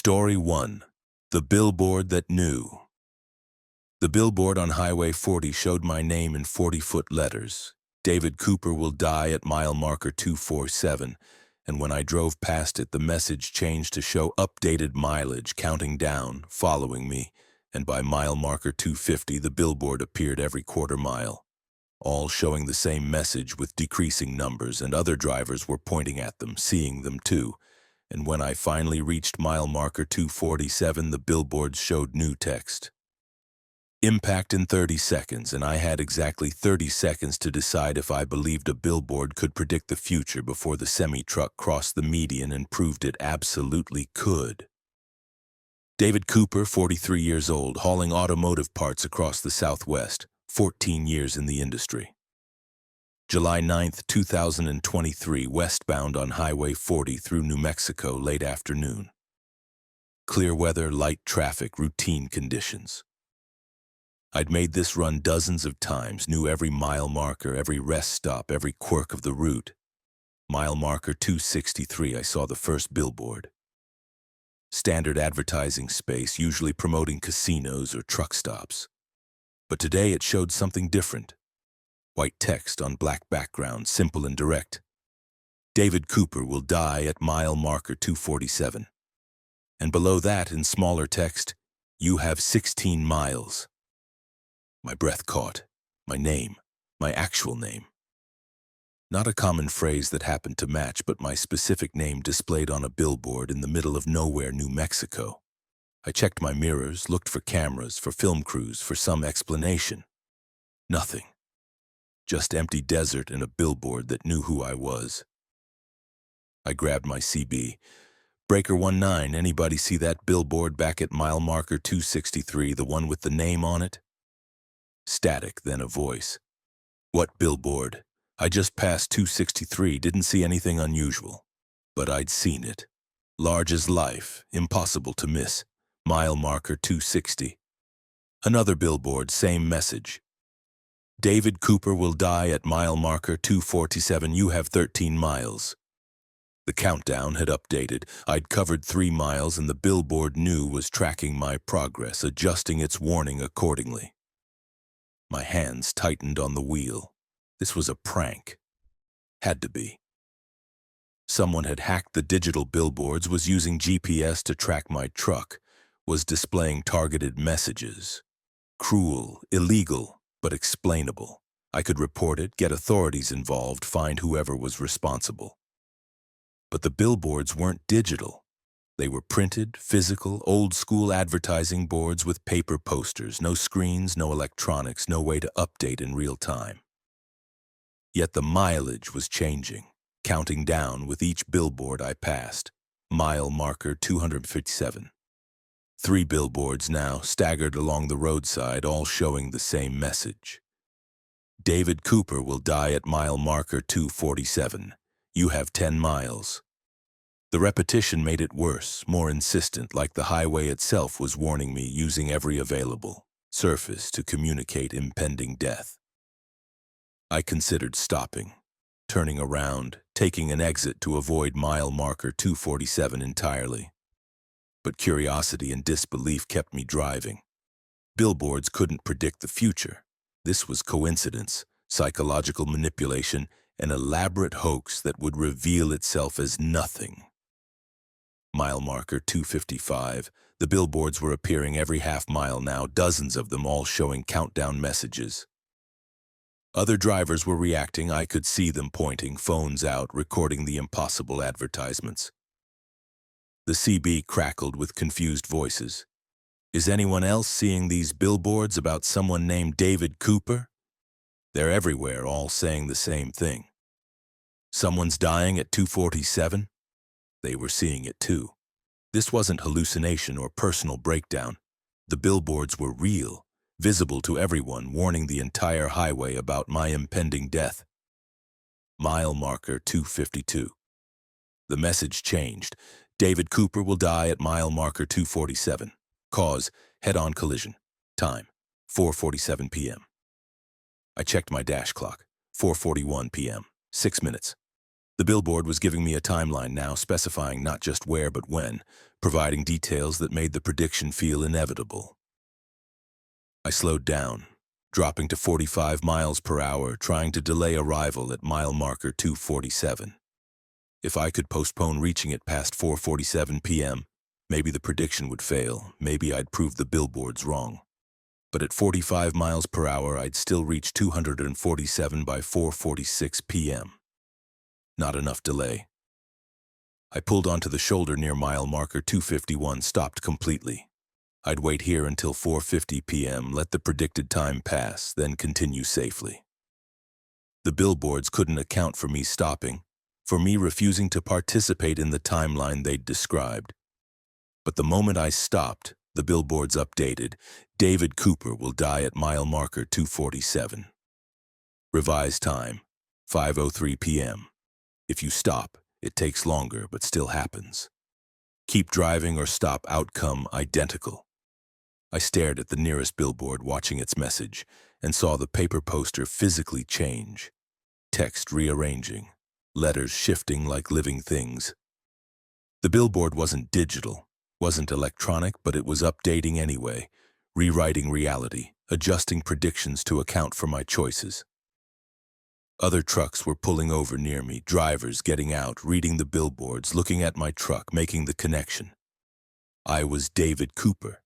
Story 1. The Billboard That Knew. The billboard on Highway 40 showed my name in 40-foot letters. David Cooper will die at mile marker 247, and when I drove past it, the message changed to show updated mileage counting down, following me, and by mile marker 250, the billboard appeared every quarter mile, all showing the same message with decreasing numbers, and other drivers were pointing at them, seeing them too. And when I finally reached mile marker 247, the billboards showed new text. Impact in 30 seconds, and I had exactly 30 seconds to decide if I believed a billboard could predict the future before the semi-truck crossed the median and proved it absolutely could. David Cooper, 43 years old, hauling automotive parts across the Southwest, 14 years in the industry. July 9, 2023, westbound on Highway 40 through New Mexico, late afternoon. Clear weather, light traffic, routine conditions. I'd made this run dozens of times, knew every mile marker, every rest stop, every quirk of the route. Mile marker 263, I saw the first billboard. Standard advertising space, usually promoting casinos or truck stops. But today it showed something different. White text on black background, simple and direct. David Cooper will die at mile marker 247. And below that, in smaller text, you have 16 miles. My breath caught. My name. My actual name. Not a common phrase that happened to match, but my specific name displayed on a billboard in the middle of nowhere, New Mexico. I checked my mirrors, looked for cameras, for film crews, for some explanation. Nothing. Just empty desert and a billboard that knew who I was. I grabbed my CB. Breaker 19, anybody see that billboard back at mile marker 263, the one with the name on it? Static, then a voice. What billboard? I just passed 263, didn't see anything unusual. But I'd seen it. Large as life, impossible to miss. Mile marker 260. Another billboard, same message. David Cooper will die at mile marker 247, you have 13 miles. The countdown had updated. I'd covered 3 miles and the billboard knew was tracking my progress, adjusting its warning accordingly. My hands tightened on the wheel. This was a prank. Had to be. Someone had hacked the digital billboards, was using GPS to track my truck, was displaying targeted messages. Cruel, illegal, but explainable. I could report it, get authorities involved, find whoever was responsible. But the billboards weren't digital. They were printed, physical, old-school advertising boards with paper posters, no screens, no electronics, no way to update in real time. Yet the mileage was changing, counting down with each billboard I passed. Mile marker 257. 3 billboards now, staggered along the roadside, all showing the same message. David Cooper will die at mile marker 247. You have 10 miles. The repetition made it worse, more insistent, like the highway itself was warning me, using every available surface to communicate impending death. I considered stopping, turning around, taking an exit to avoid mile marker 247 entirely. But curiosity and disbelief kept me driving. Billboards couldn't predict the future. This was coincidence, psychological manipulation, an elaborate hoax that would reveal itself as nothing. Mile marker 255. The billboards were appearing every half mile now, dozens of them, all showing countdown messages. Other drivers were reacting. I could see them pointing, phones out, recording the impossible advertisements. The CB crackled with confused voices. Is anyone else seeing these billboards about someone named David Cooper? They're everywhere, all saying the same thing. Someone's dying at 247? They were seeing it too. This wasn't hallucination or personal breakdown. The billboards were real, visible to everyone, warning the entire highway about my impending death. Mile marker 252. The message changed. David Cooper will die at mile marker 247. Cause, head-on collision. Time, 4:47 p.m. I checked my dash clock. 4:41 p.m. 6 minutes. The billboard was giving me a timeline now, specifying not just where but when, providing details that made the prediction feel inevitable. I slowed down, dropping to 45 miles per hour, trying to delay arrival at mile marker 247. If I could postpone reaching it past 4:47 p.m., maybe the prediction would fail, maybe I'd prove the billboards wrong. But at 45 miles per hour, I'd still reach 247 by 4:46 p.m. Not enough delay. I pulled onto the shoulder near mile marker 251, stopped completely. I'd wait here until 4:50 p.m., let the predicted time pass, then continue safely. The billboards couldn't account for me stopping, for me refusing to participate in the timeline they'd described. But the moment I stopped, the billboards updated. David Cooper will die at mile marker 247. Revised time, 5:03 p.m. If you stop, it takes longer but still happens. Keep driving or stop, outcome identical. I stared at the nearest billboard, watching its message, and saw the paper poster physically change. Text rearranging, letters shifting like living things. The billboard wasn't digital, wasn't electronic, but it was updating anyway, rewriting reality, adjusting predictions to account for my choices. Other trucks were pulling over near me, drivers getting out, reading the billboards, looking at my truck, making the connection. I was David Cooper.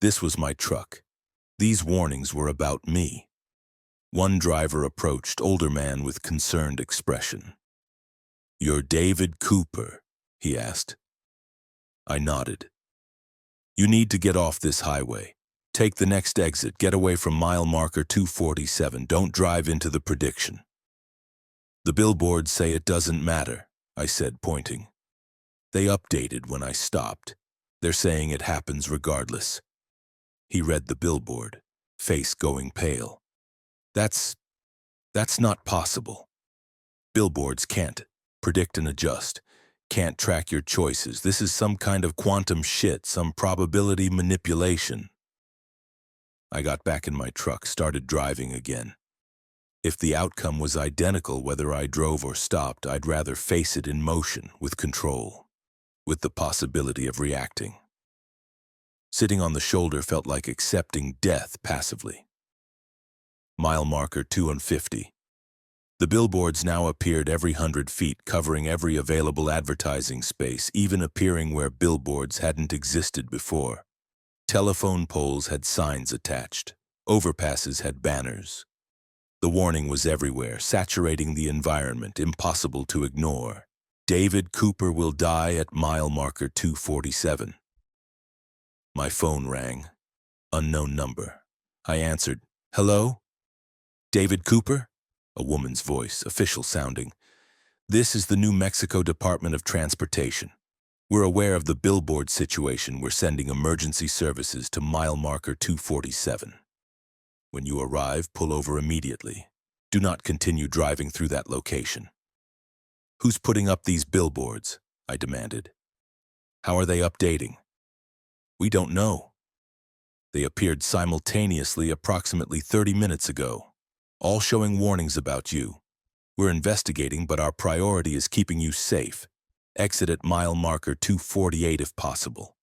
This was my truck. These warnings were about me. One driver approached, older man with concerned expression. "You're David Cooper?" he asked. I nodded. "You need to get off this highway. Take the next exit, get away from mile marker 247. Don't drive into the prediction." "The billboards say it doesn't matter," I said, pointing. "They updated when I stopped. They're saying it happens regardless." He read the billboard, face going pale. That's not possible. Billboards can't predict and adjust, can't track your choices. This is some kind of quantum shit, some probability manipulation." I got back in my truck, started driving again. If the outcome was identical whether I drove or stopped, I'd rather face it in motion, with control, with the possibility of reacting. Sitting on the shoulder felt like accepting death passively. Mile marker 250. The billboards now appeared every 100 feet, covering every available advertising space, even appearing where billboards hadn't existed before. Telephone poles had signs attached. Overpasses had banners. The warning was everywhere, saturating the environment, impossible to ignore. David Cooper will die at mile marker 247. My phone rang. Unknown number. I answered. "Hello? David Cooper?" A woman's voice, official sounding. "This is the New Mexico Department of Transportation. We're aware of the billboard situation. We're sending emergency services to mile marker 247. When you arrive, pull over immediately. Do not continue driving through that location." "Who's putting up these billboards?" I demanded. "How are they updating?" "We don't know. They appeared simultaneously approximately 30 minutes ago, all showing warnings about you. We're investigating, but our priority is keeping you safe. Exit at mile marker 248 if possible.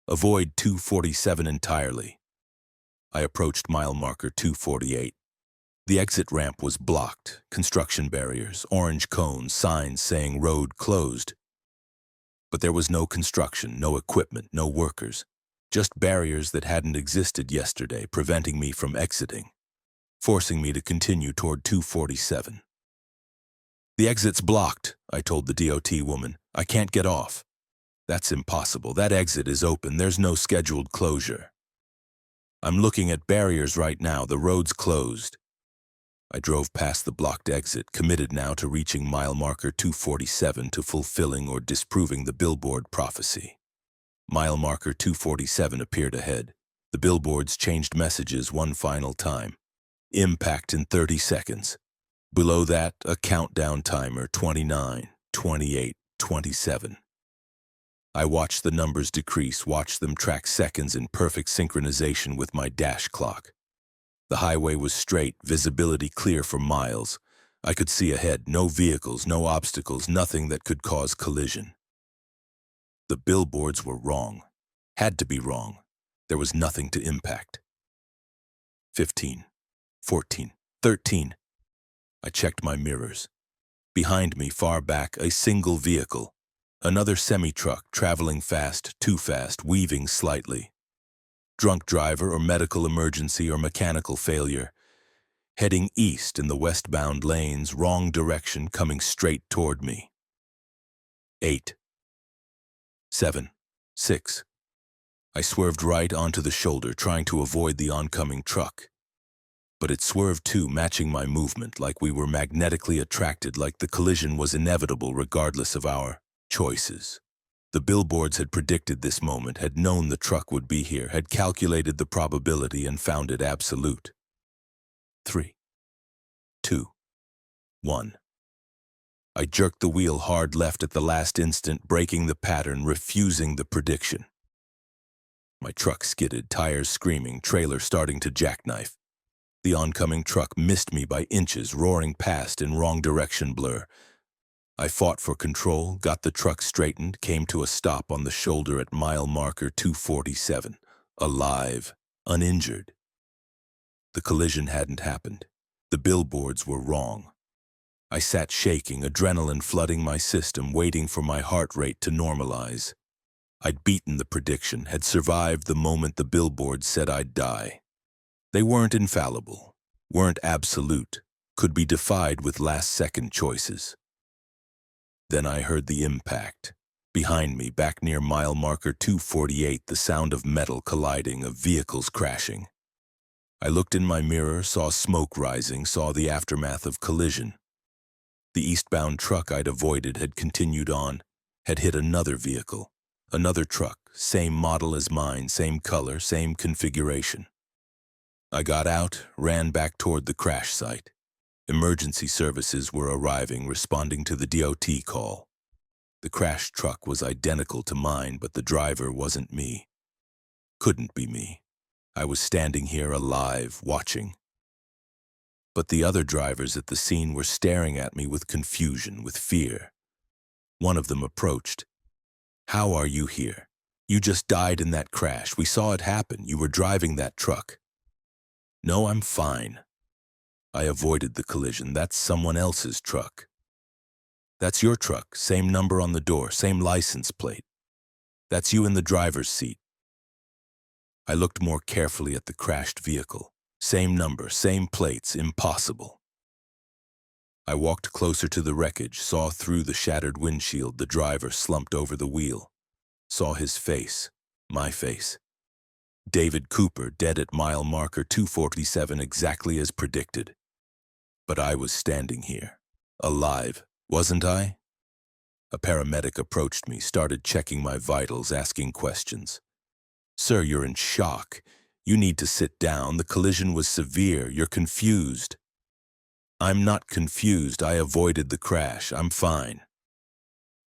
Avoid 247 entirely." I approached mile marker 248. The exit ramp was blocked, construction barriers, orange cones, signs saying road closed. But there was no construction, no equipment, no workers, just barriers that hadn't existed yesterday, preventing me from exiting, forcing me to continue toward 247. "The exit's blocked," I told the DOT woman. "I can't get off." "That's impossible. That exit is open. There's no scheduled closure." "I'm looking at barriers right now. The road's closed." I drove past the blocked exit, committed now to reaching mile marker 247, to fulfilling or disproving the billboard prophecy. Mile marker 247 appeared ahead. The billboards changed messages one final time. Impact in 30 seconds. Below that, a countdown timer, 29, 28, 27. I watched the numbers decrease, watched them track seconds in perfect synchronization with my dash clock. The highway was straight, visibility clear for miles, I could see ahead, no vehicles, no obstacles, nothing that could cause collision. The billboards were wrong. Had to be wrong. There was nothing to impact. 15, 14, 13. I checked my mirrors. Behind me, far back, a single vehicle. Another semi-truck traveling fast, too fast, weaving slightly. Drunk driver or medical emergency or mechanical failure. Heading east in the westbound lanes, wrong direction, coming straight toward me. 8, 7, 6. I swerved right onto the shoulder, trying to avoid the oncoming truck. But it swerved too, matching my movement, like we were magnetically attracted, like the collision was inevitable regardless of our choices. The billboards had predicted this moment, had known the truck would be here, had calculated the probability and found it absolute. 3, 2, 1. I jerked the wheel hard left at the last instant, breaking the pattern, refusing the prediction. My truck skidded, tires screaming, trailer starting to jackknife. The oncoming truck missed me by inches, roaring past in wrong direction blur. I fought for control, got the truck straightened, came to a stop on the shoulder at mile marker 247. Alive, uninjured. The collision hadn't happened. The billboards were wrong. I sat shaking, adrenaline flooding my system, waiting for my heart rate to normalize. I'd beaten the prediction, had survived the moment the billboards said I'd die. They weren't infallible, weren't absolute, could be defied with last-second choices. Then I heard the impact. Behind me, back near mile marker 248, the sound of metal colliding, of vehicles crashing. I looked in my mirror, saw smoke rising, saw the aftermath of collision. The eastbound truck I'd avoided had continued on, had hit another vehicle, another truck, same model as mine, same color, same configuration. I got out, ran back toward the crash site. Emergency services were arriving, responding to the DOT call. The crashed truck was identical to mine, but the driver wasn't me. Couldn't be me. I was standing here alive, watching. But the other drivers at the scene were staring at me with confusion, with fear. One of them approached. "How are you here? You just died in that crash. We saw it happen. You were driving that truck." "No, I'm fine. I avoided the collision. That's someone else's truck." "That's your truck. Same number on the door, same license plate. That's you in the driver's seat." I looked more carefully at the crashed vehicle. Same number, same plates, impossible. I walked closer to the wreckage, saw through the shattered windshield the driver slumped over the wheel. Saw his face, my face. David Cooper, dead at mile marker 247, exactly as predicted. But I was standing here, alive, wasn't I? A paramedic approached me, started checking my vitals, asking questions. "Sir, you're in shock. You need to sit down. The collision was severe. You're confused." "I'm not confused. I avoided the crash. I'm fine."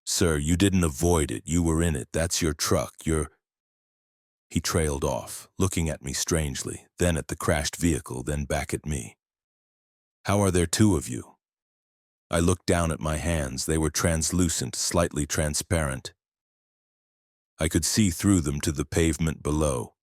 "Sir, you didn't avoid it. You were in it. That's your truck. He trailed off, looking at me strangely, then at the crashed vehicle, then back at me. "How are there two of you?" I looked down at my hands. They were translucent, slightly transparent. I could see through them to the pavement below.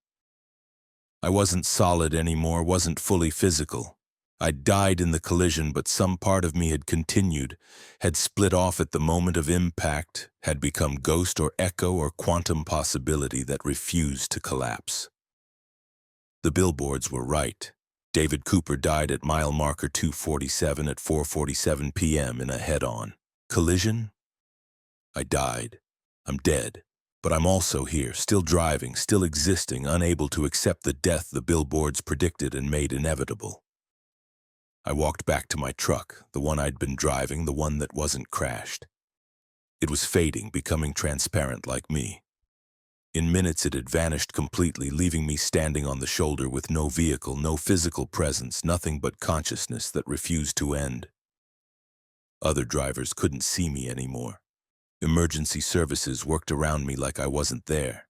I wasn't solid anymore, wasn't fully physical. I'd died in the collision, but some part of me had continued, had split off at the moment of impact, had become ghost or echo or quantum possibility that refused to collapse. The billboards were right. David Cooper died at mile marker 247 at 4:47 p.m. in a head-on collision. I died. I'm dead. But I'm also here, still driving, still existing, unable to accept the death the billboards predicted and made inevitable. I walked back to my truck, the one I'd been driving, the one that wasn't crashed. It was fading, becoming transparent like me. In minutes it had vanished completely, leaving me standing on the shoulder with no vehicle, no physical presence, nothing but consciousness that refused to end. Other drivers couldn't see me anymore. Emergency services worked around me like I wasn't there.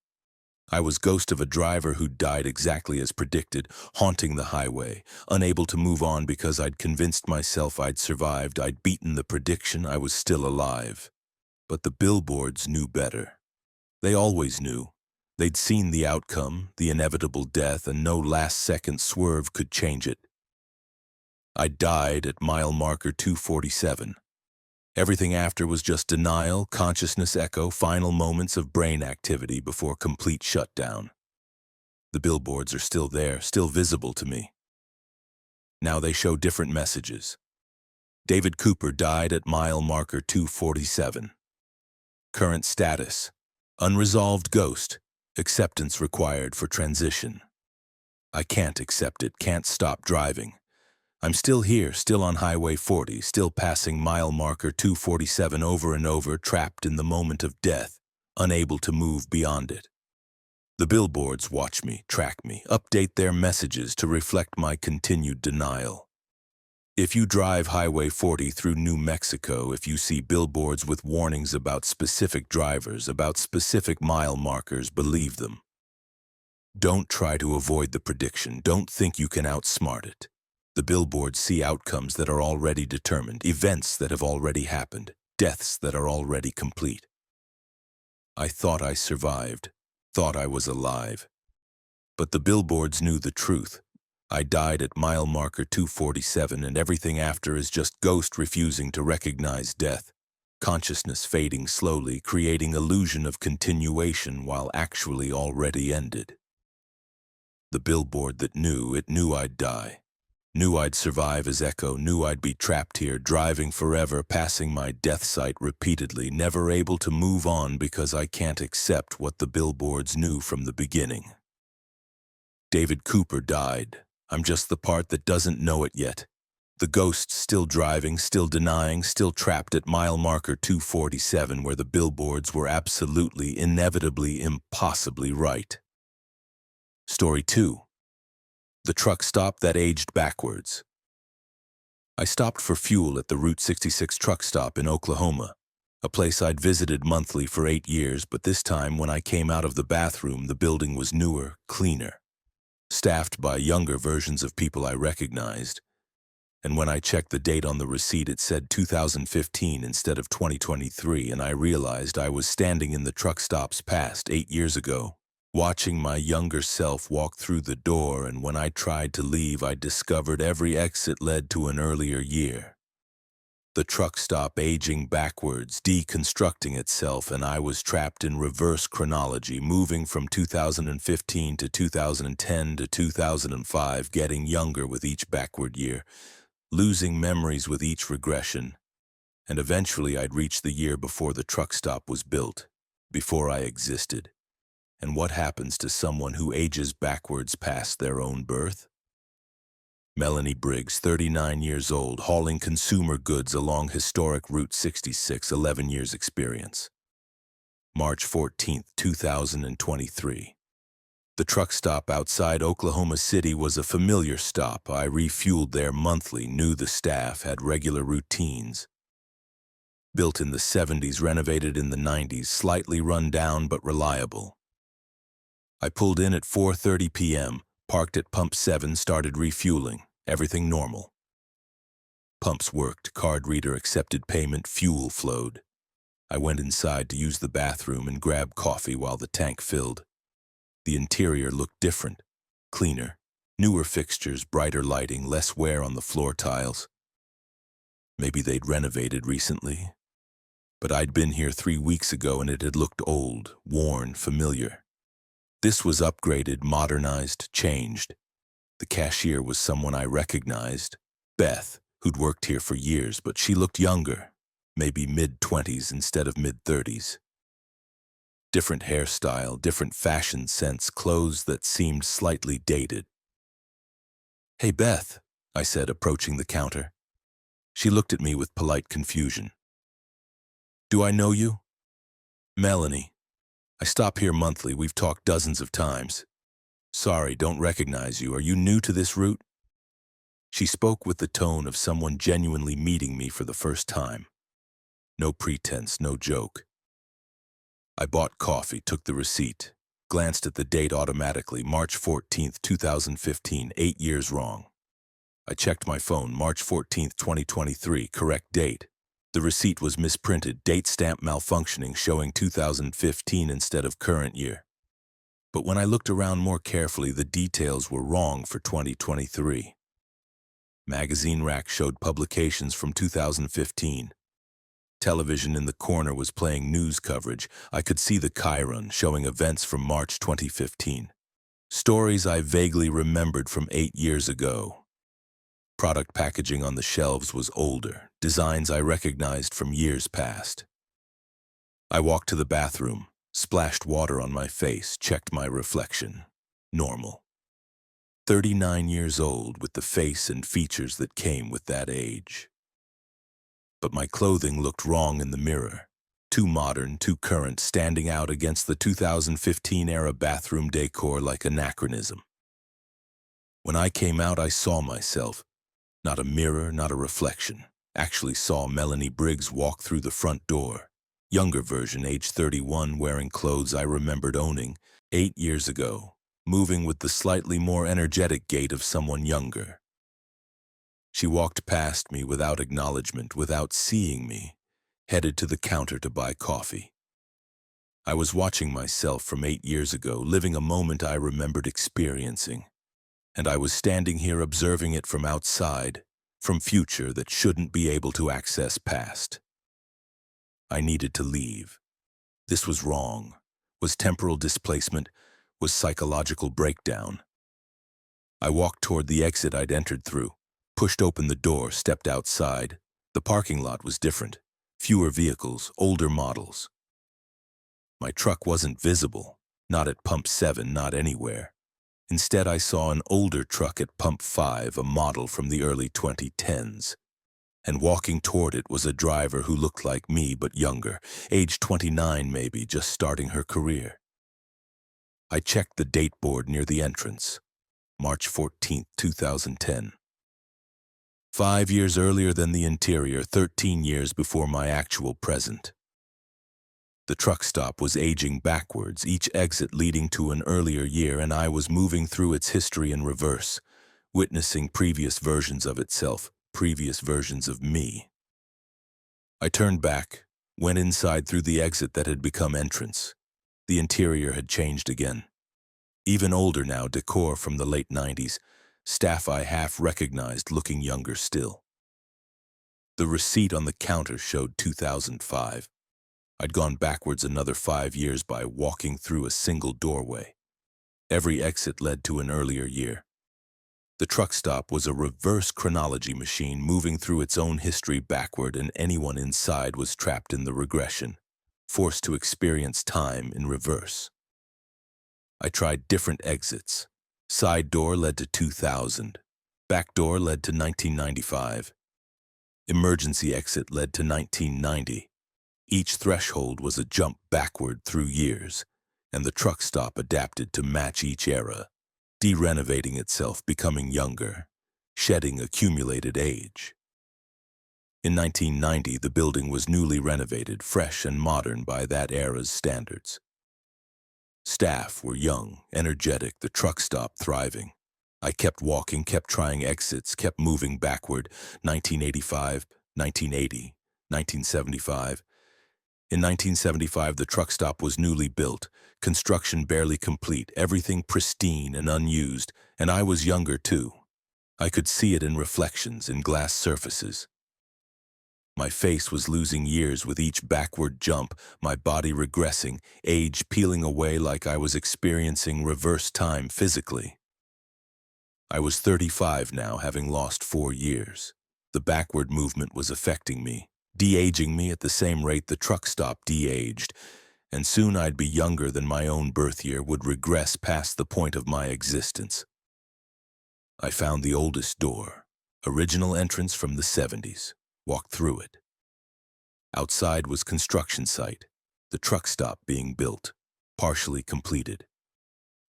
I was ghost of a driver who died exactly as predicted, haunting the highway, unable to move on because I'd convinced myself I'd survived, I'd beaten the prediction, I was still alive. But the billboards knew better. They always knew. They'd seen the outcome, the inevitable death, and no last-second swerve could change it. I died at mile marker 247. Everything after was just denial, consciousness echo, final moments of brain activity before complete shutdown. The billboards are still there, still visible to me. Now they show different messages. David Cooper died at mile marker 247. Current status: unresolved ghost, acceptance required for transition. I can't accept it, can't stop driving. I'm still here, still on Highway 40, still passing mile marker 247 over and over, trapped in the moment of death, unable to move beyond it. The billboards watch me, track me, update their messages to reflect my continued denial. If you drive Highway 40 through New Mexico, if you see billboards with warnings about specific drivers, about specific mile markers, believe them. Don't try to avoid the prediction. Don't think you can outsmart it. The billboards see outcomes that are already determined, events that have already happened, deaths that are already complete. I thought I survived, thought I was alive. But the billboards knew the truth. I died at mile marker 247, and everything after is just ghost refusing to recognize death, consciousness fading slowly, creating illusion of continuation while actually already ended. The billboard that knew, it knew I'd die. Knew I'd survive as echo, knew I'd be trapped here, driving forever, passing my death site repeatedly, never able to move on because I can't accept what the billboards knew from the beginning. David Cooper died. I'm just the part that doesn't know it yet. The ghost still driving, still denying, still trapped at mile marker 247 where the billboards were absolutely, inevitably, impossibly right. Story 2. The truck stop that aged backwards. I stopped for fuel at the Route 66 truck stop in Oklahoma, a place I'd visited monthly for 8 years, but this time when I came out of the bathroom, the building was newer, cleaner, staffed by younger versions of people I recognized. And when I checked the date on the receipt, it said 2015 instead of 2023, and I realized I was standing in the truck stop's past 8 years ago, watching my younger self walk through the door, and when I tried to leave, I discovered every exit led to an earlier year. The truck stop aging backwards, deconstructing itself, and I was trapped in reverse chronology, moving from 2015 to 2010 to 2005, getting younger with each backward year, losing memories with each regression, and eventually I'd reach the year before the truck stop was built, before I existed. And what happens to someone who ages backwards past their own birth? Melanie Briggs, 39 years old, hauling consumer goods along historic Route 66, 11 years experience. March 14, 2023. The truck stop outside Oklahoma City was a familiar stop. I refueled there monthly, knew the staff, had regular routines. Built in the 70s, renovated in the 90s, slightly run down but reliable. I pulled in at 4:30 p.m., parked at Pump 7, started refueling. Everything normal. Pumps worked, card reader accepted payment, fuel flowed. I went inside to use the bathroom and grab coffee while the tank filled. The interior looked different, cleaner, newer fixtures, brighter lighting, less wear on the floor tiles. Maybe they'd renovated recently. But I'd been here 3 weeks ago and it had looked old, worn, familiar. This was upgraded, modernized, changed. The cashier was someone I recognized, Beth, who'd worked here for years, but she looked younger, maybe mid-20s instead of mid-30s. Different hairstyle, different fashion sense, clothes that seemed slightly dated. "Hey, Beth," I said, approaching the counter. She looked at me with polite confusion. "Do I know you?" "Melanie. I stop here monthly. We've talked dozens of times." "Sorry, don't recognize you. Are you new to this route?" She spoke with the tone of someone genuinely meeting me for the first time. No pretense, no joke. I bought coffee, took the receipt. Glanced at the date automatically, March 14th, 2015, 8 years wrong. I checked my phone, March 14th, 2023, correct date. The receipt was misprinted, date stamp malfunctioning, showing 2015 instead of current year. But when I looked around more carefully, the details were wrong for 2023. Magazine rack showed publications from 2015. Television in the corner was playing news coverage. I could see the Chiron showing events from March 2015. Stories I vaguely remembered from 8 years ago. Product packaging on the shelves was older, designs I recognized from years past. I walked to the bathroom, splashed water on my face, checked my reflection. Normal. 39 years old with the face and features that came with that age. But my clothing looked wrong in the mirror. Too modern, too current, standing out against the 2015-era bathroom decor like anachronism. When I came out, I saw myself. Not a mirror, not a reflection. Actually saw Melanie Briggs walk through the front door. Younger version, age 31, wearing clothes I remembered owning 8 years ago, moving with the slightly more energetic gait of someone younger. She walked past me without acknowledgement, without seeing me, headed to the counter to buy coffee. I was watching myself from 8 years ago, living a moment I remembered experiencing. And I was standing here observing it from outside, from future that shouldn't be able to access past. I needed to leave. This was wrong, was temporal displacement, was psychological breakdown. I walked toward the exit I'd entered through, pushed open the door, stepped outside. The parking lot was different. Fewer vehicles, older models. My truck wasn't visible, not at Pump 7, not anywhere. Instead, I saw an older truck at Pump 5, a model from the early 2010s. And walking toward it was a driver who looked like me but younger, age 29 maybe, just starting her career. I checked the date board near the entrance, March 14th, 2010. 5 years earlier than the interior, 13 years before my actual present. The truck stop was aging backwards, each exit leading to an earlier year, and I was moving through its history in reverse, witnessing previous versions of itself, previous versions of me. I turned back, went inside through the exit that had become entrance. The interior had changed again. Even older now, decor from the late 90s, staff I half recognized looking younger still. The receipt on the counter showed 2005. I'd gone backwards another 5 years by walking through a single doorway. Every exit led to an earlier year. The truck stop was a reverse chronology machine moving through its own history backward, and anyone inside was trapped in the regression, forced to experience time in reverse. I tried different exits. Side door led to 2000. Back door led to 1995. Emergency exit led to 1990. Each threshold was a jump backward through years, and the truck stop adapted to match each era, de-renovating itself, becoming younger, shedding accumulated age. In 1990, the building was newly renovated, fresh and modern by that era's standards. Staff were young, energetic, the truck stop thriving. I kept walking, kept trying exits, kept moving backward, 1985, 1980, 1975. In 1975, the truck stop was newly built, construction barely complete, everything pristine and unused, and I was younger too. I could see it in reflections, in glass surfaces. My face was losing years with each backward jump, my body regressing, age peeling away like I was experiencing reverse time physically. I was 35 now, having lost 4 years. The backward movement was affecting me, de-aging me at the same rate the truck stop de-aged, and soon I'd be younger than my own birth year, would regress past the point of my existence. I found the oldest door, original entrance from the 70s, walked through it. Outside was construction site, the truck stop being built, partially completed.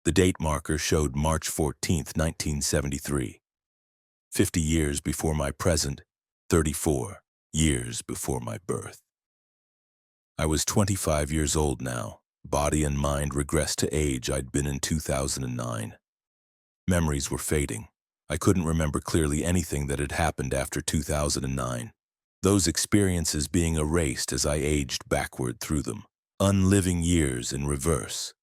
The date marker showed March 14th, 1973. 50 years before my present, 34 years before my birth. I was 25 years old now, Body and mind regressed to age I'd been in 2009. Memories were fading. I couldn't remember clearly anything that had happened after 2009. Those experiences being erased as I aged backward through them. Unliving years in reverse.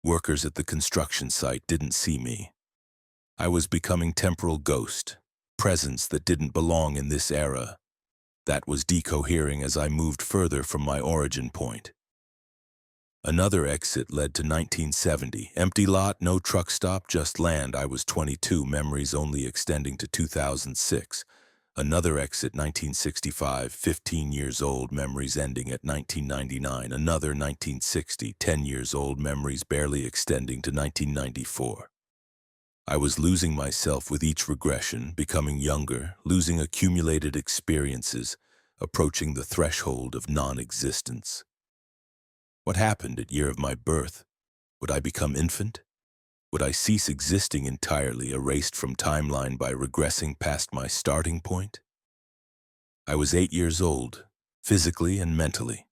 Workers at the construction site didn't see me. I was becoming temporal ghost, presence that didn't belong in this era. That was decohering as I moved further from my origin point. Another exit led to 1970. Empty lot, no truck stop, just land. I was 22, memories only extending to 2006. Another exit, 1965, 15 years old, memories ending at 1999. Another 1960, 10 years old, memories barely extending to 1994. I was losing myself with each regression, becoming younger, losing accumulated experiences, approaching the threshold of non-existence. What happened at year of my birth? Would I become infant? Would I cease existing entirely, erased from timeline by regressing past my starting point? I was 8 years old, physically and mentally.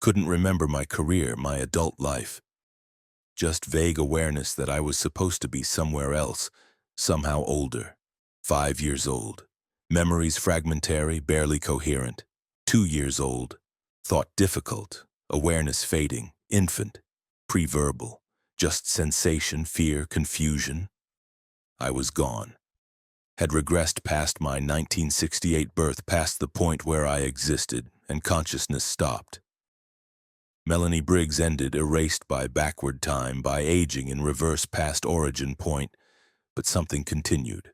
Couldn't remember my career, my adult life. Just vague awareness that I was supposed to be somewhere else, somehow older. 5 years old. Memories fragmentary, barely coherent. 2 years old. Thought difficult. Awareness fading. Infant. Pre-verbal. Just sensation, fear, confusion. I was gone. Had regressed past my 1968 birth, past the point where I existed, and consciousness stopped. Melanie Briggs ended, erased by backward time, by aging in reverse past origin point, but something continued.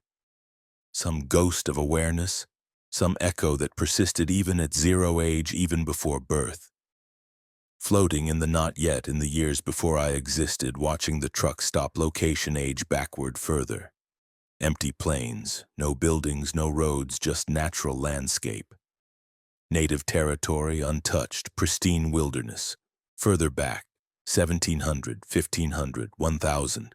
Some ghost of awareness, some echo that persisted even at zero age, even before birth. Floating in the not yet in the years before I existed, watching the truck stop, location age backward further. Empty plains, no buildings, no roads, just natural landscape. Native territory, untouched, pristine wilderness. Further back, 1700, 1500, 1000.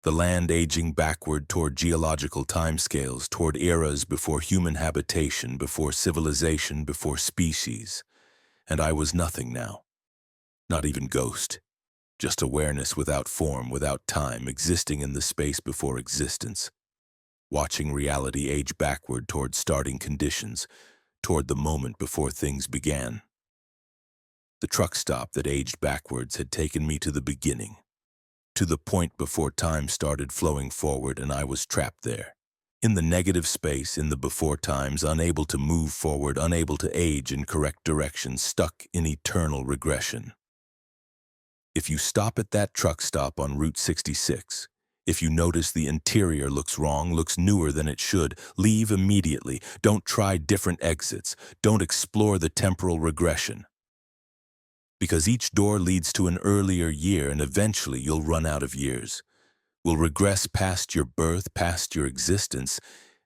The land aging backward toward geological timescales, toward eras before human habitation, before civilization, before species. And I was nothing now. Not even ghost. Just awareness without form, without time, existing in the space before existence. Watching reality age backward toward starting conditions, toward the moment before things began. The truck stop that aged backwards had taken me to the beginning, to the point before time started flowing forward, and I was trapped there. In the negative space, in the before times, unable to move forward, unable to age in correct direction, stuck in eternal regression. If you stop at that truck stop on Route 66, if you notice the interior looks wrong, looks newer than it should, leave immediately. Don't try different exits. Don't explore the temporal regression. Because each door leads to an earlier year, and eventually you'll run out of years. Will regress past your birth, past your existence,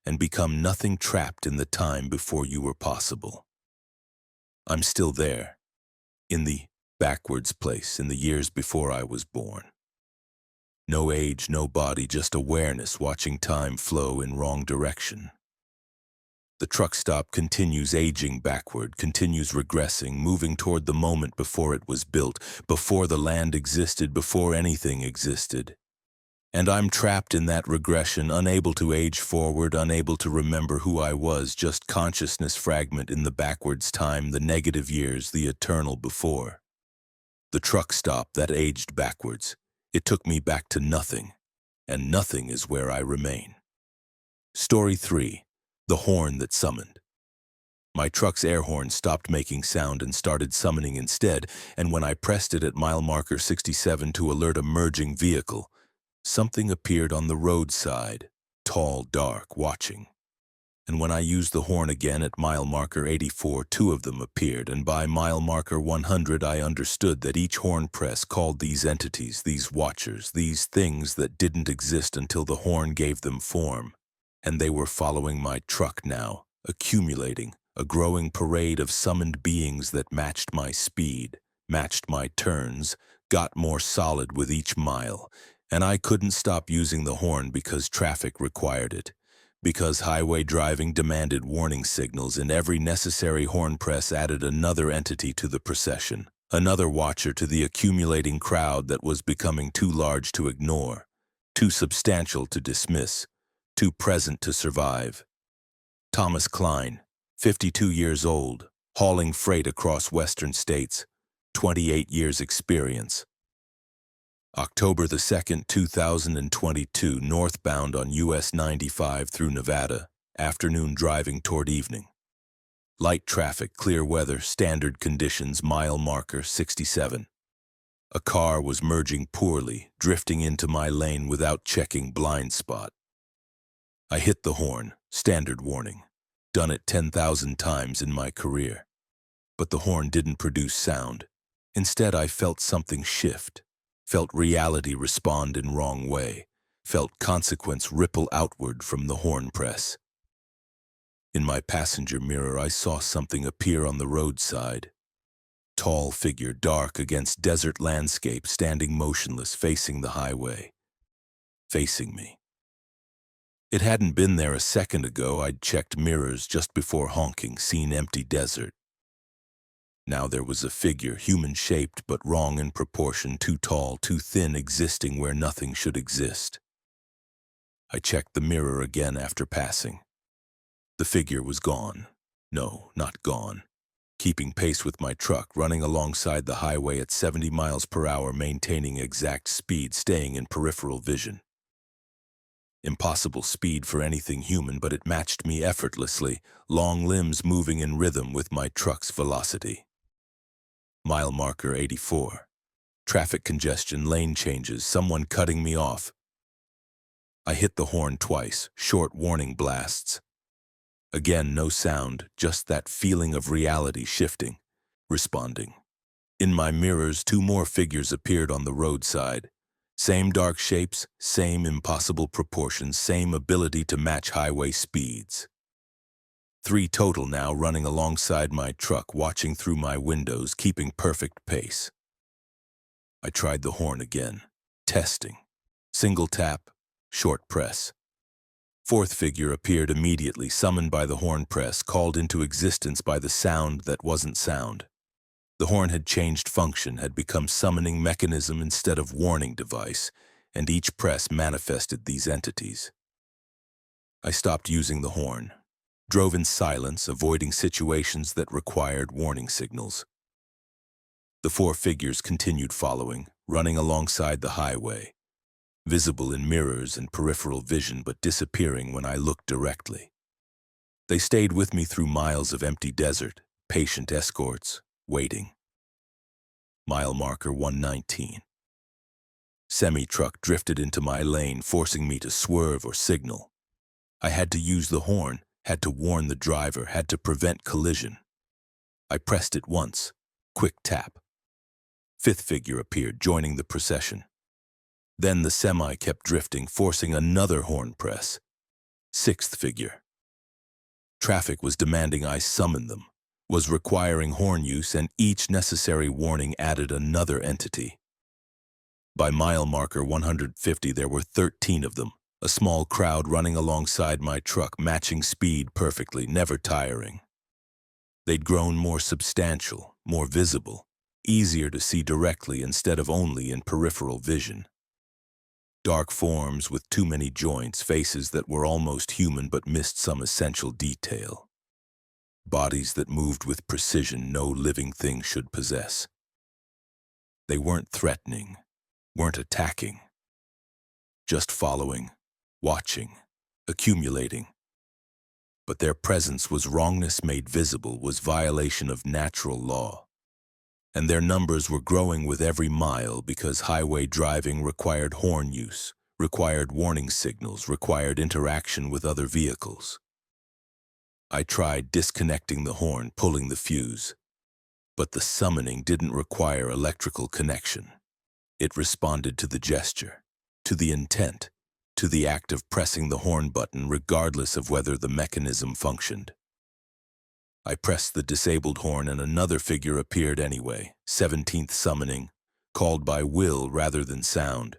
and become nothing, trapped in the time before you were possible. I'm still there, in the backwards place, in the years before I was born. No age, no body, just awareness, watching time flow in wrong direction. The truck stop continues aging backward, continues regressing, moving toward the moment before it was built, before the land existed, before anything existed. And I'm trapped in that regression, unable to age forward, unable to remember who I was, just consciousness fragment in the backwards time, the negative years, the eternal before. The truck stop that aged backwards. It took me back to nothing, and nothing is where I remain. Story 3. The horn that summoned. My truck's air horn stopped making sound and started summoning instead, and when I pressed it at mile marker 67 to alert a merging vehicle, something appeared on the roadside, tall, dark, watching. And when I used the horn again at mile marker 84, 2 of them appeared, and by mile marker 100 I understood that each horn press called these entities, these watchers, these things that didn't exist until the horn gave them form. And they were following my truck now, accumulating, a growing parade of summoned beings that matched my speed, matched my turns, got more solid with each mile. And I couldn't stop using the horn because traffic required it. Because highway driving demanded warning signals, and every necessary horn press added another entity to the procession. Another watcher to the accumulating crowd that was becoming too large to ignore, too substantial to dismiss, too present to survive. Thomas Klein, 52 years old, hauling freight across western states, 28 years experience. October the 2nd, 2022, northbound on US 95 through Nevada, afternoon driving toward evening. Light traffic, clear weather, standard conditions, mile marker 67. A car was merging poorly, drifting into my lane without checking blind spot. I hit the horn, standard warning. Done it 10,000 times in my career. But the horn didn't produce sound. Instead, I felt something shift, felt reality respond in wrong way, felt consequence ripple outward from the horn press. In my passenger mirror, I saw something appear on the roadside. Tall figure, dark against desert landscape, standing motionless, facing the highway. Facing me. It hadn't been there a second ago. I'd checked mirrors just before honking, seen empty desert. Now there was a figure, human-shaped but wrong in proportion, too tall, too thin, existing where nothing should exist. I checked the mirror again after passing. The figure was gone. No, not gone. Keeping pace with my truck, running alongside the highway at 70 miles per hour, maintaining exact speed, staying in peripheral vision. Impossible speed for anything human, but it matched me effortlessly, long limbs moving in rhythm with my truck's velocity. Mile marker 84. Traffic congestion, lane changes, someone cutting me off. I hit the horn twice, short warning blasts. Again, no sound, just that feeling of reality shifting, responding. In my mirrors, two more figures appeared on the roadside. Same dark shapes, same impossible proportions, same ability to match highway speeds. 3 total now, running alongside my truck, watching through my windows, keeping perfect pace. I tried the horn again, testing. Single tap, short press. 4th figure appeared immediately, summoned by the horn press, called into existence by the sound that wasn't sound. The horn had changed function, had become summoning mechanism instead of warning device, and each press manifested these entities. I stopped using the horn, drove in silence, avoiding situations that required warning signals. The 4 figures continued following, running alongside the highway, visible in mirrors and peripheral vision but disappearing when I looked directly. They stayed with me through miles of empty desert, patient escorts, waiting. Mile marker 119. Semi-truck drifted into my lane, forcing me to swerve or signal. I had to use the horn, had to warn the driver, had to prevent collision. I pressed it once, quick tap. 5th figure appeared, joining the procession. Then the semi kept drifting, forcing another horn press. 6th figure. Traffic was demanding I summon them, was requiring horn use, and each necessary warning added another entity. By mile marker 150, there were 13 of them, a small crowd running alongside my truck, matching speed perfectly, never tiring. They'd grown more substantial, more visible, easier to see directly instead of only in peripheral vision. Dark forms with too many joints, faces that were almost human but missed some essential detail. Bodies that moved with precision no living thing should possess. They weren't threatening, weren't attacking. Just following, watching, accumulating. But their presence was wrongness made visible, was violation of natural law. And their numbers were growing with every mile because highway driving required horn use, required warning signals, required interaction with other vehicles. I tried disconnecting the horn, pulling the fuse. But the summoning didn't require electrical connection. It responded to the gesture, to the intent, to the act of pressing the horn button regardless of whether the mechanism functioned. I pressed the disabled horn and another figure appeared anyway, 17th summoning, called by will rather than sound.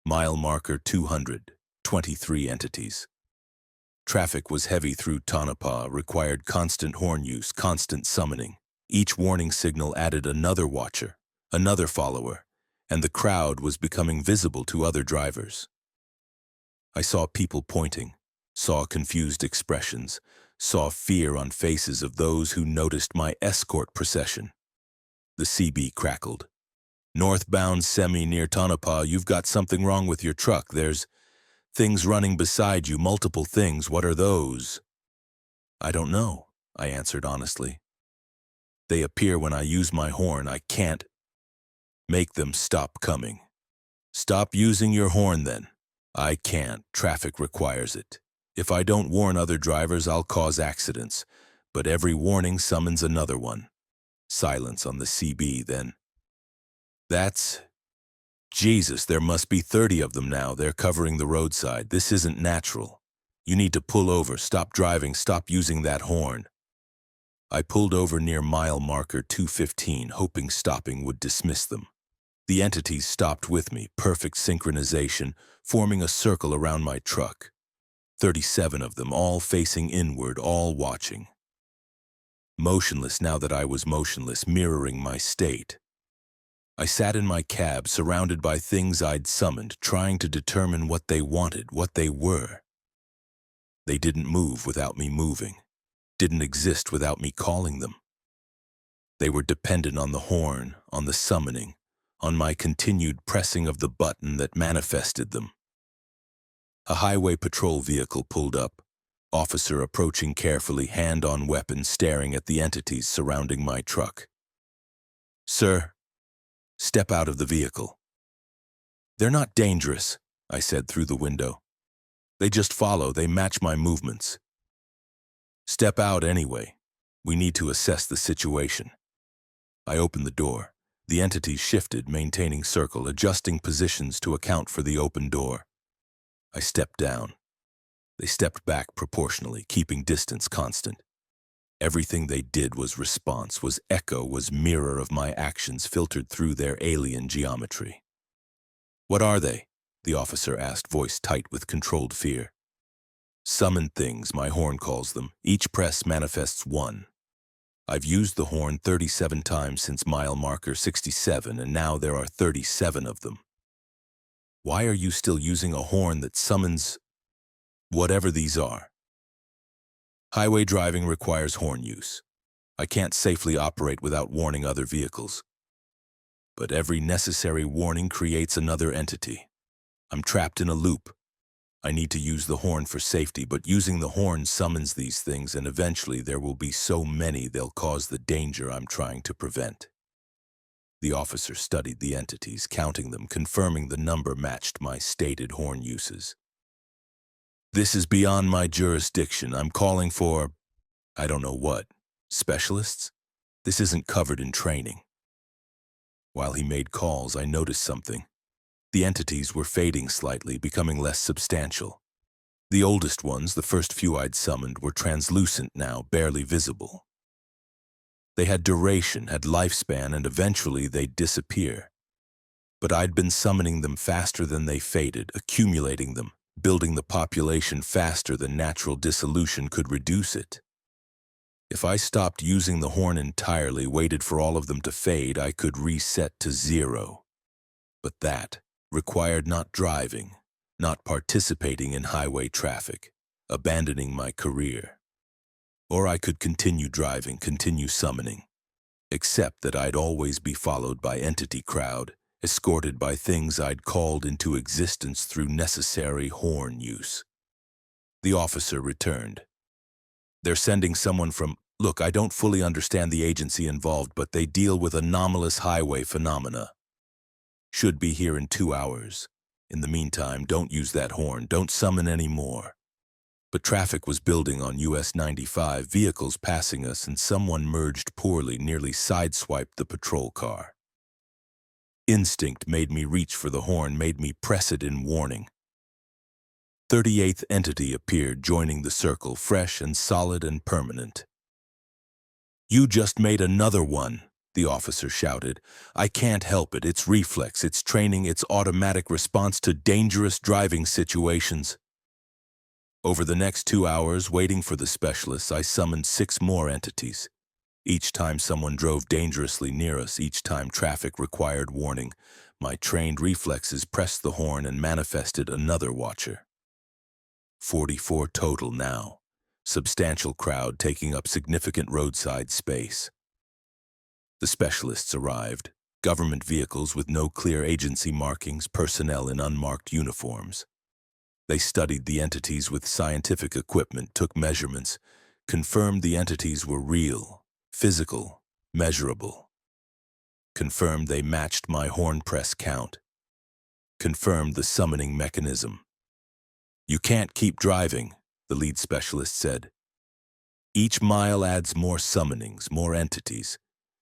Mile marker 200, 23 entities. Traffic was heavy through Tonopah, required constant horn use, constant summoning. Each warning signal added another watcher, another follower, and the crowd was becoming visible to other drivers. I saw people pointing, saw confused expressions, saw fear on faces of those who noticed my escort procession. The CB crackled. "Northbound semi near Tonopah, you've got something wrong with your truck. There's things running beside you, multiple things. What are those?" "I don't know," I answered honestly. "They appear when I use my horn. I can't make them stop coming." "Stop using your horn then." "I can't. Traffic requires it. If I don't warn other drivers, I'll cause accidents. But every warning summons another one." Silence on the CB then. "That's... Jesus, there must be 30 of them now. They're covering the roadside. This isn't natural. You need to pull over, stop driving, stop using that horn." I pulled over near mile marker 215, hoping stopping would dismiss them. The entities stopped with me, perfect synchronization, forming a circle around my truck. 37 of them, all facing inward, all watching. Motionless now that I was motionless, mirroring my state. I sat in my cab, surrounded by things I'd summoned, trying to determine what they wanted, what they were. They didn't move without me moving, didn't exist without me calling them. They were dependent on the horn, on the summoning, on my continued pressing of the button that manifested them. A highway patrol vehicle pulled up, officer approaching carefully, hand on weapon, staring at the entities surrounding my truck. "Sir, step out of the vehicle." "They're not dangerous," I said through the window. "They just follow, they match my movements." "Step out anyway. We need to assess the situation." I opened the door. The entities shifted, maintaining circle, adjusting positions to account for the open door. I stepped down. They stepped back proportionally, keeping distance constant. Everything they did was response, was echo, was mirror of my actions filtered through their alien geometry. "What are they?" the officer asked, voice tight with controlled fear. "Summoned things," my horn calls them. Each press manifests one. I've used the horn 37 times since mile marker 67, and now there are 37 of them. "Why are you still using a horn that summons whatever these are?" "Highway driving requires horn use. I can't safely operate without warning other vehicles. But every necessary warning creates another entity. I'm trapped in a loop. I need to use the horn for safety, but using the horn summons these things, and eventually there will be so many they'll cause the danger I'm trying to prevent." The officer studied the entities, counting them, confirming the number matched my stated horn uses. "This is beyond my jurisdiction. I'm calling for, I don't know what, specialists? This isn't covered in training." While he made calls, I noticed something. The entities were fading slightly, becoming less substantial. The oldest ones, the first few I'd summoned, were translucent now, barely visible. They had duration, had lifespan, and eventually they'd disappear. But I'd been summoning them faster than they faded, accumulating them, building the population faster than natural dissolution could reduce it. If I stopped using the horn entirely, waited for all of them to fade, I could reset to 0. But that required not driving, not participating in highway traffic, abandoning my career. Or I could continue driving, continue summoning, except that I'd always be followed by entity crowd, escorted by things I'd called into existence through necessary horn use. The officer returned. "They're sending someone from... Look, I don't fully understand the agency involved, but they deal with anomalous highway phenomena. Should be here in 2 hours. In the meantime, don't use that horn, don't summon any more." But traffic was building on US 95, vehicles passing us, and someone merged poorly, nearly sideswiped the patrol car. Instinct made me reach for the horn, made me press it in warning. 38th entity appeared, joining the circle, fresh and solid and permanent. "You just made another one," the officer shouted. "I can't help it. It's reflex, it's training, it's automatic response to dangerous driving situations." Over the next 2 hours, waiting for the specialists, I summoned 6 more entities. Each time someone drove dangerously near us, each time traffic required warning, my trained reflexes pressed the horn and manifested another watcher. 44 total now. Substantial crowd taking up significant roadside space. The specialists arrived. Government vehicles with no clear agency markings, personnel in unmarked uniforms. They studied the entities with scientific equipment, took measurements, confirmed the entities were real, physical, measurable. Confirmed they matched my horn press count. Confirmed the summoning mechanism. "You can't keep driving," the lead specialist said. "Each mile adds more summonings, more entities.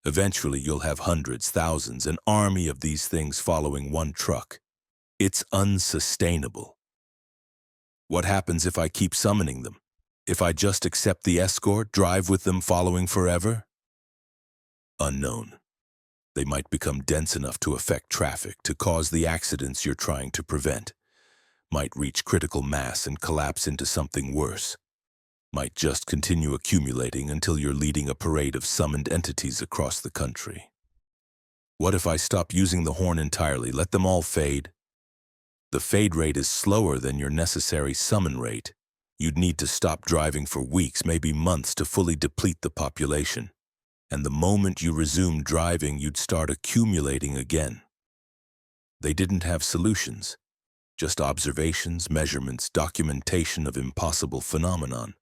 Eventually you'll have hundreds, thousands, an army of these things following one truck. It's unsustainable." "What happens if I keep summoning them? If I just accept the escort, drive with them following forever?" "Unknown. They might become dense enough to affect traffic, to cause the accidents you're trying to prevent. Might reach critical mass and collapse into something worse. Might just continue accumulating until you're leading a parade of summoned entities across the country." "What if I stop using the horn entirely, let them all fade?" "The fade rate is slower than your necessary summon rate. You'd need to stop driving for weeks, maybe months, to fully deplete the population. And the moment you resume driving, you'd start accumulating again." They didn't have solutions, just observations, measurements, documentation of impossible phenomenon.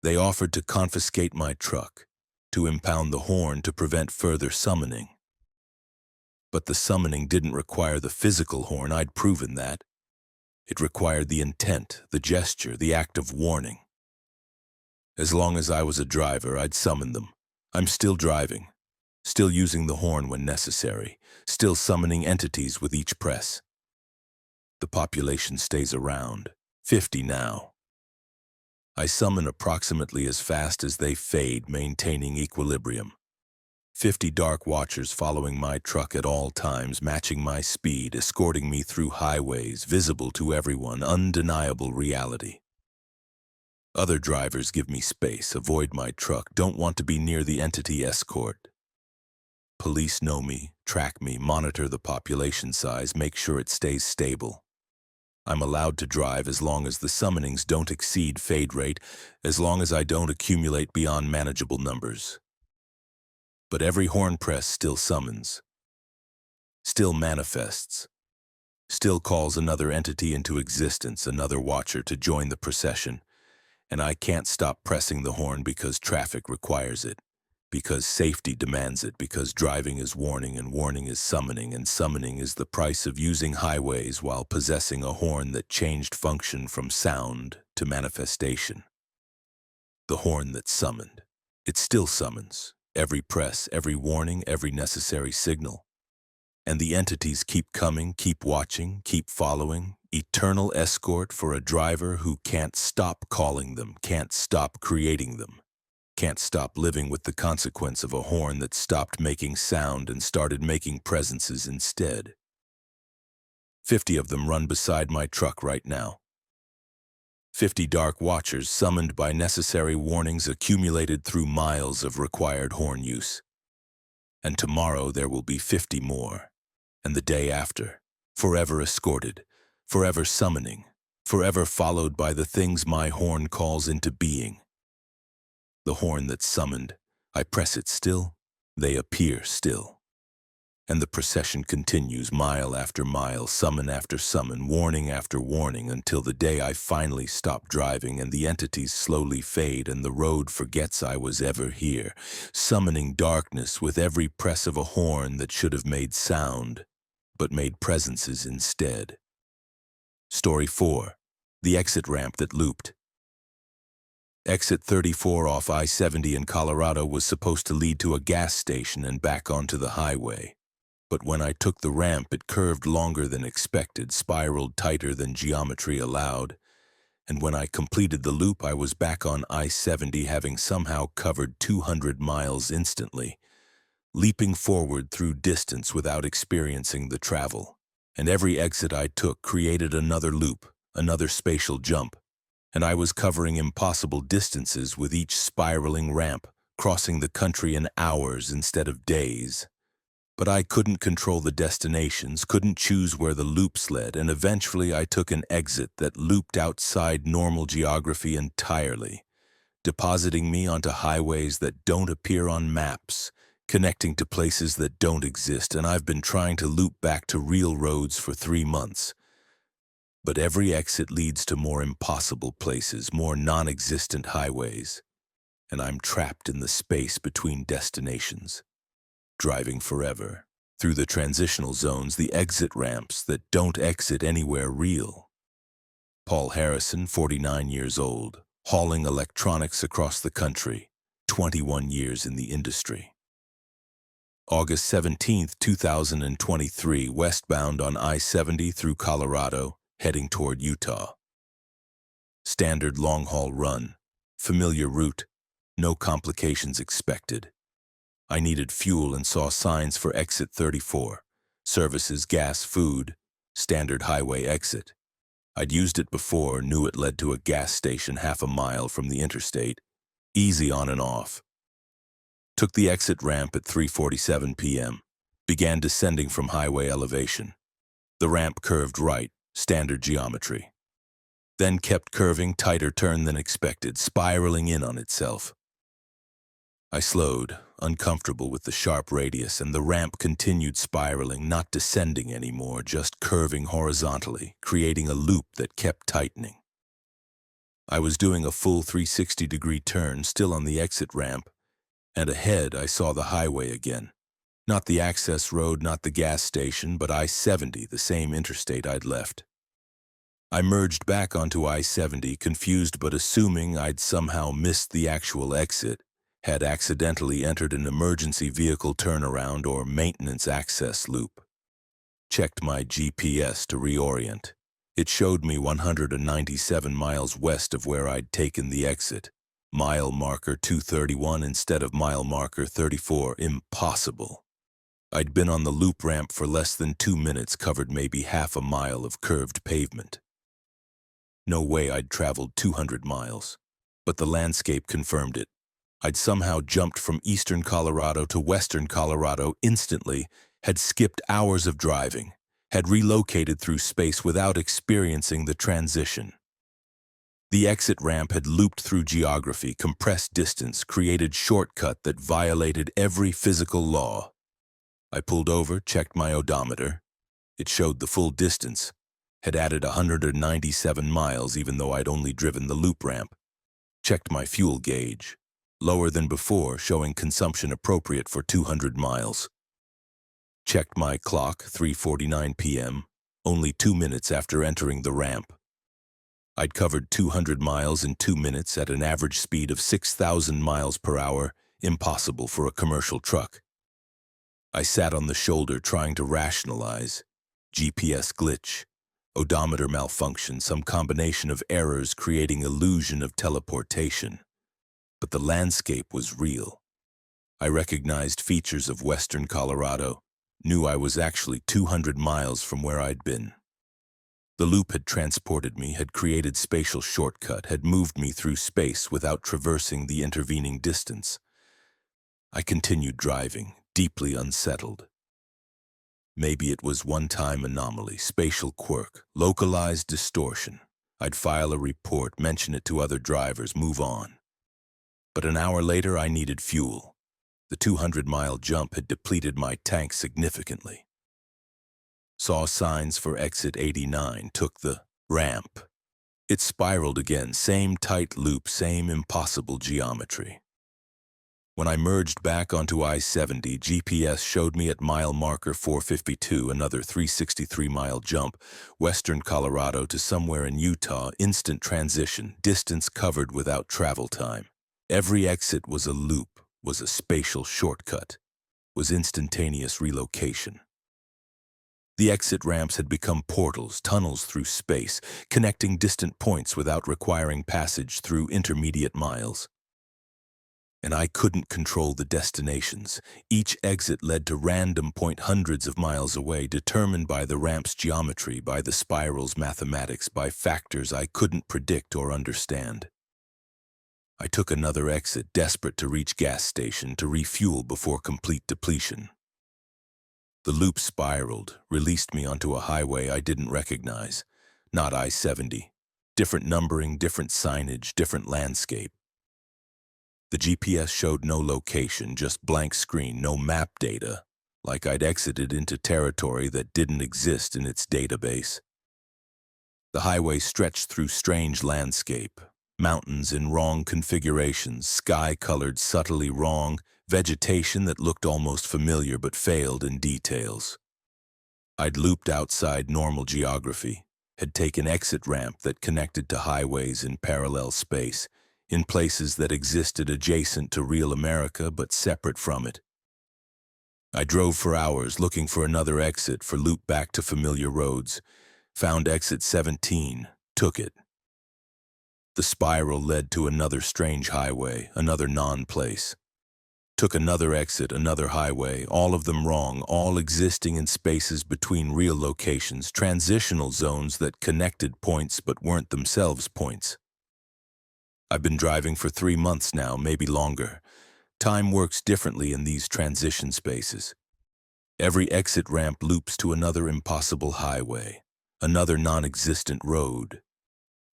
They offered to confiscate my truck, to impound the horn to prevent further summoning. But the summoning didn't require the physical horn, I'd proven that. It required the intent, the gesture, the act of warning. As long as I was a driver, I'd summon them. I'm still driving, still using the horn when necessary, still summoning entities with each press. The population stays around, 50 now. I summon approximately as fast as they fade, maintaining equilibrium. 50 dark watchers following my truck at all times, matching my speed, escorting me through highways, visible to everyone, undeniable reality. Other drivers give me space, avoid my truck, don't want to be near the entity escort. Police know me, track me, monitor the population size, make sure it stays stable. I'm allowed to drive as long as the summonings don't exceed fade rate, as long as I don't accumulate beyond manageable numbers. But every horn press still summons, still manifests, still calls another entity into existence, another watcher to join the procession, and I can't stop pressing the horn because traffic requires it, because safety demands it, because driving is warning and warning is summoning, and summoning is the price of using highways while possessing a horn that changed function from sound to manifestation. The horn that summoned. It still summons. Every press, every warning, every necessary signal. And the entities keep coming, keep watching, keep following. Eternal escort for a driver who can't stop calling them, can't stop creating them. Can't stop living with the consequence of a horn that stopped making sound and started making presences instead. 50 of them run beside my truck right now. 50 dark watchers summoned by necessary warnings accumulated through miles of required horn use. And tomorrow there will be 50 more, and the day after, forever escorted, forever summoning, forever followed by the things my horn calls into being. The horn that's summoned, I press it still, they appear still. And the procession continues mile after mile, summon after summon, warning after warning, until the day I finally stop driving and the entities slowly fade and the road forgets I was ever here, summoning darkness with every press of a horn that should have made sound, but made presences instead. Story 4. The exit ramp that looped. Exit 34 off I-70 in Colorado was supposed to lead to a gas station and back onto the highway. But when I took the ramp, it curved longer than expected, spiraled tighter than geometry allowed. And when I completed the loop, I was back on I-70, having somehow covered 200 miles instantly, leaping forward through distance without experiencing the travel. And every exit I took created another loop, another spatial jump. And I was covering impossible distances with each spiraling ramp, crossing the country in hours instead of days. But I couldn't control the destinations, couldn't choose where the loops led, and eventually I took an exit that looped outside normal geography entirely, depositing me onto highways that don't appear on maps, connecting to places that don't exist, and I've been trying to loop back to real roads for 3 months. But every exit leads to more impossible places, more non-existent highways, and I'm trapped in the space between destinations, driving forever, through the transitional zones, the exit ramps that don't exit anywhere real. Paul Harrison, 49 years old, hauling electronics across the country, 21 years in the industry. August 17, 2023, westbound on I-70 through Colorado, heading toward Utah. Standard long-haul run, familiar route, no complications expected. I needed fuel and saw signs for exit 34, services, gas, food, standard highway exit. I'd used it before, knew it led to a gas station half a mile from the interstate, easy on and off. Took the exit ramp at 3:47 p.m., began descending from highway elevation. The ramp curved right, standard geometry. Then kept curving, tighter turn than expected, spiraling in on itself. I slowed, uncomfortable with the sharp radius, and the ramp continued spiraling, not descending anymore, just curving horizontally, creating a loop that kept tightening. I was doing a full 360-degree turn, still on the exit ramp, and ahead I saw the highway again. Not the access road, not the gas station, but I-70, the same interstate I'd left. I merged back onto I-70, confused but assuming I'd somehow missed the actual exit, had accidentally entered an emergency vehicle turnaround or maintenance access loop. Checked my GPS to reorient. It showed me 197 miles west of where I'd taken the exit. Mile marker 231 instead of mile marker 34. Impossible. I'd been on the loop ramp for less than 2 minutes, covered maybe half a mile of curved pavement. No way I'd traveled 200 miles, but the landscape confirmed it. I'd somehow jumped from eastern Colorado to western Colorado instantly, had skipped hours of driving, had relocated through space without experiencing the transition. The exit ramp had looped through geography, compressed distance, created shortcut that violated every physical law. I pulled over, checked my odometer. It showed the full distance, had added 197 miles even though I'd only driven the loop ramp. Checked my fuel gauge. Lower than before, showing consumption appropriate for 200 miles. Checked my clock, 3:49 p.m., only 2 minutes after entering the ramp. I'd covered 200 miles in 2 minutes at an average speed of 6,000 miles per hour, impossible for a commercial truck. I sat on the shoulder trying to rationalize. GPS glitch, odometer malfunction, some combination of errors creating illusion of teleportation. But the landscape was real. I recognized features of western Colorado, knew I was actually 200 miles from where I'd been. The loop had transported me, had created spatial shortcut, had moved me through space without traversing the intervening distance. I continued driving, deeply unsettled. Maybe it was one-time anomaly, spatial quirk, localized distortion. I'd file a report, mention it to other drivers, move on. But an hour later, I needed fuel. The 200-mile jump had depleted my tank significantly. Saw signs for exit 89, took the ramp. It spiraled again, same tight loop, same impossible geometry. When I merged back onto I-70, GPS showed me at mile marker 452, another 363-mile jump, western Colorado to somewhere in Utah, instant transition, distance covered without travel time. Every exit was a loop, was a spatial shortcut, was instantaneous relocation. The exit ramps had become portals, tunnels through space, connecting distant points without requiring passage through intermediate miles. And I couldn't control the destinations. Each exit led to random point hundreds of miles away, determined by the ramp's geometry, by the spiral's mathematics, by factors I couldn't predict or understand. I took another exit, desperate to reach gas station to refuel before complete depletion. The loop spiraled, released me onto a highway I didn't recognize. Not I-70. Different numbering, different signage, different landscape. The GPS showed no location, just blank screen, no map data, like I'd exited into territory that didn't exist in its database. The highway stretched through strange landscape, mountains in wrong configurations, sky colored subtly wrong, vegetation that looked almost familiar but failed in details. I'd looped outside normal geography, had taken exit ramp that connected to highways in parallel space, in places that existed adjacent to real America but separate from it. I drove for hours looking for another exit for loop back to familiar roads, found exit 17, took it. The spiral led to another strange highway, another non-place. Took another exit, another highway, all of them wrong, all existing in spaces between real locations, transitional zones that connected points but weren't themselves points. I've been driving for 3 months now, maybe longer. Time works differently in these transition spaces. Every exit ramp loops to another impossible highway, another non-existent road.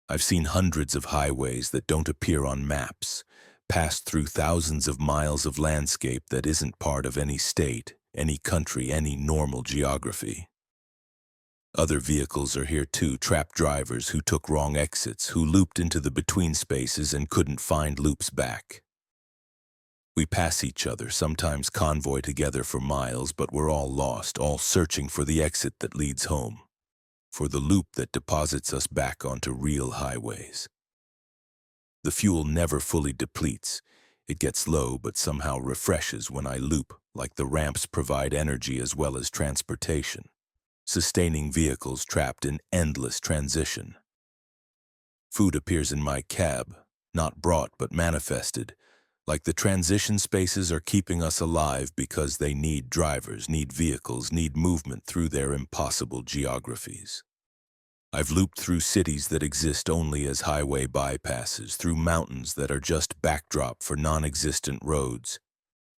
I've seen hundreds of highways that don't appear on maps, passed through thousands of miles of landscape that isn't part of any state, any country, any normal geography. Other vehicles are here too, trapped drivers who took wrong exits, who looped into the between spaces and couldn't find loops back. We pass each other, sometimes convoy together for miles, but we're all lost, all searching for the exit that leads home, for the loop that deposits us back onto real highways. The fuel never fully depletes. It gets low but somehow refreshes when I loop, like the ramps provide energy as well as transportation, sustaining vehicles trapped in endless transition. Food appears in my cab, not brought but manifested, like the transition spaces are keeping us alive because they need drivers, need vehicles, need movement through their impossible geographies. I've looped through cities that exist only as highway bypasses, through mountains that are just backdrop for non-existent roads,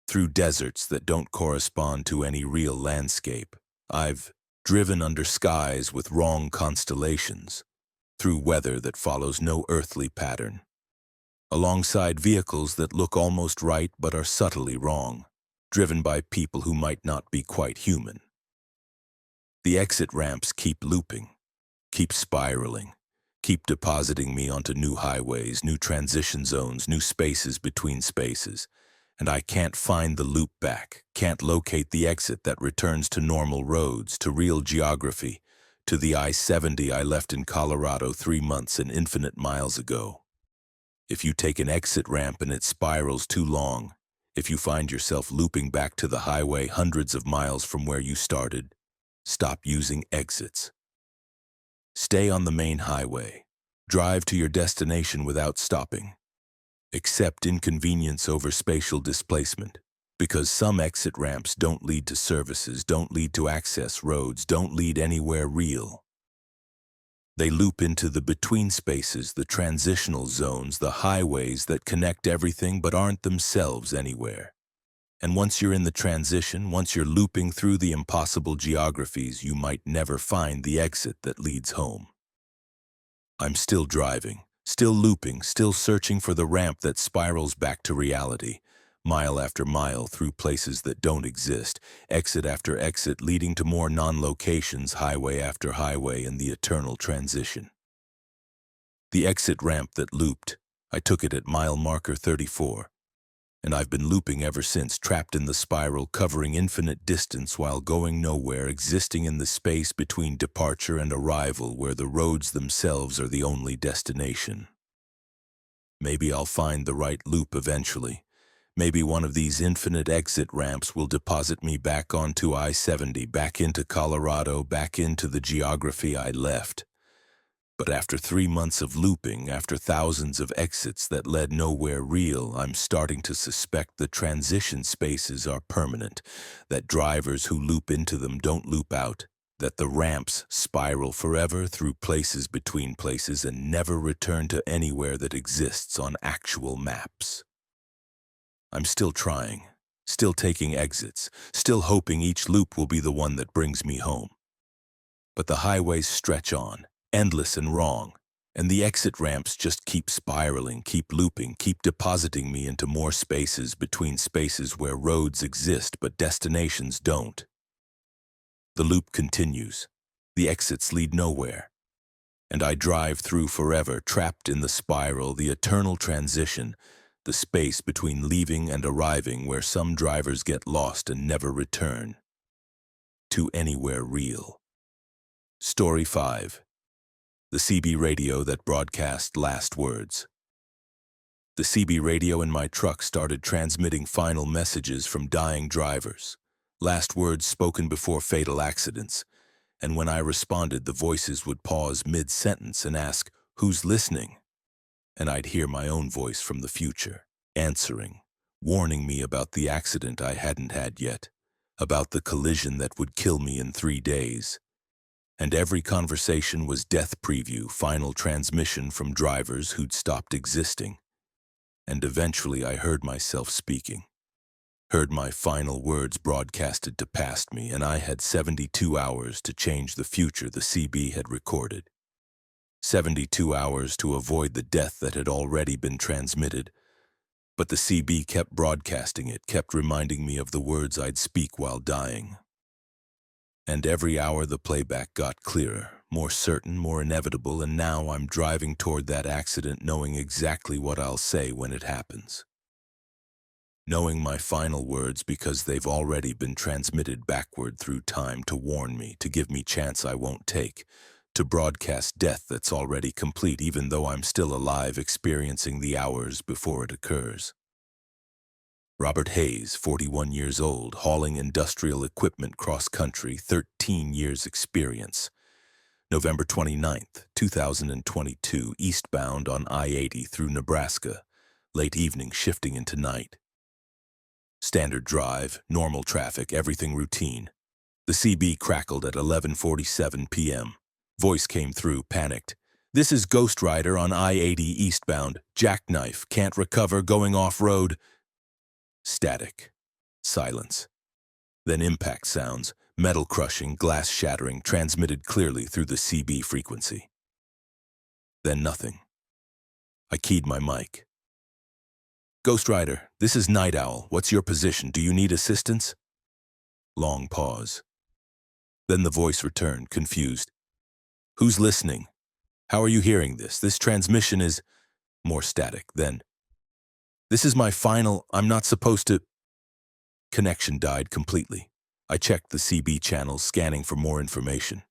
through deserts that don't correspond to any real landscape. I've driven under skies with wrong constellations, through weather that follows no earthly pattern, alongside vehicles that look almost right but are subtly wrong, driven by people who might not be quite human. The exit ramps keep looping, keep spiraling, keep depositing me onto new highways, new transition zones, new spaces between spaces, and I can't find the loop back, can't locate the exit that returns to normal roads, to real geography, to the I-70 I left in Colorado 3 months and infinite miles ago. If you take an exit ramp and it spirals too long, if you find yourself looping back to the highway hundreds of miles from where you started, stop using exits. Stay on the main highway. Drive to your destination without stopping. Accept inconvenience over spatial displacement, because some exit ramps don't lead to services, don't lead to access roads, don't lead anywhere real. They loop into the between spaces, the transitional zones, the highways that connect everything but aren't themselves anywhere. And once you're in the transition, once you're looping through the impossible geographies, you might never find the exit that leads home. I'm still driving, still looping, still searching for the ramp that spirals back to reality, mile after mile through places that don't exist, exit after exit leading to more non-locations, highway after highway in the eternal transition. The exit ramp that looped, I took it at mile marker 34. And I've been looping ever since, trapped in the spiral, covering infinite distance while going nowhere, existing in the space between departure and arrival where the roads themselves are the only destination. Maybe I'll find the right loop eventually. Maybe one of these infinite exit ramps will deposit me back onto I-70, back into Colorado, back into the geography I left. But after 3 months of looping, after thousands of exits that led nowhere real, I'm starting to suspect the transition spaces are permanent, that drivers who loop into them don't loop out, that the ramps spiral forever through places between places and never return to anywhere that exists on actual maps. I'm still trying, still taking exits, still hoping each loop will be the one that brings me home. But the highways stretch on, endless and wrong, and the exit ramps just keep spiraling, keep looping, keep depositing me into more spaces between spaces where roads exist but destinations don't. The loop continues. The exits lead nowhere. And I drive through forever, trapped in the spiral, the eternal transition, the space between leaving and arriving where some drivers get lost and never return to anywhere real. Story 5. The CB radio that broadcast last words. The CB radio in my truck started transmitting final messages from dying drivers, last words spoken before fatal accidents, and when I responded, the voices would pause mid-sentence and ask, "Who's listening?" And I'd hear my own voice from the future, answering, warning me about the accident I hadn't had yet, about the collision that would kill me in 3 days. And every conversation was death preview, final transmission from drivers who'd stopped existing. And eventually I heard myself speaking, heard my final words broadcasted to past me, and I had 72 hours to change the future the CB had recorded. 72 hours to avoid the death that had already been transmitted. But the CB kept broadcasting it, kept reminding me of the words I'd speak while dying. And every hour the playback got clearer, more certain, more inevitable, and now I'm driving toward that accident knowing exactly what I'll say when it happens. Knowing my final words because they've already been transmitted backward through time to warn me, to give me chance I won't take, to broadcast death that's already complete even though I'm still alive experiencing the hours before it occurs. Robert Hayes, 41 years old, hauling industrial equipment cross-country, 13 years experience. November 29th, 2022, eastbound on I-80 through Nebraska, late evening shifting into night. Standard drive, normal traffic, everything routine. The CB crackled at 11:47 p.m. Voice came through, panicked. "This is Ghost Rider on I-80 eastbound. Jackknife, can't recover, going off-road." Static. Silence. Then impact sounds, metal crushing, glass shattering, transmitted clearly through the CB frequency. Then nothing. I keyed my mic. "Ghost Rider, this is Night Owl. What's your position? Do you need assistance?" Long pause. Then the voice returned, confused. "Who's listening? How are you hearing this? This transmission is..." More static. Then, "This is my final, I'm not supposed to..." Connection died completely. I checked the CB channels, scanning for more information.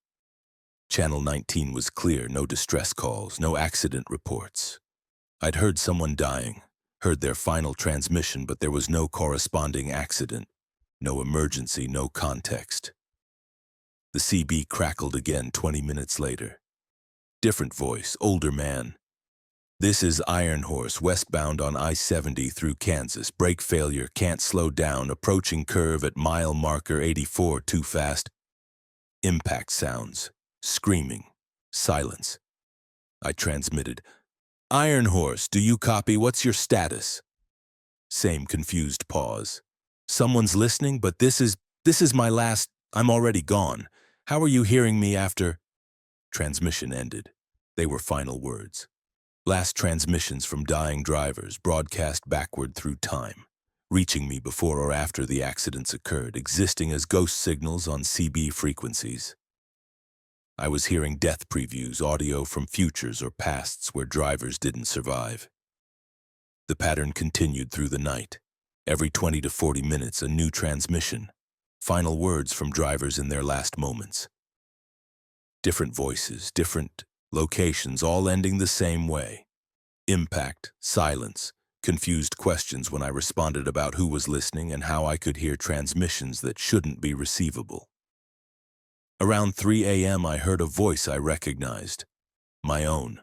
Channel 19 was clear, no distress calls, no accident reports. I'd heard someone dying, heard their final transmission, but there was no corresponding accident, no emergency, no context. The CB crackled again 20 minutes later. Different voice, older man. "This is Iron Horse, westbound on I-70 through Kansas. Brake failure, can't slow down, approaching curve at mile marker 84, too fast." Impact sounds, screaming, silence. I transmitted, "Iron Horse, do you copy? What's your status?" Same confused pause. "Someone's listening, but this is my last, I'm already gone. How are you hearing me after..." Transmission ended. They were final words. Last transmissions from dying drivers, broadcast backward through time, reaching me before or after the accidents occurred, existing as ghost signals on CB frequencies. I was hearing death previews, audio from futures or pasts where drivers didn't survive. The pattern continued through the night. Every 20 to 40 minutes, a new transmission. Final words from drivers in their last moments. Different voices, different locations, all ending the same way. Impact, silence, confused questions when I responded about who was listening and how I could hear transmissions that shouldn't be receivable. Around 3 a.m. I heard a voice I recognized. My own.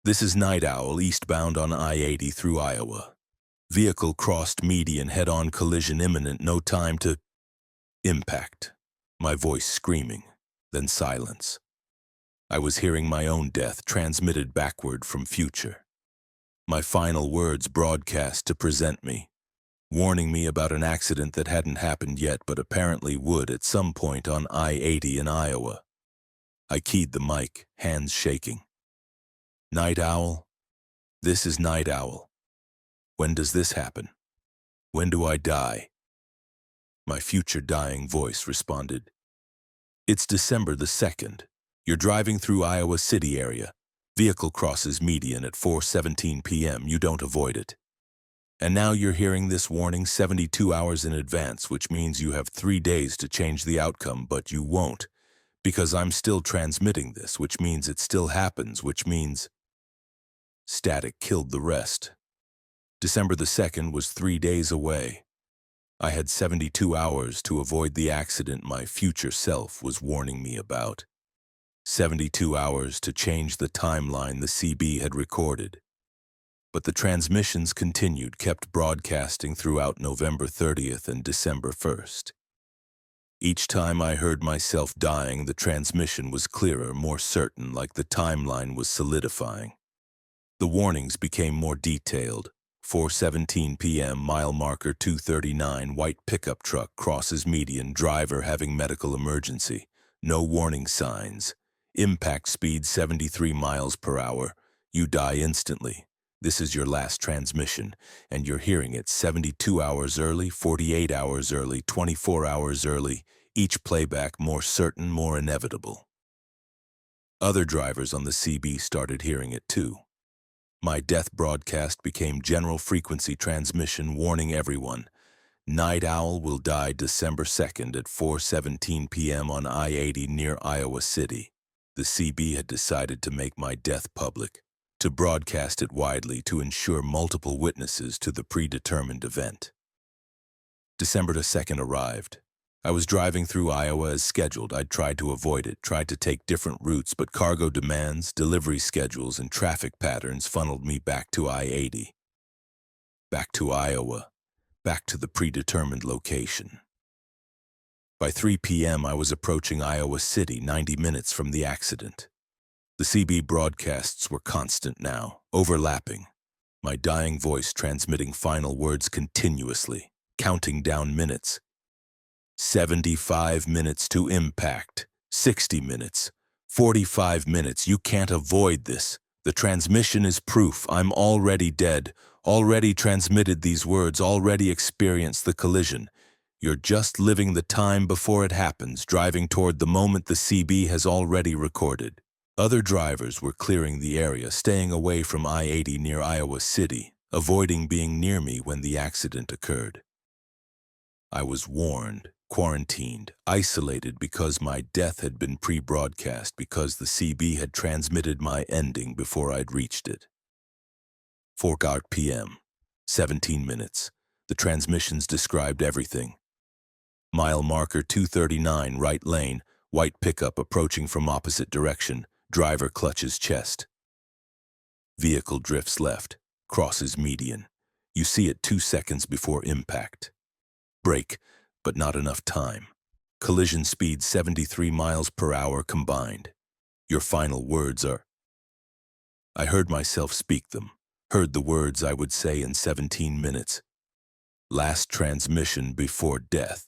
"This is Night Owl, eastbound on I-80 through Iowa. Vehicle crossed median, head-on collision imminent, no time to..." Impact. My voice screaming, then silence. I was hearing my own death transmitted backward from future. My final words broadcast to present me, warning me about an accident that hadn't happened yet but apparently would at some point on I-80 in Iowa. I keyed the mic, hands shaking. Night Owl? This is Night Owl. When does this happen? When do I die? My future dying voice responded. It's December the 2nd. You're driving through Iowa City area. Vehicle crosses median at 4:17 p.m. You don't avoid it. And now you're hearing this warning 72 hours in advance, which means you have 3 days to change the outcome, but you won't, because I'm still transmitting this, which means it still happens, which means static killed the rest. December the 2nd was 3 days away. I had 72 hours to avoid the accident my future self was warning me about. 72 hours to change the timeline the CB had recorded. But the transmissions continued, kept broadcasting throughout November 30th and December 1st. Each time I heard myself dying, the transmission was clearer, more certain, like the timeline was solidifying. The warnings became more detailed. 4:17 p.m., mile marker 239, white pickup truck crosses median, driver having medical emergency. No warning signs. Impact speed 73 miles per hour. You die instantly. This is your last transmission, and you're hearing it 72 hours early, 48 hours early, 24 hours early, each playback more certain, more inevitable. Other drivers on the CB started hearing it too. My death broadcast became general frequency transmission, warning everyone. Night Owl will die December 2nd at 4:17 p.m. on I-80 near Iowa City. The CB had decided to make my death public, to broadcast it widely to ensure multiple witnesses to the predetermined event. December 2nd arrived. I was driving through Iowa as scheduled. I'd tried to avoid it, tried to take different routes, but cargo demands, delivery schedules, and traffic patterns funneled me back to I-80. Back to Iowa, back to the predetermined location. By 3 p.m., I was approaching Iowa City, 90 minutes from the accident. The CB broadcasts were constant now, overlapping, my dying voice transmitting final words continuously, counting down minutes. 75 minutes to impact, 60 minutes, 45 minutes. You can't avoid this. The transmission is proof. I'm already dead, already transmitted these words, already experienced the collision. You're just living the time before it happens, driving toward the moment the CB has already recorded. Other drivers were clearing the area, staying away from I-80 near Iowa City, avoiding being near me when the accident occurred. I was warned, quarantined, isolated because my death had been pre-broadcast, because the CB had transmitted my ending before I'd reached it. 4 p.m., 17 minutes. The transmissions described everything. Mile marker 239, right lane, white pickup approaching from opposite direction, driver clutches chest. Vehicle drifts left, crosses median. You see it 2 seconds before impact. Brake, but not enough time. Collision speed 73 miles per hour combined. Your final words are... I heard myself speak them, heard the words I would say in 17 minutes. Last transmission before death.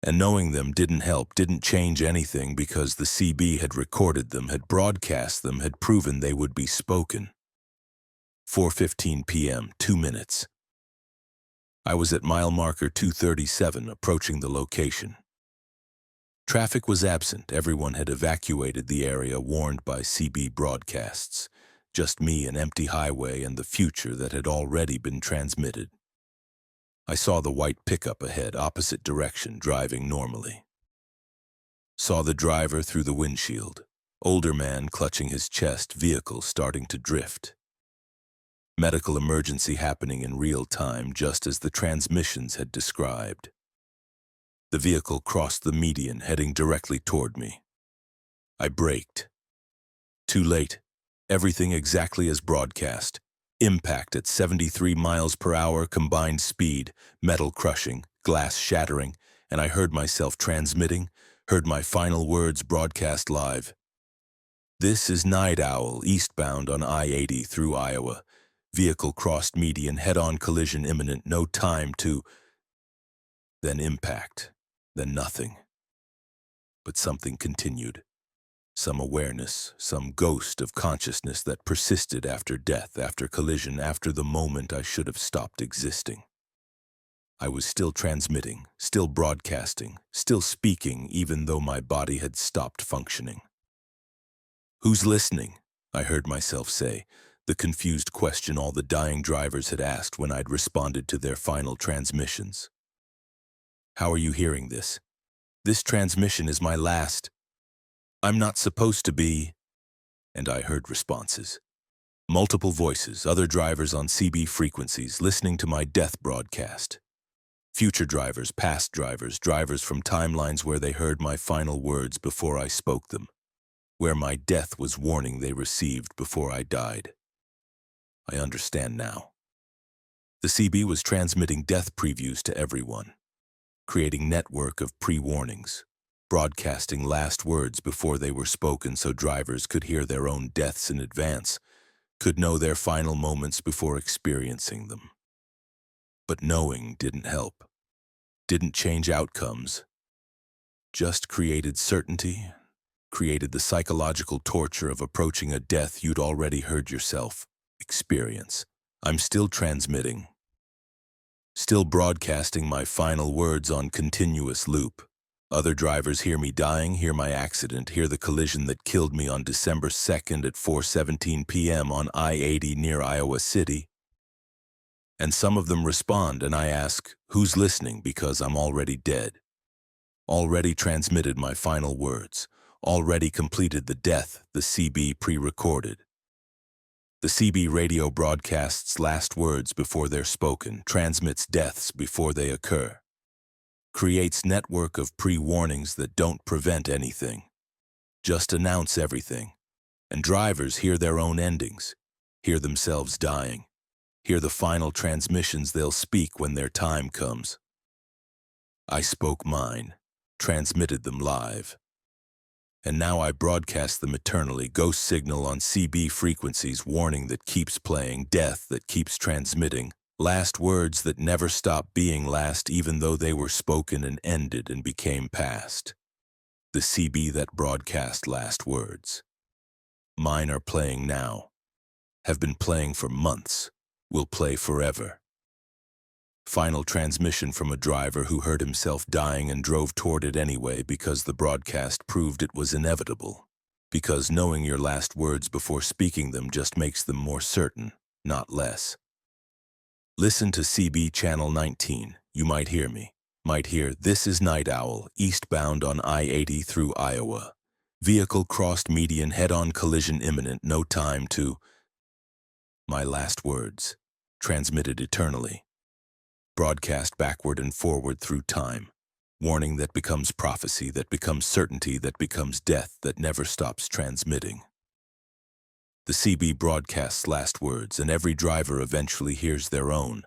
And knowing them didn't help, didn't change anything, because the CB had recorded them, had broadcast them, had proven they would be spoken. 4:15 p.m., 2 minutes. I was at mile marker 237, approaching the location. Traffic was absent. Everyone had evacuated the area, warned by CB broadcasts. Just me, an empty highway, and the future that had already been transmitted. I saw the white pickup ahead, opposite direction, driving normally. Saw the driver through the windshield. Older man clutching his chest, vehicle starting to drift. Medical emergency happening in real time, just as the transmissions had described. The vehicle crossed the median, heading directly toward me. I braked. Too late. Everything exactly as broadcast. Impact at 73 miles per hour, combined speed, metal crushing, glass shattering, and I heard myself transmitting, Heard my final words broadcast live. This is Night Owl, eastbound on I-80 through Iowa. Vehicle crossed median, head-on collision imminent, no time to... Then impact, then nothing. But something continued. Some awareness, some ghost of consciousness that persisted after death, after collision, after the moment I should have stopped existing. I was still transmitting, still broadcasting, still speaking, even though my body had stopped functioning. "Who's listening?" I heard myself say, the confused question all the dying drivers had asked when I'd responded to their final transmissions. "How are you hearing this? This transmission is my last. I'm not supposed to be..." And I heard responses. Multiple voices, other drivers on CB frequencies listening to my death broadcast. Future drivers, past drivers, drivers from timelines where they heard my final words before I spoke them, where my death was warning they received before I died. I understand now. The CB was transmitting death previews to everyone, creating network of pre-warnings, broadcasting last words before they were spoken so drivers could hear their own deaths in advance, could know their final moments before experiencing them. But knowing didn't help, didn't change outcomes, just created certainty, created the psychological torture of approaching a death you'd already heard yourself experience. I'm still transmitting, still broadcasting my final words on continuous loop. Other drivers hear me dying, hear my accident, hear the collision that killed me on December 2nd at 4:17 p.m. on I-80 near Iowa City. And some of them respond, and I ask, who's listening, because I'm already dead. Already transmitted my final words, already completed the death the CB pre-recorded. The CB radio broadcasts last words before they're spoken, transmits deaths before they occur, creates network of pre-warnings that don't prevent anything, just announce everything. And drivers hear their own endings, hear themselves dying, hear the final transmissions they'll speak when their time comes. I spoke mine, transmitted them live. And now I broadcast them eternally, ghost signal on CB frequencies, warning that keeps playing, death that keeps transmitting, last words that never stop being last even though they were spoken and ended and became past. The CB that broadcast last words. Mine are playing now, have been playing for months, will play forever. Final transmission from a driver who heard himself dying and drove toward it anyway because the broadcast proved it was inevitable. Because knowing your last words before speaking them just makes them more certain, not less. Listen to CB Channel 19, you might hear me. Might hear, "This is Night Owl, eastbound on I-80 through Iowa. Vehicle crossed median, head-on collision imminent, no time to..." My last words, transmitted eternally. Broadcast backward and forward through time. Warning that becomes prophecy, that becomes certainty, that becomes death that never stops transmitting. The CB broadcasts last words, and every driver eventually hears their own.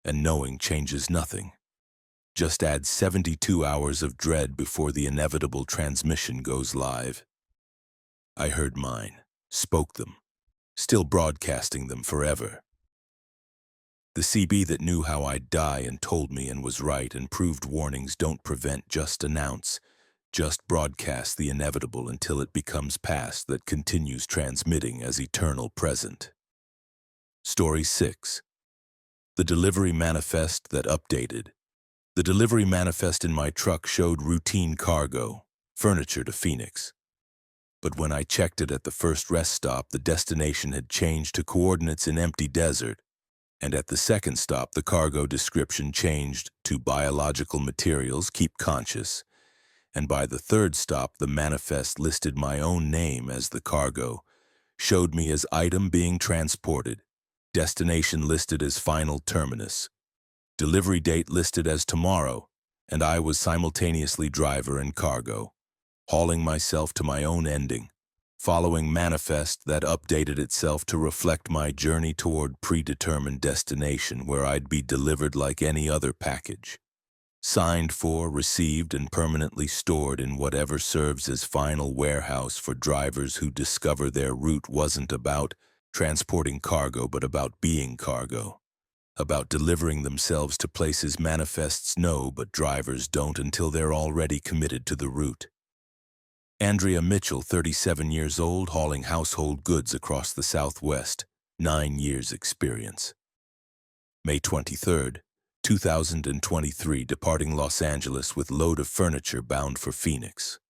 And knowing changes nothing. Just adds 72 hours of dread before the inevitable transmission goes live. I heard mine, spoke them, still broadcasting them forever. The CB that knew how I'd die and told me and was right and proved warnings don't prevent, just announce, just broadcast the inevitable until it becomes past that continues transmitting as eternal present. Story 6. The delivery manifest that updated. The delivery manifest in my truck showed routine cargo, furniture to Phoenix. But when I checked it at the first rest stop, the destination had changed to coordinates in empty desert. And at the second stop, the cargo description changed to biological materials, keep conscious. And by the third stop, the manifest listed my own name as the cargo, showed me as item being transported, destination listed as final terminus, delivery date listed as tomorrow, and I was simultaneously driver and cargo, hauling myself to my own ending, following manifest that updated itself to reflect my journey toward predetermined destination where I'd be delivered like any other package. Signed for, received, and permanently stored in whatever serves as final warehouse for drivers who discover their route wasn't about transporting cargo but about being cargo. About delivering themselves to places manifests know but drivers don't until they're already committed to the route. Andrea Mitchell, 37 years old, hauling household goods across the Southwest, 9 years experience. May 23rd, 2023, departing Los Angeles with load of furniture bound for Phoenix.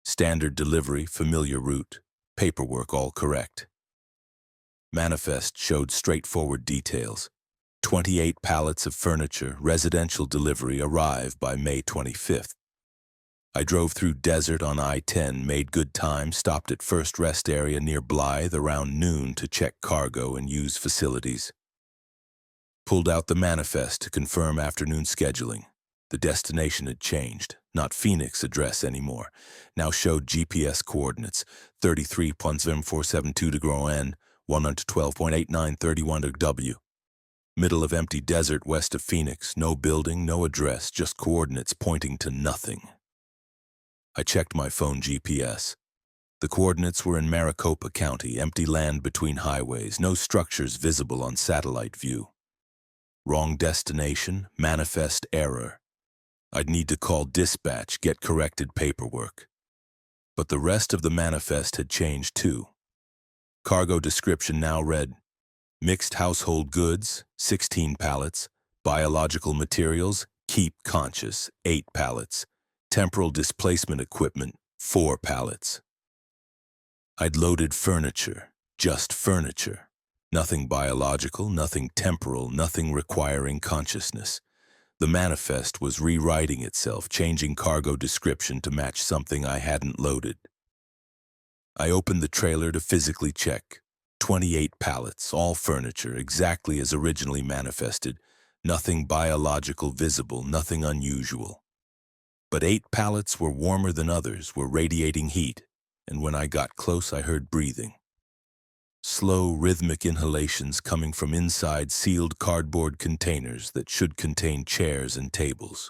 Standard delivery, familiar route, paperwork all correct. Manifest showed straightforward details. 28 pallets of furniture, residential delivery, arrive by May 25th. I drove through desert on I-10, made good time, stopped at first rest area near Blythe around noon to check cargo and use facilities. Pulled out the manifest to confirm afternoon scheduling. The destination had changed, not Phoenix address anymore. Now showed GPS coordinates, 33.0472 degree N, 112.8931 W. Middle of empty desert west of Phoenix, no building, no address, just coordinates pointing to nothing. I checked my phone GPS. The coordinates were in Maricopa County, empty land between highways, no structures visible on satellite view. Wrong destination, manifest error. I'd need to call dispatch, get corrected paperwork. But the rest of the manifest had changed too. Cargo description now read, mixed household goods, 16 pallets, biological materials, keep conscious, 8 pallets, temporal displacement equipment, 4 pallets. I'd loaded furniture, just furniture. Nothing biological, nothing temporal, nothing requiring consciousness. The manifest was rewriting itself, changing cargo description to match something I hadn't loaded. I opened the trailer to physically check. 28 pallets, all furniture, exactly as originally manifested. Nothing biological visible, nothing unusual. But 8 pallets were warmer than others, were radiating heat, and when I got close I heard breathing. Slow, rhythmic inhalations coming from inside sealed cardboard containers that should contain chairs and tables.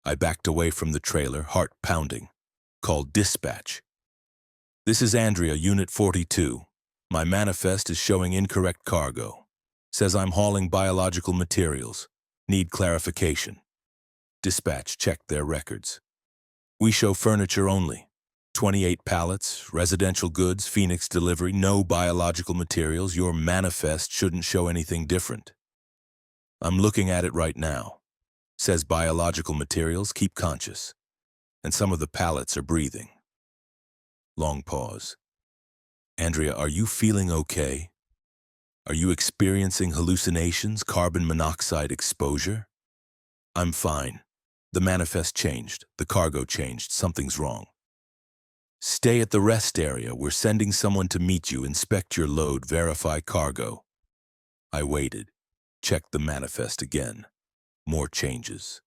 I backed away from the trailer, heart pounding. Called dispatch. This is Andrea, Unit 42. My manifest is showing incorrect cargo. Says I'm hauling biological materials. Need clarification. Dispatch checked their records. We show furniture only. 28 pallets, residential goods, Phoenix delivery, no biological materials. Your manifest shouldn't show anything different. I'm looking at it right now. Says biological materials, keep conscious. And some of the pallets are breathing. Long pause. Andrea, are you feeling okay? Are you experiencing hallucinations, carbon monoxide exposure? I'm fine. The manifest changed. The cargo changed. Something's wrong. Stay at the rest area. We're sending someone to meet you, inspect your load, verify cargo. I waited. Checked the manifest again. More changes.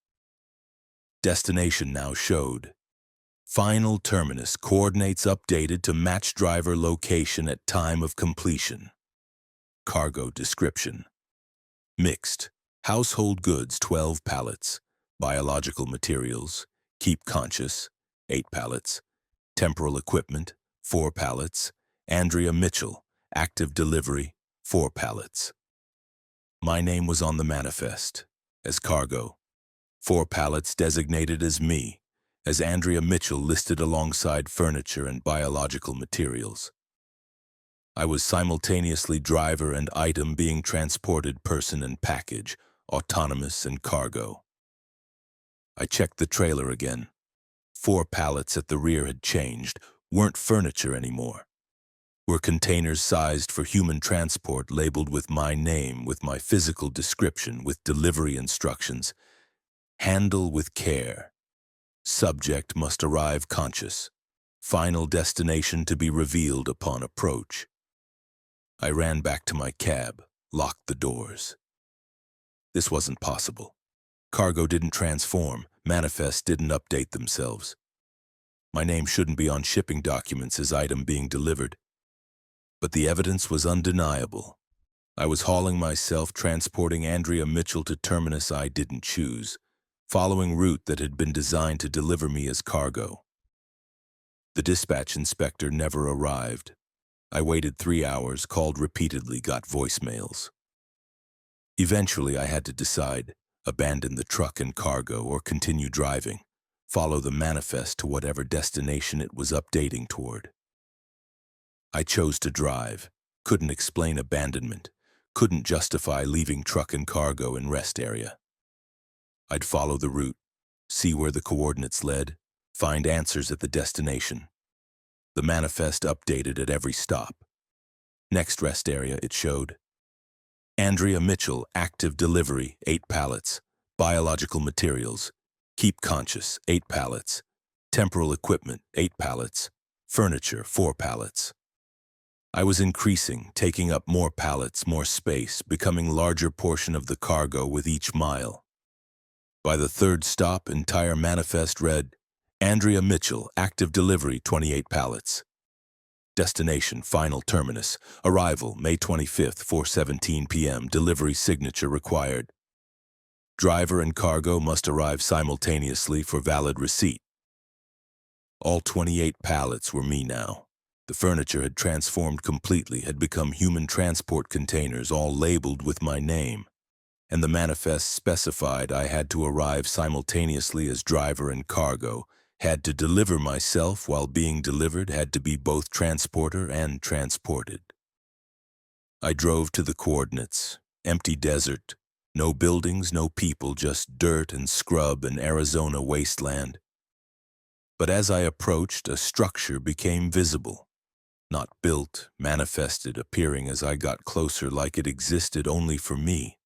Destination now showed. Final terminus, coordinates updated to match driver location at time of completion. Cargo description. Mixed. Household goods, 12 pallets. Biological materials, keep conscious, 8 pallets. Temporal equipment, 4 pallets. Andrea Mitchell, active delivery, 4 pallets. My name was on the manifest, as cargo. 4 pallets designated as me, as Andrea Mitchell listed alongside furniture and biological materials. I was simultaneously driver and item being transported, person and package, autonomous and cargo. I checked the trailer again. 4 pallets at the rear had changed, weren't furniture anymore. Were containers sized for human transport, labeled with my name, with my physical description, with delivery instructions. Handle with care. Subject must arrive conscious. Final destination to be revealed upon approach. I ran back to my cab, locked the doors. This wasn't possible. Cargo didn't transform, manifests didn't update themselves. My name shouldn't be on shipping documents as item being delivered. But the evidence was undeniable. I was hauling myself, transporting Andrea Mitchell to terminus I didn't choose. following route that had been designed to deliver me as cargo. The dispatch inspector never arrived. I waited 3 hours, called repeatedly, got voicemails. Eventually, I had to decide, abandon the truck and cargo or continue driving, follow the manifest to whatever destination it was updating toward. I chose to drive, couldn't explain abandonment, couldn't justify leaving truck and cargo in rest area. I'd follow the route, see where the coordinates led, find answers at the destination. The manifest updated at every stop. Next rest area, it showed Andrea Mitchell, active delivery, 8 pallets. Biological materials, keep conscious, 8 pallets. Temporal equipment, 8 pallets. Furniture, 4 pallets. I was increasing, taking up more pallets, more space, becoming larger portion of the cargo with each mile. By the 3rd stop, entire manifest read, Andrea Mitchell, active delivery, 28 pallets. Destination, final terminus. Arrival, May 25th, 4:17 p.m. Delivery signature required. Driver and cargo must arrive simultaneously for valid receipt. All 28 pallets were me now. The furniture had transformed completely, had become human transport containers, all labeled with my name. And the manifest specified I had to arrive simultaneously as driver and cargo, had to deliver myself while being delivered, had to be both transporter and transported. I drove to the coordinates, empty desert, no buildings, no people, just dirt and scrub and Arizona wasteland. But as I approached, a structure became visible. Not built, manifested, appearing as I got closer like it existed only for me,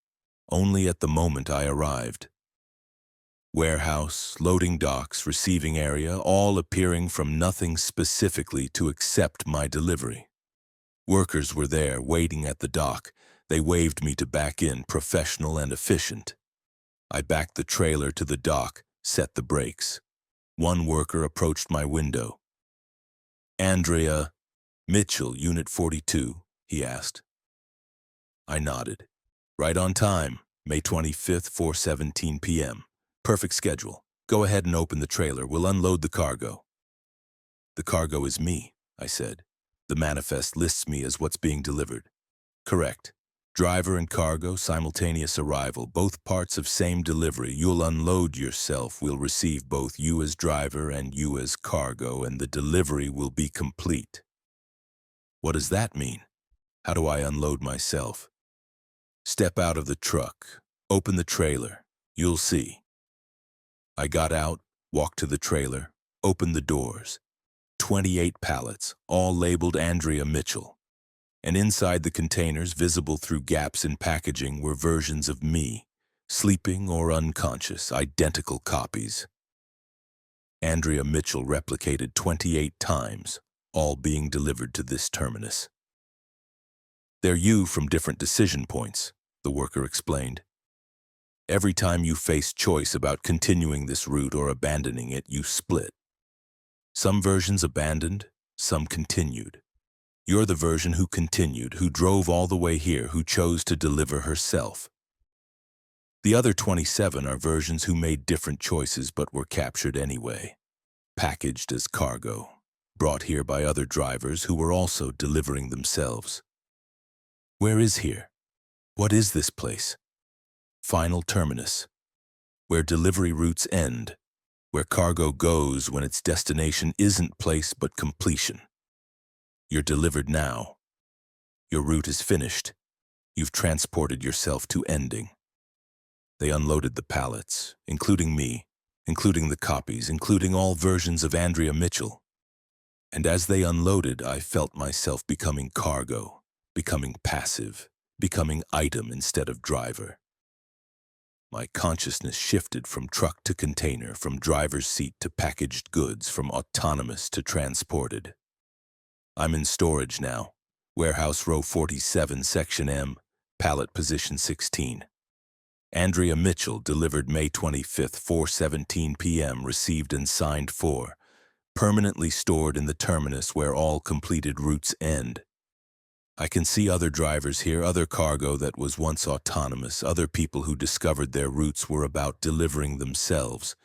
only at the moment I arrived. Warehouse, loading docks, receiving area, all appearing from nothing specifically to accept my delivery. Workers were there, waiting at the dock. They waved me to back in, professional and efficient. I backed the trailer to the dock, set the brakes. One worker approached my window. Andrea Mitchell, Unit 42, he asked. I nodded. Right on time, May 25th, 4:17 p.m. Perfect schedule. Go ahead and open the trailer. We'll unload the cargo. The cargo is me, I said. The manifest lists me as what's being delivered. Correct. Driver and cargo, simultaneous arrival, both parts of same delivery. You'll unload yourself. We'll receive both you as driver and you as cargo, and the delivery will be complete. What does that mean? How do I unload myself? Step out of the truck. Open the trailer. You'll see. I got out, walked to the trailer, opened the doors. 28 pallets, all labeled Andrea Mitchell. And inside the containers, visible through gaps in packaging, were versions of me, sleeping or unconscious, identical copies. Andrea Mitchell replicated 28 times, all being delivered to this terminus. They're you from different decision points, the worker explained. Every time you face choice about continuing this route or abandoning it, you split. Some versions abandoned, some continued. You're the version who continued, who drove all the way here, who chose to deliver herself. The other 27 are versions who made different choices but were captured anyway, packaged as cargo, brought here by other drivers who were also delivering themselves. Where is here? What is this place? Final terminus, where delivery routes end, where cargo goes when its destination isn't place but completion. You're delivered now. Your route is finished. You've transported yourself to ending. They unloaded the pallets, including me, including the copies, including all versions of Andrea Mitchell. And as they unloaded, I felt myself becoming cargo, becoming passive, becoming item instead of driver. My consciousness shifted from truck to container, from driver's seat to packaged goods, from autonomous to transported. I'm in storage now. Warehouse row 47, section M, pallet position 16. Andrea Mitchell, delivered May 25th, 4:17 p.m., received and signed for. Permanently stored in the terminus where all completed routes end. I can see other drivers here, other cargo that was once autonomous, other people who discovered their routes were about delivering themselves.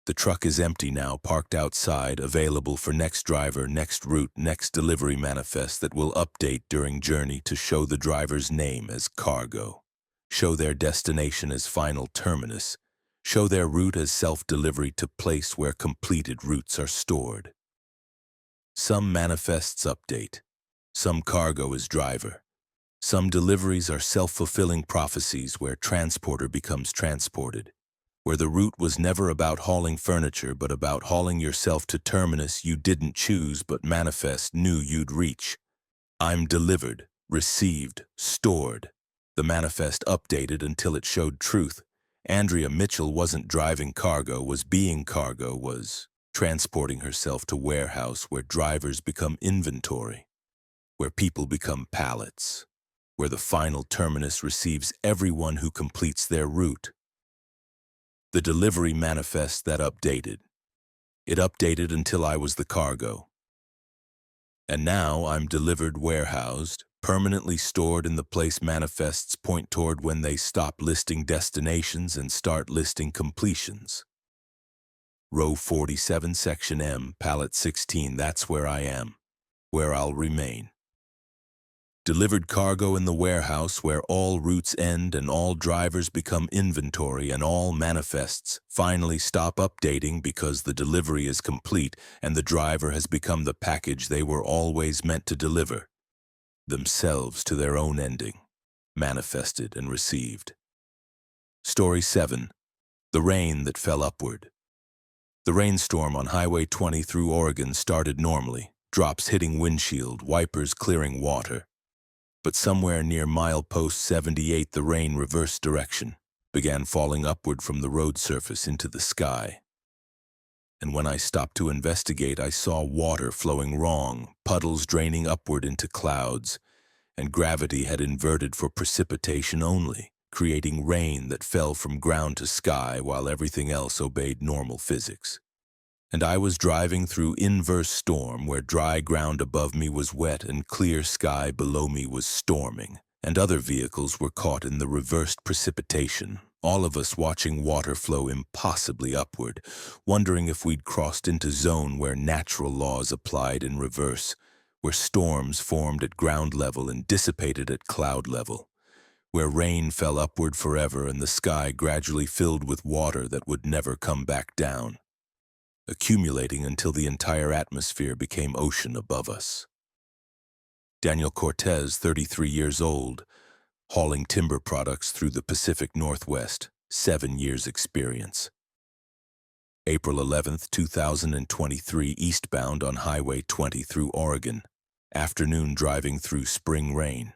The truck is empty now, parked outside, available for next driver, next route, next delivery manifest that will update during journey to show the driver's name as cargo, show their destination as final terminus, show their route as self-delivery to place where completed routes are stored. Some manifests update, some cargo is driver. Some deliveries are self-fulfilling prophecies where transporter becomes transported, where the route was never about hauling furniture but about hauling yourself to terminus you didn't choose but manifest knew you'd reach. I'm delivered, received, stored. The manifest updated until it showed truth. Andrea Mitchell wasn't driving cargo, was being cargo, was transporting herself to warehouse where drivers become inventory, where people become pallets, where the final terminus receives everyone who completes their route. The delivery manifest that updated. It updated until I was the cargo. And now I'm delivered, warehoused, permanently stored in the place manifests point toward when they stop listing destinations and start listing completions. Row 47, Section M, Pallet 16, that's where I am, where I'll remain. Delivered cargo in the warehouse where all routes end and all drivers become inventory and all manifests finally stop updating because the delivery is complete and the driver has become the package they were always meant to deliver, themselves to their own ending, manifested and received. Story 7. The rain that fell upward. The rainstorm on Highway 20 through Oregon started normally, drops hitting windshield, wipers clearing water. But somewhere near milepost 78 the rain reversed direction, began falling upward from the road surface into the sky. And when I stopped to investigate, I saw water flowing wrong, puddles draining upward into clouds, and gravity had inverted for precipitation only, creating rain that fell from ground to sky while everything else obeyed normal physics. And I was driving through inverse storm where dry ground above me was wet and clear sky below me was storming, and other vehicles were caught in the reversed precipitation, all of us watching water flow impossibly upward, wondering if we'd crossed into zone where natural laws applied in reverse, where storms formed at ground level and dissipated at cloud level, where rain fell upward forever and the sky gradually filled with water that would never come back down, accumulating until the entire atmosphere became ocean above us. Daniel Cortez, 33 years old, hauling timber products through the Pacific Northwest, 7 years experience. April 11th, 2023, eastbound on Highway 20 through Oregon, afternoon driving through spring rain.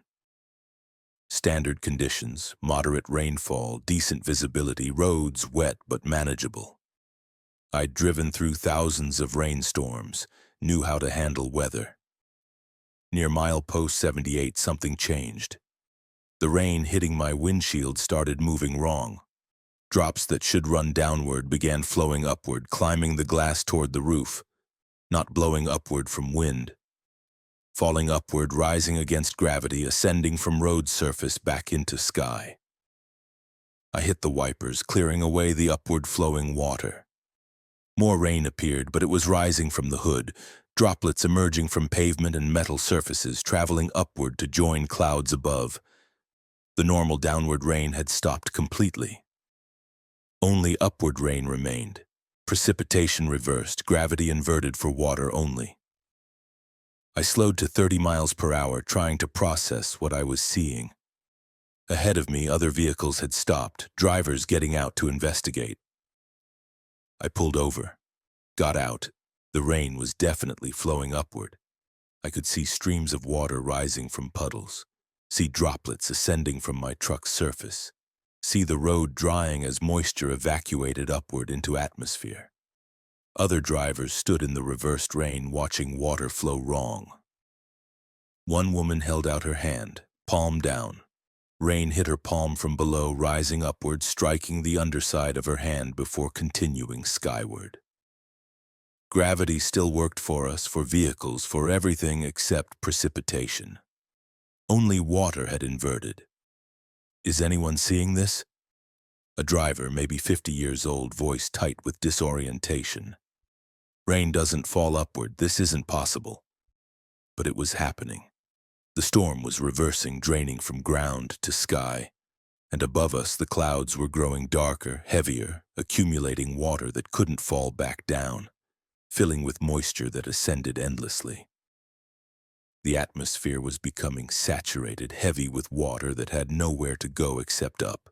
Standard conditions, moderate rainfall, decent visibility, roads wet but manageable. I'd driven through thousands of rainstorms, knew how to handle weather. Near milepost 78, something changed. The rain hitting my windshield started moving wrong. Drops that should run downward began flowing upward, climbing the glass toward the roof, not blowing upward from wind. Falling upward, rising against gravity, ascending from road surface back into sky. I hit the wipers, clearing away the upward flowing water. More rain appeared, but it was rising from the hood, droplets emerging from pavement and metal surfaces, traveling upward to join clouds above. The normal downward rain had stopped completely. Only upward rain remained. Precipitation reversed, gravity inverted for water only. I slowed to 30 miles per hour, trying to process what I was seeing. Ahead of me, other vehicles had stopped, drivers getting out to investigate. I pulled over, got out. The rain was definitely flowing upward. I could see streams of water rising from puddles, see droplets ascending from my truck's surface, see the road drying as moisture evacuated upward into atmosphere. Other drivers stood in the reversed rain watching water flow wrong. One woman held out her hand, palm down. Rain hit her palm from below, rising upward, striking the underside of her hand before continuing skyward. Gravity still worked for us, for vehicles, for everything except precipitation. Only water had inverted. Is anyone seeing this? A driver, maybe 50 years old, voice tight with disorientation. Rain doesn't fall upward, this isn't possible. But it was happening. The storm was reversing, draining from ground to sky, and above us the clouds were growing darker, heavier, accumulating water that couldn't fall back down, filling with moisture that ascended endlessly. The atmosphere was becoming saturated, heavy with water that had nowhere to go except up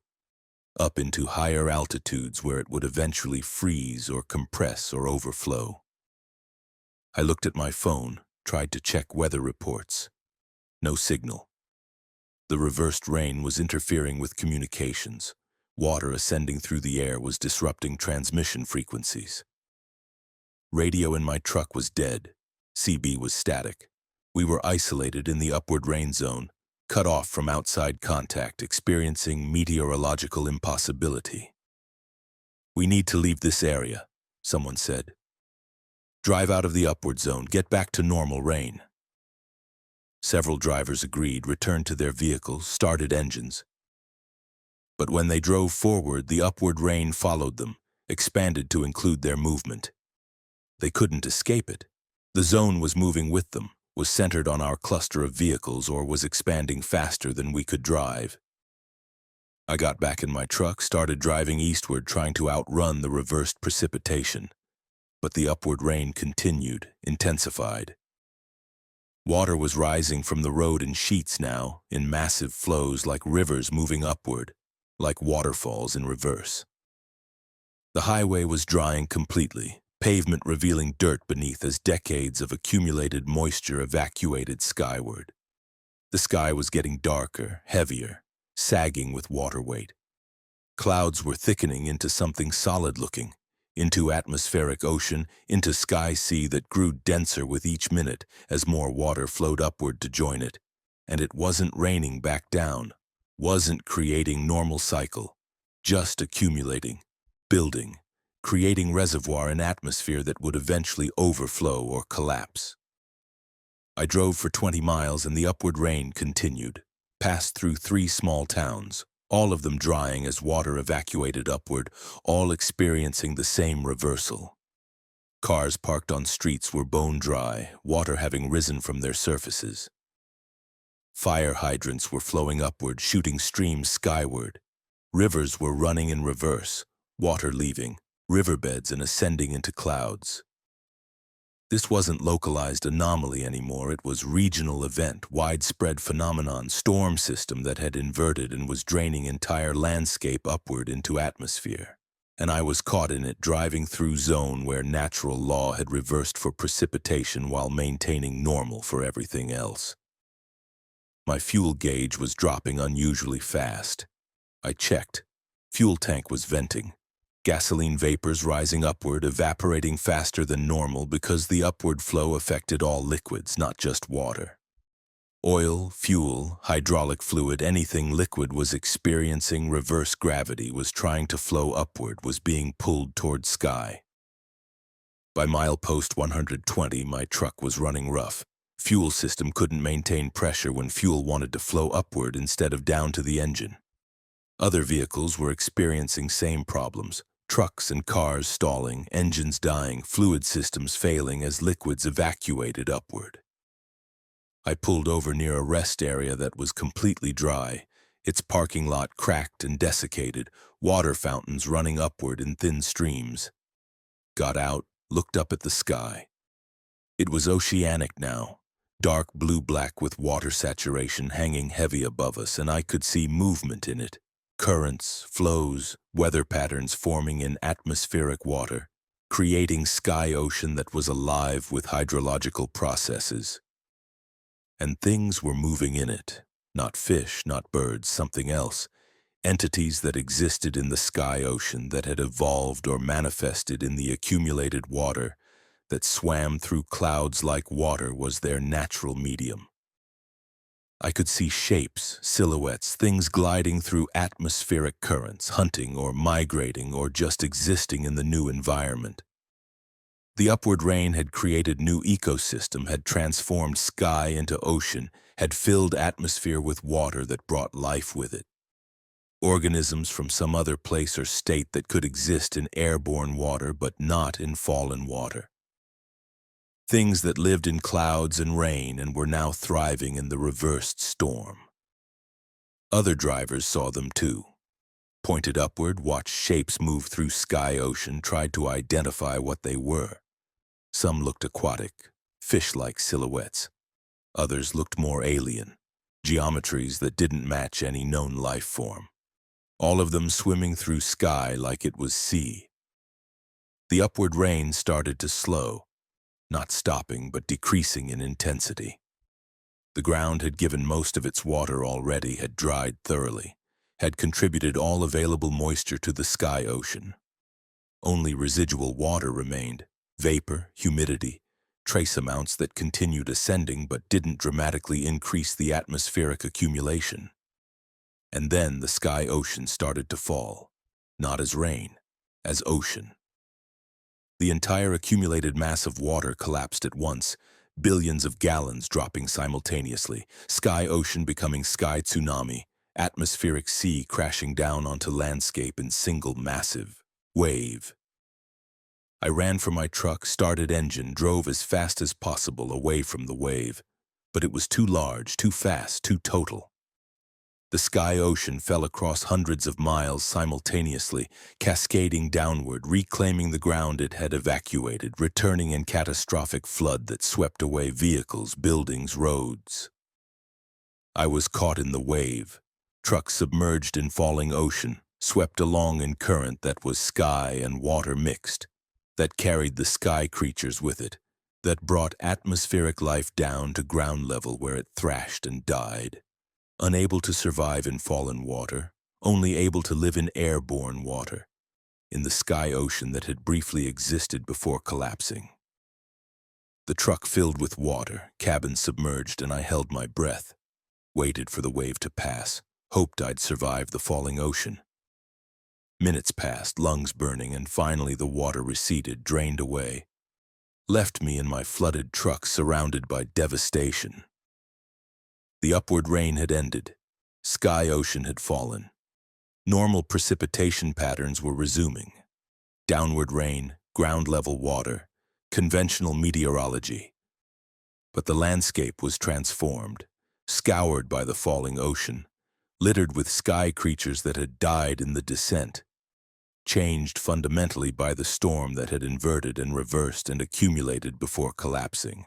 into higher altitudes where it would eventually freeze or compress or overflow. I looked at my phone, tried to check weather reports. No signal. The reversed rain was interfering with communications. Water ascending through the air was disrupting transmission frequencies. Radio in my truck was dead. CB was static. We were isolated in the upward rain zone, cut off from outside contact, experiencing meteorological impossibility. "We need to leave this area," someone said. "Drive out of the upward zone, get back to normal rain." Several drivers agreed, returned to their vehicles, started engines. But when they drove forward, the upward rain followed them, expanded to include their movement. They couldn't escape it. The zone was moving with them, was centered on our cluster of vehicles, or was expanding faster than we could drive. I got back in my truck, started driving eastward, trying to outrun the reversed precipitation. But the upward rain continued, intensified. Water was rising from the road in sheets now, in massive flows like rivers moving upward, like waterfalls in reverse. The highway was drying completely, pavement revealing dirt beneath as decades of accumulated moisture evacuated skyward. The sky was getting darker, heavier, sagging with water weight. Clouds were thickening into something solid-looking, into atmospheric ocean, into sky sea that grew denser with each minute as more water flowed upward to join it. And it wasn't raining back down, wasn't creating normal cycle, just accumulating, building, creating reservoir and atmosphere that would eventually overflow or collapse. I drove for 20 miles and the upward rain continued, passed through 3 small towns, all of them drying as water evacuated upward, all experiencing the same reversal. Cars parked on streets were bone dry, water having risen from their surfaces. Fire hydrants were flowing upward, shooting streams skyward. Rivers were running in reverse, water leaving, riverbeds and ascending into clouds. This wasn't localized anomaly anymore, it was regional event, widespread phenomenon, storm system that had inverted and was draining entire landscape upward into atmosphere. And I was caught in it, driving through zone where natural law had reversed for precipitation while maintaining normal for everything else. My fuel gauge was dropping unusually fast. I checked. Fuel tank was venting. Gasoline vapors rising upward, evaporating faster than normal because the upward flow affected all liquids, not just water. Oil, fuel, hydraulic fluid, anything liquid was experiencing reverse gravity, was trying to flow upward, was being pulled toward sky. By milepost 120, my truck was running rough. Fuel system couldn't maintain pressure when fuel wanted to flow upward instead of down to the engine. Other vehicles were experiencing same problems. Trucks and cars stalling, engines dying, fluid systems failing as liquids evacuated upward. I pulled over near a rest area that was completely dry, its parking lot cracked and desiccated, water fountains running upward in thin streams. Got out, looked up at the sky. It was oceanic now, dark blue-black with water saturation hanging heavy above us, and I could see movement in it. Currents, flows, weather patterns forming in atmospheric water, creating sky ocean that was alive with hydrological processes. And things were moving in it, not fish, not birds, something else, entities that existed in the sky ocean that had evolved or manifested in the accumulated water that swam through clouds like water was their natural medium. I could see shapes, silhouettes, things gliding through atmospheric currents, hunting or migrating or just existing in the new environment. The upward rain had created new ecosystem, had transformed sky into ocean, had filled atmosphere with water that brought life with it. Organisms from some other place or state that could exist in airborne water but not in fallen water. Things that lived in clouds and rain and were now thriving in the reversed storm. Other drivers saw them too. Pointed upward, watched shapes move through sky-ocean, tried to identify what they were. Some looked aquatic, fish-like silhouettes. Others looked more alien, geometries that didn't match any known life form. All of them swimming through sky like it was sea. The upward rain started to slow, not stopping but decreasing in intensity. The ground had given most of its water already, had dried thoroughly, had contributed all available moisture to the sky ocean. Only residual water remained, vapor, humidity, trace amounts that continued ascending but didn't dramatically increase the atmospheric accumulation. And then the sky ocean started to fall, not as rain, as ocean. The entire accumulated mass of water collapsed at once, billions of gallons dropping simultaneously, sky ocean becoming sky tsunami, atmospheric sea crashing down onto landscape in single massive wave. I ran for my truck, started engine, drove as fast as possible away from the wave, but it was too large, too fast, too total. The sky ocean fell across hundreds of miles simultaneously, cascading downward, reclaiming the ground it had evacuated, returning in catastrophic flood that swept away vehicles, buildings, roads. I was caught in the wave, truck submerged in falling ocean, swept along in current that was sky and water mixed, that carried the sky creatures with it, that brought atmospheric life down to ground level where it thrashed and died. Unable to survive in fallen water, only able to live in airborne water, in the sky ocean that had briefly existed before collapsing. The truck filled with water, cabin submerged, and I held my breath, waited for the wave to pass, hoped I'd survive the falling ocean. Minutes passed, lungs burning, and finally the water receded, drained away, left me in my flooded truck surrounded by devastation. The upward rain had ended. Sky ocean had fallen. Normal precipitation patterns were resuming. Downward rain, ground-level water, conventional meteorology. But the landscape was transformed, scoured by the falling ocean, littered with sky creatures that had died in the descent, changed fundamentally by the storm that had inverted and reversed and accumulated before collapsing.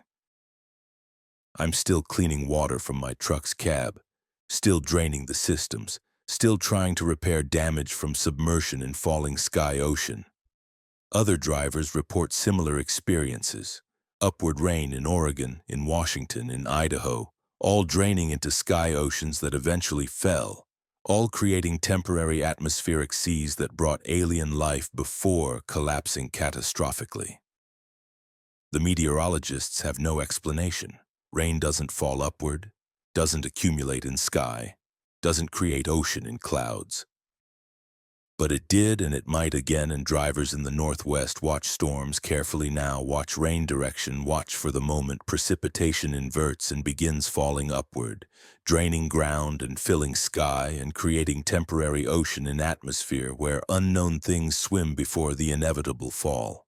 I'm still cleaning water from my truck's cab, still draining the systems, still trying to repair damage from submersion in falling sky ocean. Other drivers report similar experiences. Upward rain in Oregon, in Washington, in Idaho, all draining into sky oceans that eventually fell, all creating temporary atmospheric seas that brought alien life before collapsing catastrophically. The meteorologists have no explanation. Rain doesn't fall upward, doesn't accumulate in sky, doesn't create ocean in clouds. But it did, and it might again, and drivers in the Northwest watch storms carefully now, watch rain direction, watch for the moment precipitation inverts and begins falling upward, draining ground and filling sky and creating temporary ocean in atmosphere where unknown things swim before the inevitable fall.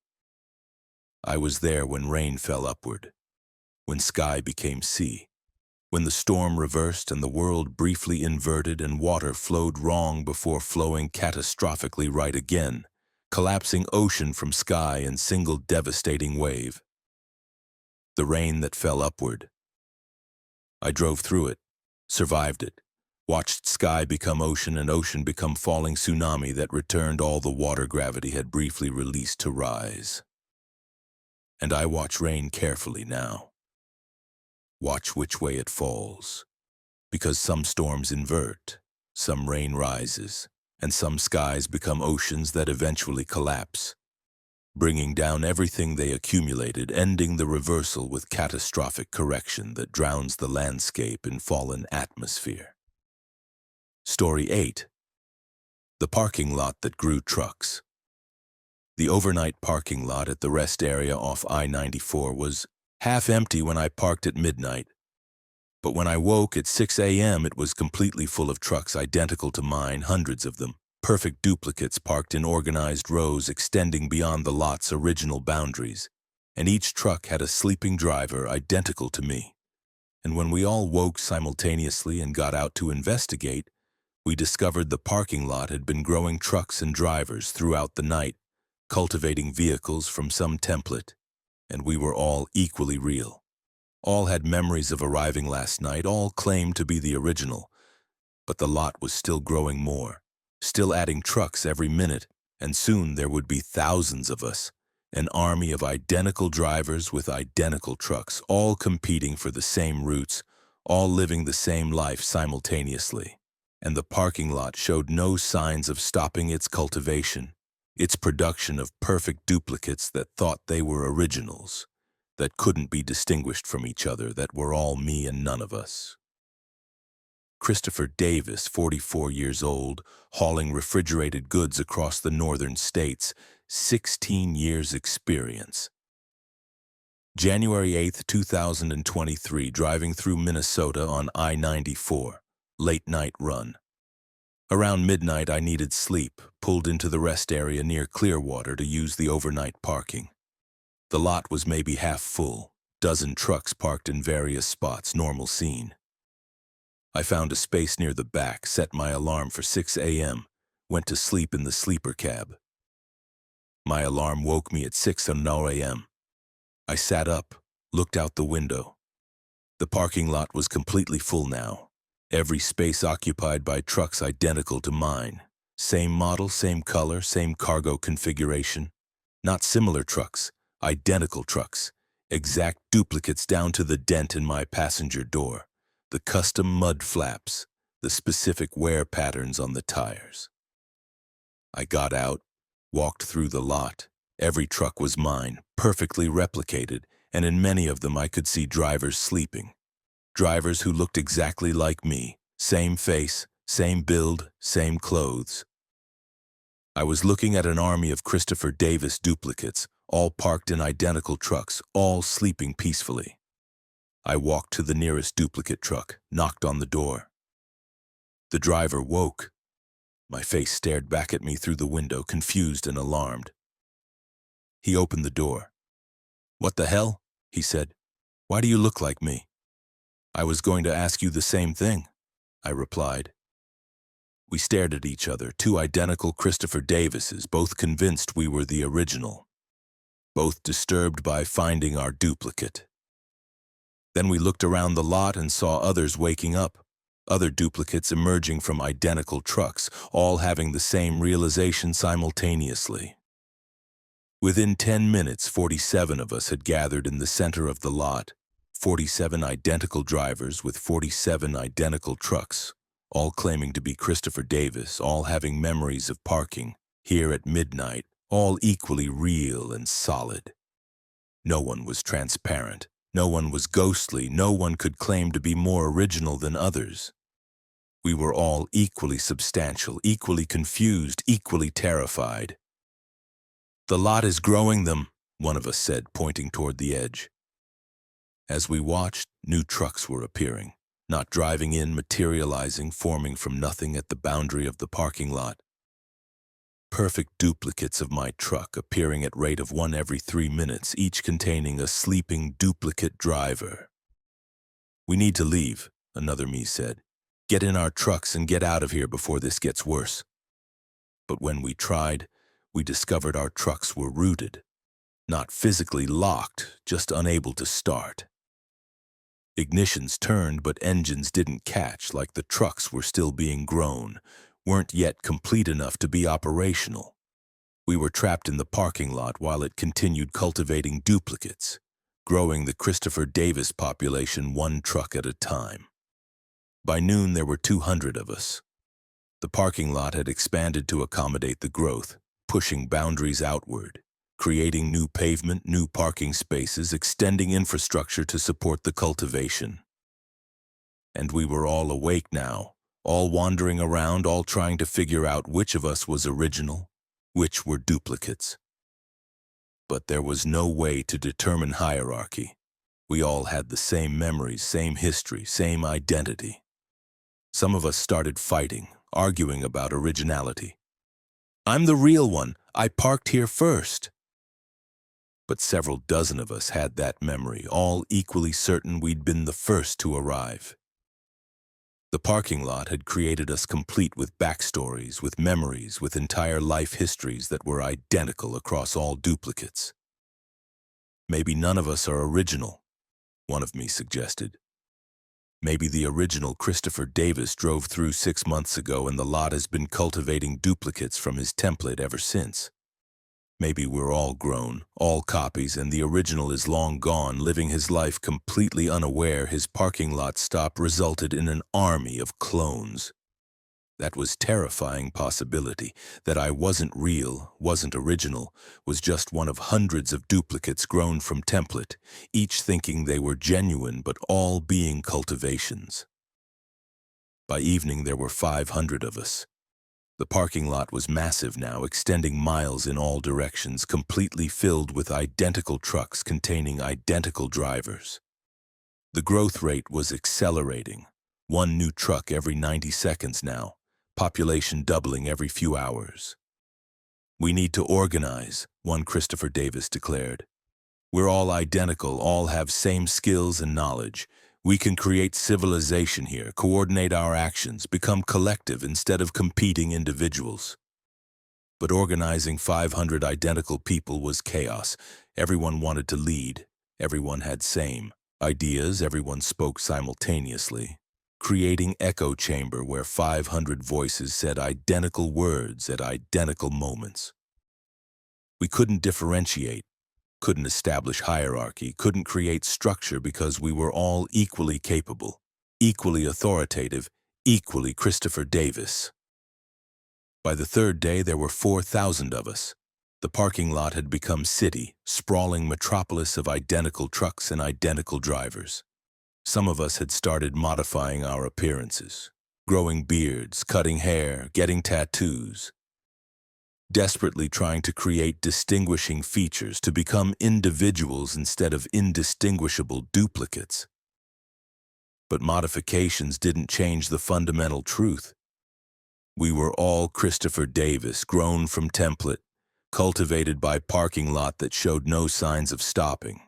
I was there when rain fell upward, when sky became sea, when the storm reversed and the world briefly inverted and water flowed wrong before flowing catastrophically right again, collapsing ocean from sky in single devastating wave. The rain that fell upward. I drove through it, survived it, watched sky become ocean and ocean become falling tsunami that returned all the water gravity had briefly released to rise. And I watch rain carefully now. Watch which way it falls, because some storms invert, some rain rises, and some skies become oceans that eventually collapse, bringing down everything they accumulated, ending the reversal with catastrophic correction that drowns the landscape in fallen atmosphere. Story 8. The parking lot that grew trucks. The overnight parking lot at the rest area off I-94 was half empty when I parked at midnight. But when I woke at 6 a.m., it was completely full of trucks identical to mine, hundreds of them. Perfect duplicates parked in organized rows extending beyond the lot's original boundaries. And each truck had a sleeping driver identical to me. And when we all woke simultaneously and got out to investigate, we discovered the parking lot had been growing trucks and drivers throughout the night, cultivating vehicles from some template. And we were all equally real. All had memories of arriving last night, all claimed to be the original. But the lot was still growing more, still adding trucks every minute, and soon there would be thousands of us, an army of identical drivers with identical trucks, all competing for the same routes, all living the same life simultaneously. And the parking lot showed no signs of stopping its cultivation, its production of perfect duplicates that thought they were originals, that couldn't be distinguished from each other, that were all me and none of us. Christopher Davis, 44 years old, hauling refrigerated goods across the northern states, 16 years experience. January 8, 2023, driving through Minnesota on I-94, late night run. Around midnight, I needed sleep, pulled into the rest area near Clearwater to use the overnight parking. The lot was maybe half full, dozen trucks parked in various spots, normal scene. I found a space near the back, set my alarm for 6 a.m., went to sleep in the sleeper cab. My alarm woke me at 6:09 a.m. I sat up, looked out the window. The parking lot was completely full now, every space occupied by trucks identical to mine. Same model, same color, same cargo configuration. Not similar trucks, identical trucks, exact duplicates down to the dent in my passenger door, the custom mud flaps, the specific wear patterns on the tires. I got out, walked through the lot. Every truck was mine, perfectly replicated, and in many of them I could see drivers sleeping. Drivers who looked exactly like me, same face, same build, same clothes. I was looking at an army of Christopher Davis duplicates, all parked in identical trucks, all sleeping peacefully. I walked to the nearest duplicate truck, knocked on the door. The driver woke. My face stared back at me through the window, confused and alarmed. He opened the door. "What the hell?" he said. "Why do you look like me?" "I was going to ask you the same thing," I replied. We stared at each other, two identical Christopher Davises, both convinced we were the original, both disturbed by finding our duplicate. Then we looked around the lot and saw others waking up, other duplicates emerging from identical trucks, all having the same realization simultaneously. Within 10 minutes, 47 of us had gathered in the center of the lot, 47 identical drivers with 47 identical trucks, all claiming to be Christopher Davis, all having memories of parking here at midnight, all equally real and solid. No one was transparent, no one was ghostly, no one could claim to be more original than others. We were all equally substantial, equally confused, equally terrified. "The lot is growing them," one of us said, pointing toward the edge. As we watched, new trucks were appearing, not driving in, materializing, forming from nothing at the boundary of the parking lot. Perfect duplicates of my truck appearing at rate of one every 3 minutes, each containing a sleeping duplicate driver. "We need to leave," another me said. "Get in our trucks and get out of here before this gets worse." But when we tried, we discovered our trucks were rooted, not physically locked, just unable to start. Ignitions turned, but engines didn't catch, like the trucks were still being grown, weren't yet complete enough to be operational. We were trapped in the parking lot while it continued cultivating duplicates, growing the Christopher Davis population one truck at a time. By noon, there were 200 of us. The parking lot had expanded to accommodate the growth, pushing boundaries outward, creating new pavement, new parking spaces, extending infrastructure to support the cultivation. And we were all awake now, all wandering around, all trying to figure out which of us was original, which were duplicates. But there was no way to determine hierarchy. We all had the same memories, same history, same identity. Some of us started fighting, arguing about originality. "I'm the real one. I parked here first." But several dozen of us had that memory, all equally certain we'd been the first to arrive. The parking lot had created us complete with backstories, with memories, with entire life histories that were identical across all duplicates. "Maybe none of us are original," one of me suggested. "Maybe the original Christopher Davis drove through 6 months ago and the lot has been cultivating duplicates from his template ever since. Maybe we're all grown, all copies, and the original is long gone, living his life completely unaware his parking lot stop resulted in an army of clones." That was terrifying possibility, that I wasn't real, wasn't original, was just one of hundreds of duplicates grown from template, each thinking they were genuine but all being cultivations. By evening there were 500 of us. The parking lot was massive now, extending miles in all directions, completely filled with identical trucks containing identical drivers. The growth rate was accelerating. One new truck every 90 seconds now, population doubling every few hours. "We need to organize," one Christopher Davis declared. "We're all identical, all have same skills and knowledge. We can create civilization here, coordinate our actions, become collective instead of competing individuals." But organizing 500 identical people was chaos. Everyone wanted to lead. Everyone had same ideas. Everyone spoke simultaneously, creating echo chamber where 500 voices said identical words at identical moments. We couldn't differentiate, couldn't establish hierarchy, couldn't create structure because we were all equally capable, equally authoritative, equally Christopher Davis. By the third day, there were 4,000 of us. The parking lot had become city, sprawling metropolis of identical trucks and identical drivers. Some of us had started modifying our appearances, growing beards, cutting hair, getting tattoos, desperately trying to create distinguishing features, to become individuals instead of indistinguishable duplicates. But modifications didn't change the fundamental truth. We were all Christopher Davis, grown from template, cultivated by parking lot that showed no signs of stopping.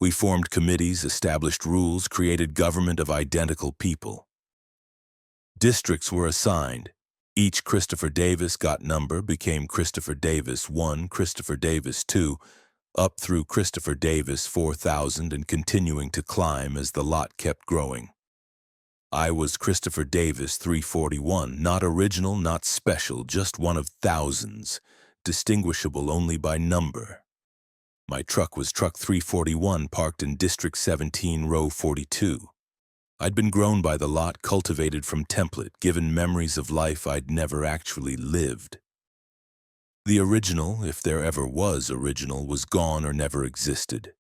We formed committees, established rules, created government of identical people. Districts were assigned. Each Christopher Davis got number, became Christopher Davis 1, Christopher Davis 2, up through Christopher Davis 4,000 and continuing to climb as the lot kept growing. I was Christopher Davis 341, not original, not special, just one of thousands, distinguishable only by number. My truck was truck 341, parked in District 17, row 42. I'd been grown by the lot, cultivated from template, given memories of life I'd never actually lived. The original, if there ever was original, was gone or never existed.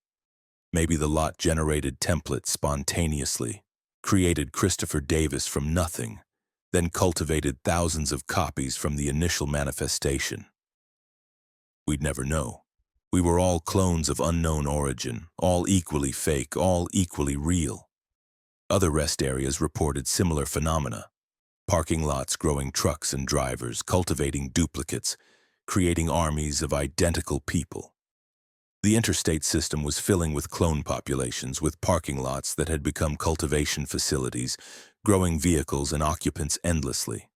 Maybe the lot generated template spontaneously, created Christopher Davis from nothing, then cultivated thousands of copies from the initial manifestation. We'd never know. We were all clones of unknown origin, all equally fake, all equally real. Other rest areas reported similar phenomena. Parking lots growing trucks and drivers, cultivating duplicates, creating armies of identical people. The interstate system was filling with clone populations, with parking lots that had become cultivation facilities, growing vehicles and occupants endlessly.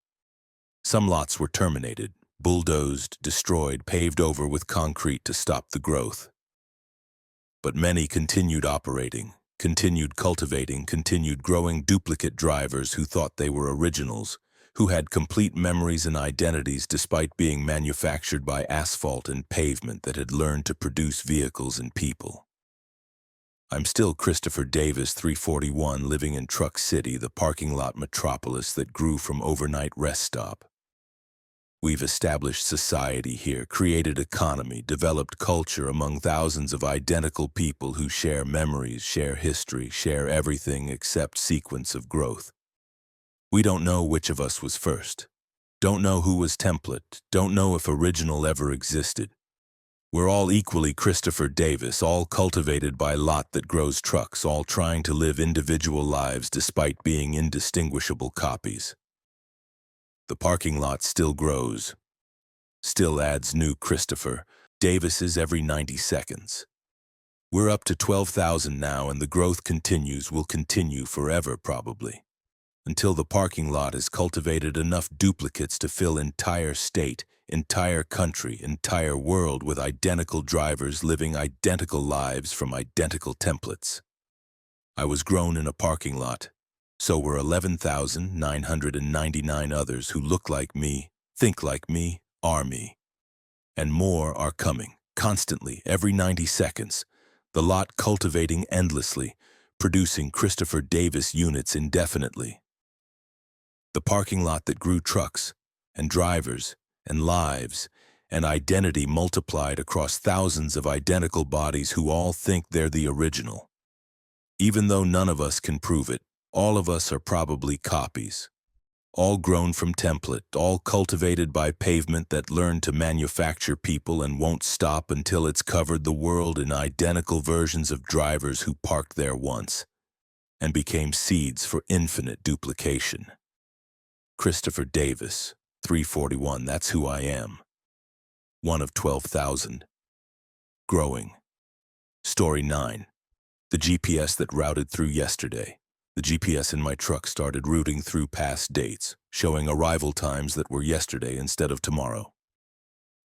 Some lots were terminated, bulldozed, destroyed, paved over with concrete to stop the growth. But many continued operating, continued cultivating, continued growing duplicate drivers who thought they were originals, who had complete memories and identities despite being manufactured by asphalt and pavement that had learned to produce vehicles and people. I'm still Christopher Davis 341, living in Truck City, the parking lot metropolis that grew from overnight rest stop. We've established society here, created economy, developed culture among thousands of identical people who share memories, share history, share everything except sequence of growth. We don't know which of us was first. Don't know who was template. Don't know if original ever existed. We're all equally Christopher Davis, all cultivated by lot that grows trucks, all trying to live individual lives despite being indistinguishable copies. The parking lot still grows, still adds new Christopher Davises every 90 seconds. We're up to 12,000 now, and the growth continues, will continue forever probably, until the parking lot has cultivated enough duplicates to fill entire state, entire country, entire world with identical drivers living identical lives from identical templates. I was grown in a parking lot. So were 11,999 others who look like me, think like me, are me. And more are coming, constantly, every 90 seconds. The lot cultivating endlessly, producing Christopher Davis units indefinitely. The parking lot that grew trucks, and drivers, and lives, and identity multiplied across thousands of identical bodies who all think they're the original. Even though none of us can prove it, all of us are probably copies. All grown from template, all cultivated by pavement that learned to manufacture people and won't stop until it's covered the world in identical versions of drivers who parked there once and became seeds for infinite duplication. Christopher Davis, 341, that's who I am. One of 12,000. Growing. Story 9. The GPS that routed through yesterday. The GPS in my truck started routing through past dates, showing arrival times that were yesterday instead of tomorrow.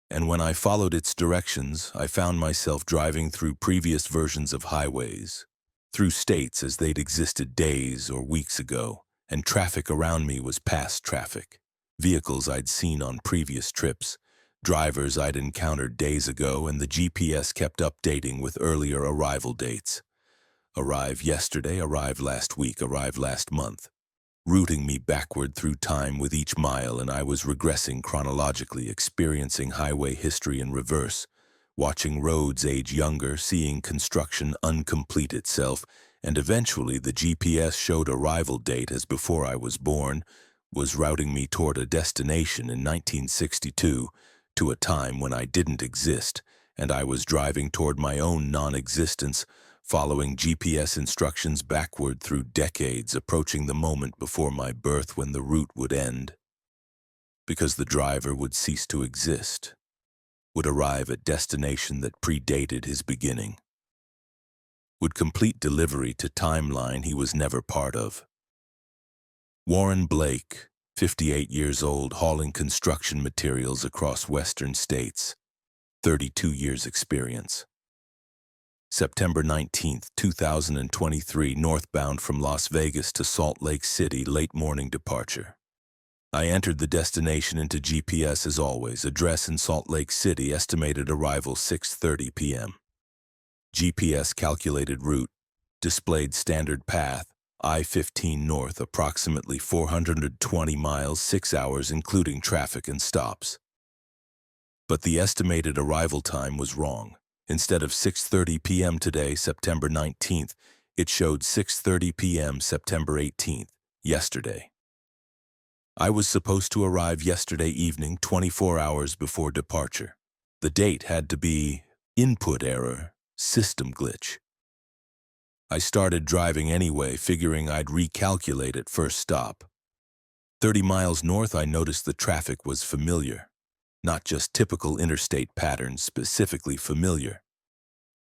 And when I followed its directions, I found myself driving through previous versions of highways, through states as they'd existed days or weeks ago, and traffic around me was past traffic, vehicles I'd seen on previous trips, drivers I'd encountered days ago, and the GPS kept updating with earlier arrival dates. Arrive yesterday, arrive last week, arrive last month, routing me backward through time with each mile, and I was regressing chronologically, experiencing highway history in reverse, watching roads age younger, seeing construction uncomplete itself, and eventually the GPS showed arrival date as before I was born, was routing me toward a destination in 1962, to a time when I didn't exist, and I was driving toward my own non-existence, following GPS instructions backward through decades, approaching the moment before my birth when the route would end. Because the driver would cease to exist, would arrive at destination that predated his beginning, would complete delivery to timeline he was never part of. Warren Blake, 58 years old, hauling construction materials across western states, 32 years experience. September 19, 2023, northbound from Las Vegas to Salt Lake City, late morning departure. I entered the destination into GPS as always, address in Salt Lake City, estimated arrival 6:30 p.m. GPS calculated route, displayed standard path, I-15 north, approximately 420 miles, 6 hours including traffic and stops. But the estimated arrival time was wrong. Instead of 6:30 p.m. today, September 19th, it showed 6:30 p.m. September 18th, yesterday. I was supposed to arrive yesterday evening, 24 hours before departure. The date had to be input error, system glitch. I started driving anyway, figuring I'd recalculate at first stop. 30 miles north, I noticed the traffic was familiar. Not just typical interstate patterns, specifically familiar.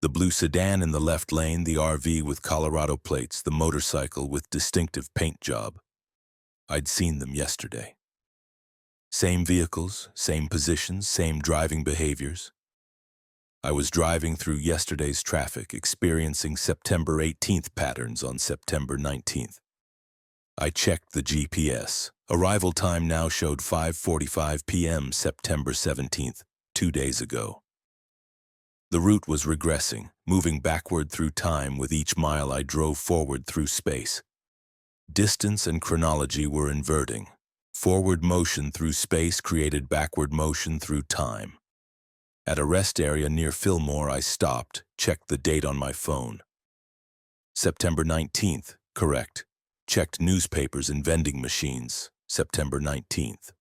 The blue sedan in the left lane, the RV with Colorado plates, the motorcycle with distinctive paint job. I'd seen them yesterday. Same vehicles, same positions, same driving behaviors. I was driving through yesterday's traffic, experiencing September 18th patterns on September 19th. I checked the GPS. Arrival time now showed 5:45 p.m. September 17th, 2 days ago. The route was regressing, moving backward through time with each mile I drove forward through space. Distance and chronology were inverting. Forward motion through space created backward motion through time. At a rest area near Fillmore, I stopped, checked the date on my phone. September 19th, correct. Checked newspapers and vending machines, September 19th.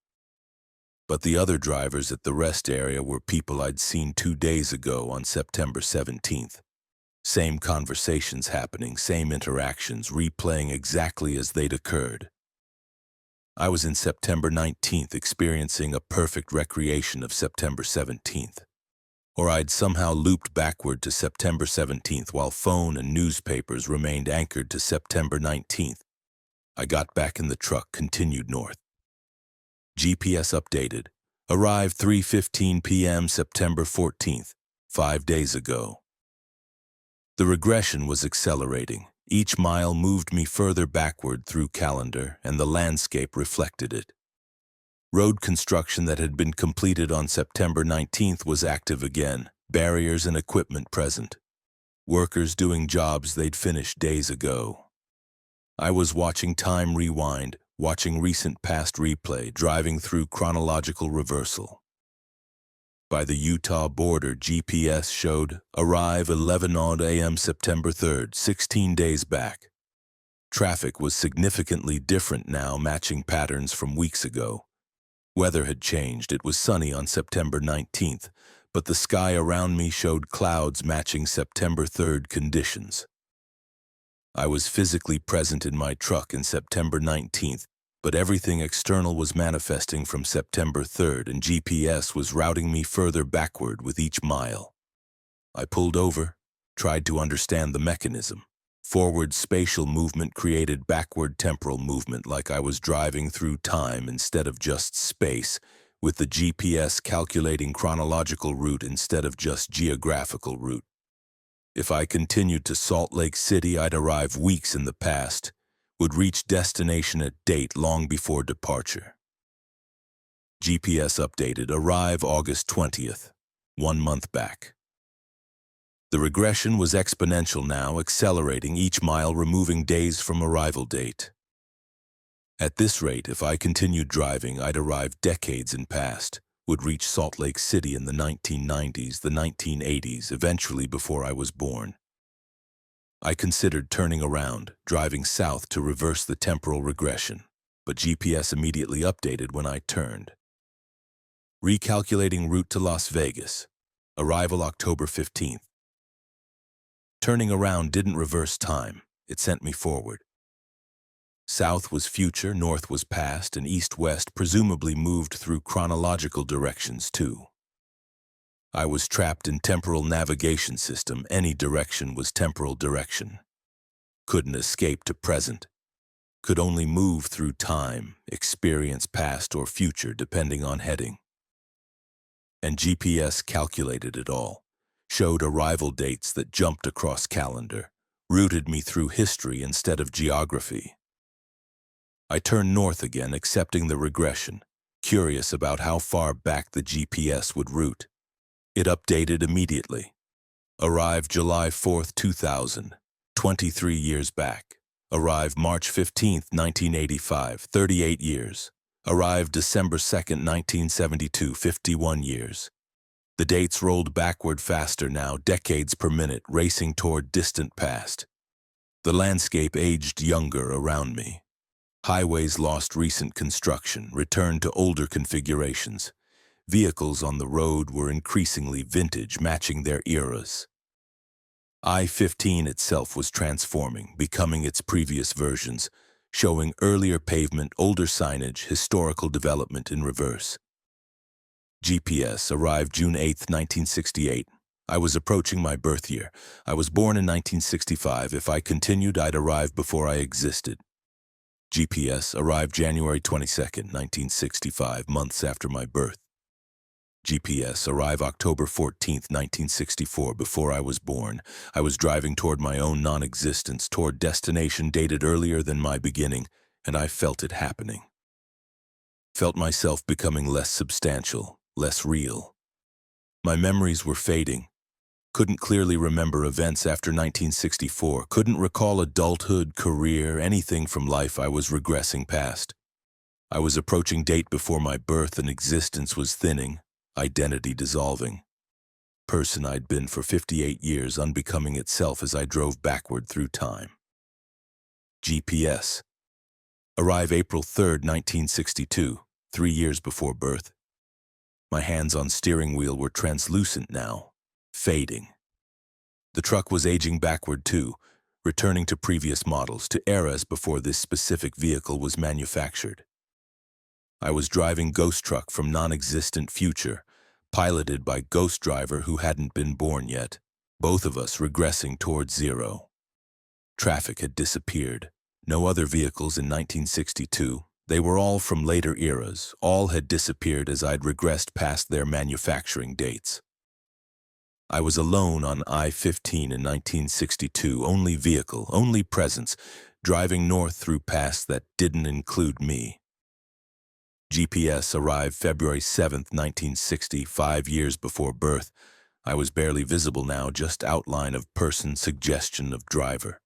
But the other drivers at the rest area were people I'd seen 2 days ago on September 17th. Same conversations happening, same interactions, replaying exactly as they'd occurred. I was in September 19th experiencing a perfect recreation of September 17th. Or I'd somehow looped backward to September 17th while phone and newspapers remained anchored to September 19th. I got back in the truck, continued north. GPS updated. Arrived 3:15 p.m. September 14th, 5 days ago. The regression was accelerating. Each mile moved me further backward through calendar, and the landscape reflected it. Road construction that had been completed on September 19th was active again, barriers and equipment present. Workers doing jobs they'd finished days ago. I was watching time rewind, watching recent past replay, driving through chronological reversal. By the Utah border, GPS showed arrive 11 a.m. September 3rd, 16 days back. Traffic was significantly different now, matching patterns from weeks ago. Weather had changed. It was sunny on September 19th, but the sky around me showed clouds matching September 3rd conditions. I was physically present in my truck in September 19th, but everything external was manifesting from September 3rd, and GPS was routing me further backward with each mile. I pulled over, tried to understand the mechanism. Forward spatial movement created backward temporal movement, like I was driving through time instead of just space, with the GPS calculating chronological route instead of just geographical route. If I continued to Salt Lake City, I'd arrive weeks in the past, would reach destination at date long before departure. GPS updated, arrive August 20th, 1 month back. The regression was exponential now, accelerating each mile, removing days from arrival date. At this rate, if I continued driving, I'd arrive decades in past, would reach Salt Lake City in the 1990s, the 1980s, eventually before I was born. I considered turning around, driving south to reverse the temporal regression, but GPS immediately updated when I turned. Recalculating route to Las Vegas. Arrival October 15th. Turning around didn't reverse time, it sent me forward. South was future, north was past, and east-west presumably moved through chronological directions too. I was trapped in temporal navigation system. Any direction was temporal direction. Couldn't escape to present. Could only move through time, experience past or future depending on heading. And GPS calculated it all. Showed arrival dates that jumped across calendar, routed me through history instead of geography. I turned north again, accepting the regression, curious about how far back the GPS would route. It updated immediately. Arrived July 4th, 2000, 23 years back. Arrived March 15th, 1985, 38 years. Arrived December 2nd, 1972, 51 years. The dates rolled backward faster now, decades per minute, racing toward distant past. The landscape aged younger around me. Highways lost recent construction, returned to older configurations. Vehicles on the road were increasingly vintage, matching their eras. I-15 itself was transforming, becoming its previous versions, showing earlier pavement, older signage, historical development in reverse. GPS arrived June 8, 1968. I was approaching my birth year. I was born in 1965. If I continued, I'd arrive before I existed. GPS arrived January 22, 1965, months after my birth. GPS arrived October 14, 1964, before I was born. I was driving toward my own non-existence, toward destination dated earlier than my beginning, and I felt it happening. Felt myself becoming less substantial, less real. My memories were fading. Couldn't clearly remember events after 1964. Couldn't recall adulthood, career, anything from life. I was regressing past. I was approaching date before my birth, and existence was thinning, identity dissolving. Person I'd been for 58 years, unbecoming itself as I drove backward through time. GPS. Arrive April 3, 1962, 3 years before birth. My hands on steering wheel were translucent now, fading. The truck was aging backward too, returning to previous models, to eras before this specific vehicle was manufactured. I was driving Ghost Truck from non-existent future, piloted by Ghost Driver who hadn't been born yet, both of us regressing towards zero. Traffic had disappeared. No other vehicles in 1962. They were all from later eras. All had disappeared as I'd regressed past their manufacturing dates. I was alone on I-15 in 1962, only vehicle, only presence, driving north through paths that didn't include me. GPS arrived February 7th, 1960, 5 years before birth. I was barely visible now, just outline of person, suggestion of driver.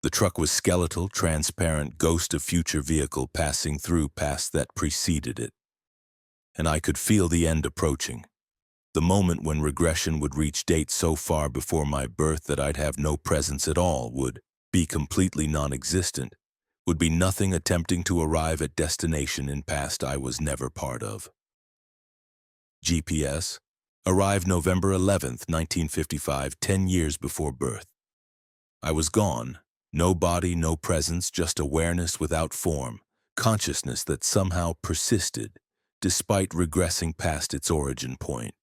The truck was skeletal, transparent, ghost of future vehicle passing through past that preceded it. And I could feel the end approaching. The moment when regression would reach dates so far before my birth that I'd have no presence at all, would be completely non-existent, would be nothing attempting to arrive at destination in past I was never part of. GPS arrived November 11th, 1955, 10 years before birth. I was gone, no body, no presence, just awareness without form, consciousness that somehow persisted, despite regressing past its origin point.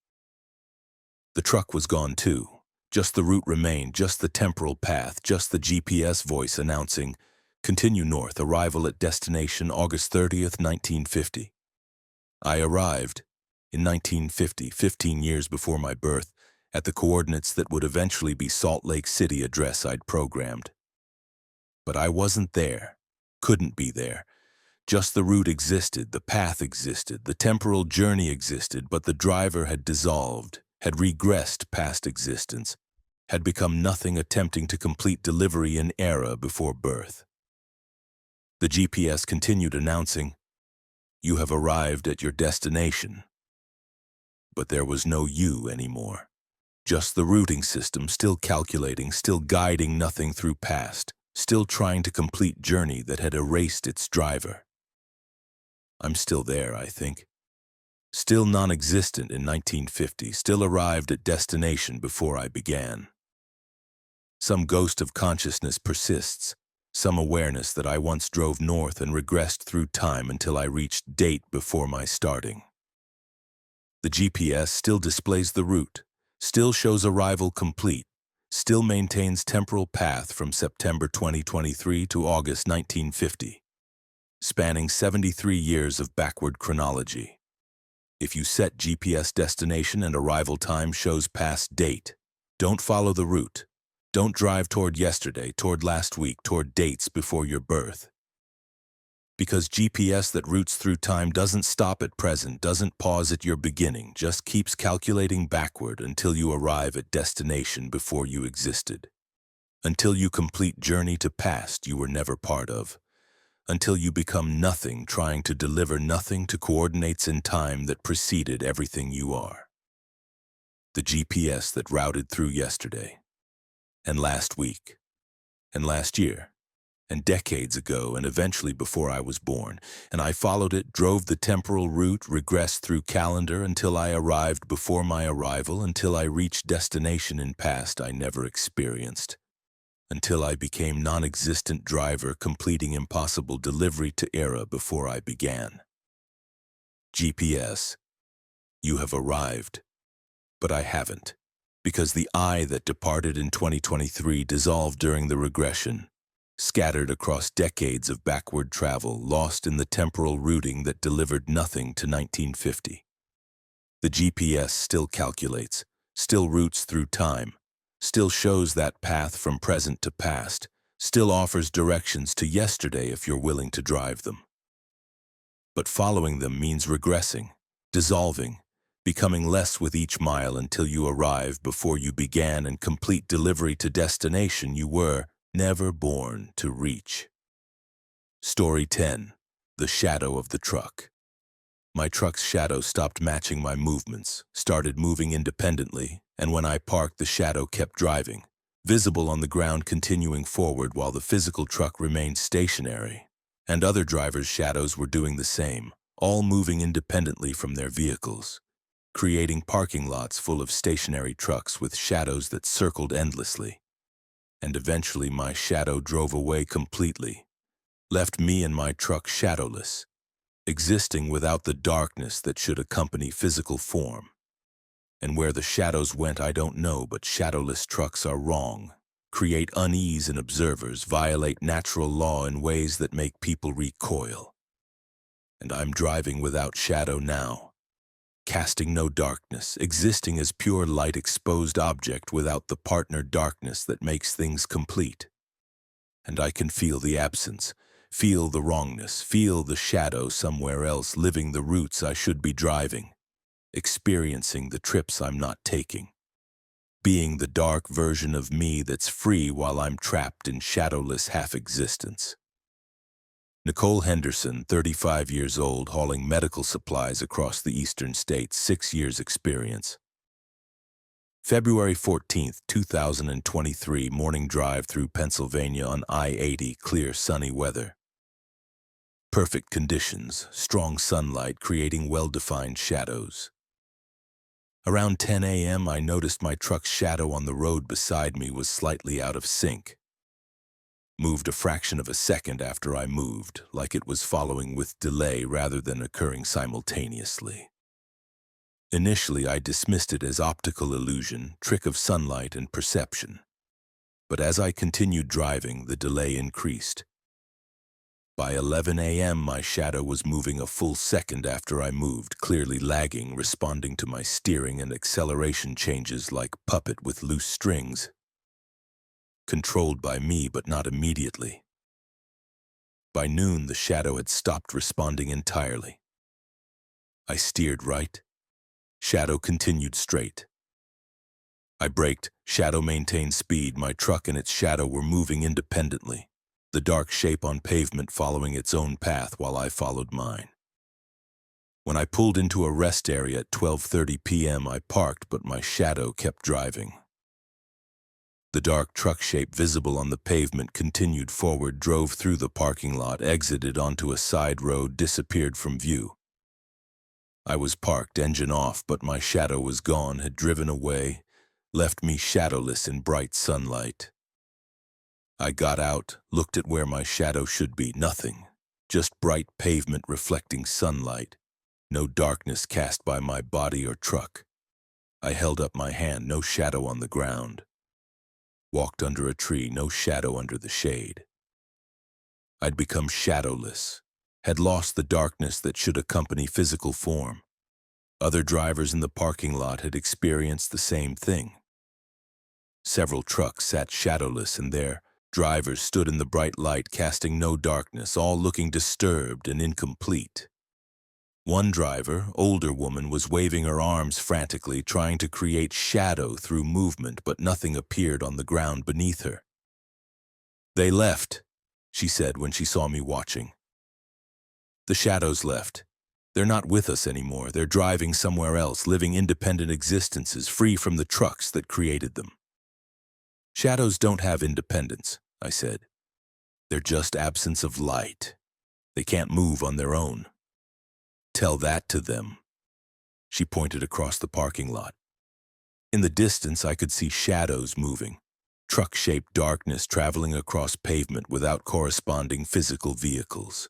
The truck was gone too. Just the route remained, just the temporal path, just the GPS voice announcing, "Continue north, arrival at destination August 30th, 1950. I arrived in 1950, 15 years before my birth, at the coordinates that would eventually be Salt Lake City address I'd programmed. But I wasn't there, couldn't be there. Just the route existed, the path existed, the temporal journey existed, but the driver had dissolved, had regressed past existence, had become nothing attempting to complete delivery in era before birth. The GPS continued announcing, "You have arrived at your destination." But there was no you anymore. Just the routing system, still calculating, still guiding nothing through past, still trying to complete journey that had erased its driver. I'm still there, I think. Still non-existent in 1950, still arrived at destination before I began. Some ghost of consciousness persists, some awareness that I once drove north and regressed through time until I reached date before my starting. The GPS still displays the route, still shows arrival complete, still maintains temporal path from September 2023 to August 1950, spanning 73 years of backward chronology. If you set GPS destination and arrival time shows past date, don't follow the route. Don't drive toward yesterday, toward last week, toward dates before your birth. Because GPS that routes through time doesn't stop at present, doesn't pause at your beginning, just keeps calculating backward until you arrive at destination before you existed. Until you complete journey to past you were never part of. Until you become nothing trying to deliver nothing to coordinates in time that preceded everything you are. The GPS that routed through yesterday, and last week, and last year, and decades ago, and eventually before I was born, and I followed it, drove the temporal route, regressed through calendar until I arrived before my arrival, until I reached destination in past I never experienced. Until I became non-existent driver completing impossible delivery to era before I began. GPS, you have arrived, but I haven't, because the I that departed in 2023 dissolved during the regression, scattered across decades of backward travel, lost in the temporal routing that delivered nothing to 1950. The GPS still calculates, still routes through time, still shows that path from present to past, still offers directions to yesterday if you're willing to drive them. But following them means regressing, dissolving, becoming less with each mile until you arrive before you began and complete delivery to destination you were never born to reach. Story 10. The Shadow of the Truck. My truck's shadow stopped matching my movements, started moving independently, and when I parked, the shadow kept driving, visible on the ground continuing forward while the physical truck remained stationary, and other drivers' shadows were doing the same, all moving independently from their vehicles, creating parking lots full of stationary trucks with shadows that circled endlessly. And eventually my shadow drove away completely, left me and my truck shadowless, existing without the darkness that should accompany physical form. And where the shadows went, I don't know, but shadowless trucks are wrong, create unease in observers, violate natural law in ways that make people recoil. And I'm driving without shadow now, casting no darkness, existing as pure light-exposed object without the partner darkness that makes things complete. And I can feel the absence, feel the wrongness, feel the shadow somewhere else living the routes I should be driving, experiencing the trips I'm not taking, being the dark version of me that's free while I'm trapped in shadowless half-existence. Nicole Henderson, 35 years old, hauling medical supplies across the eastern states, 6 years experience. February 14th, 2023, morning drive through Pennsylvania on I-80, clear sunny weather. Perfect conditions, strong sunlight creating well-defined shadows. Around 10 a.m., I noticed my truck's shadow on the road beside me was slightly out of sync. Moved a fraction of a second after I moved, like it was following with delay rather than occurring simultaneously. Initially, I dismissed it as optical illusion, trick of sunlight and perception. But as I continued driving, the delay increased. By 11 a.m., my shadow was moving a full second after I moved, clearly lagging, responding to my steering and acceleration changes like puppet with loose strings. Controlled by me, but not immediately. By noon, the shadow had stopped responding entirely. I steered right. Shadow continued straight. I braked. Shadow maintained speed. My truck and its shadow were moving independently, the dark shape on pavement following its own path while I followed mine. When I pulled into a rest area at 12:30 p.m., I parked, but my shadow kept driving. The dark truck shape visible on the pavement continued forward, drove through the parking lot, exited onto a side road, disappeared from view. I was parked, engine off, but my shadow was gone, had driven away, left me shadowless in bright sunlight. I got out, looked at where my shadow should be. Nothing, just bright pavement reflecting sunlight. No darkness cast by my body or truck. I held up my hand, no shadow on the ground. Walked under a tree, no shadow under the shade. I'd become shadowless, had lost the darkness that should accompany physical form. Other drivers in the parking lot had experienced the same thing. Several trucks sat shadowless and their drivers stood in the bright light, casting no darkness, all looking disturbed and incomplete. One driver, older woman, was waving her arms frantically, trying to create shadow through movement, but nothing appeared on the ground beneath her. "They left," she said when she saw me watching. "The shadows left. They're not with us anymore. They're driving somewhere else, living independent existences, free from the trucks that created them." "Shadows don't have independence," I said. "They're just absence of light. They can't move on their own. Tell that to them." She pointed across the parking lot. In the distance, I could see shadows moving, truck-shaped darkness traveling across pavement without corresponding physical vehicles.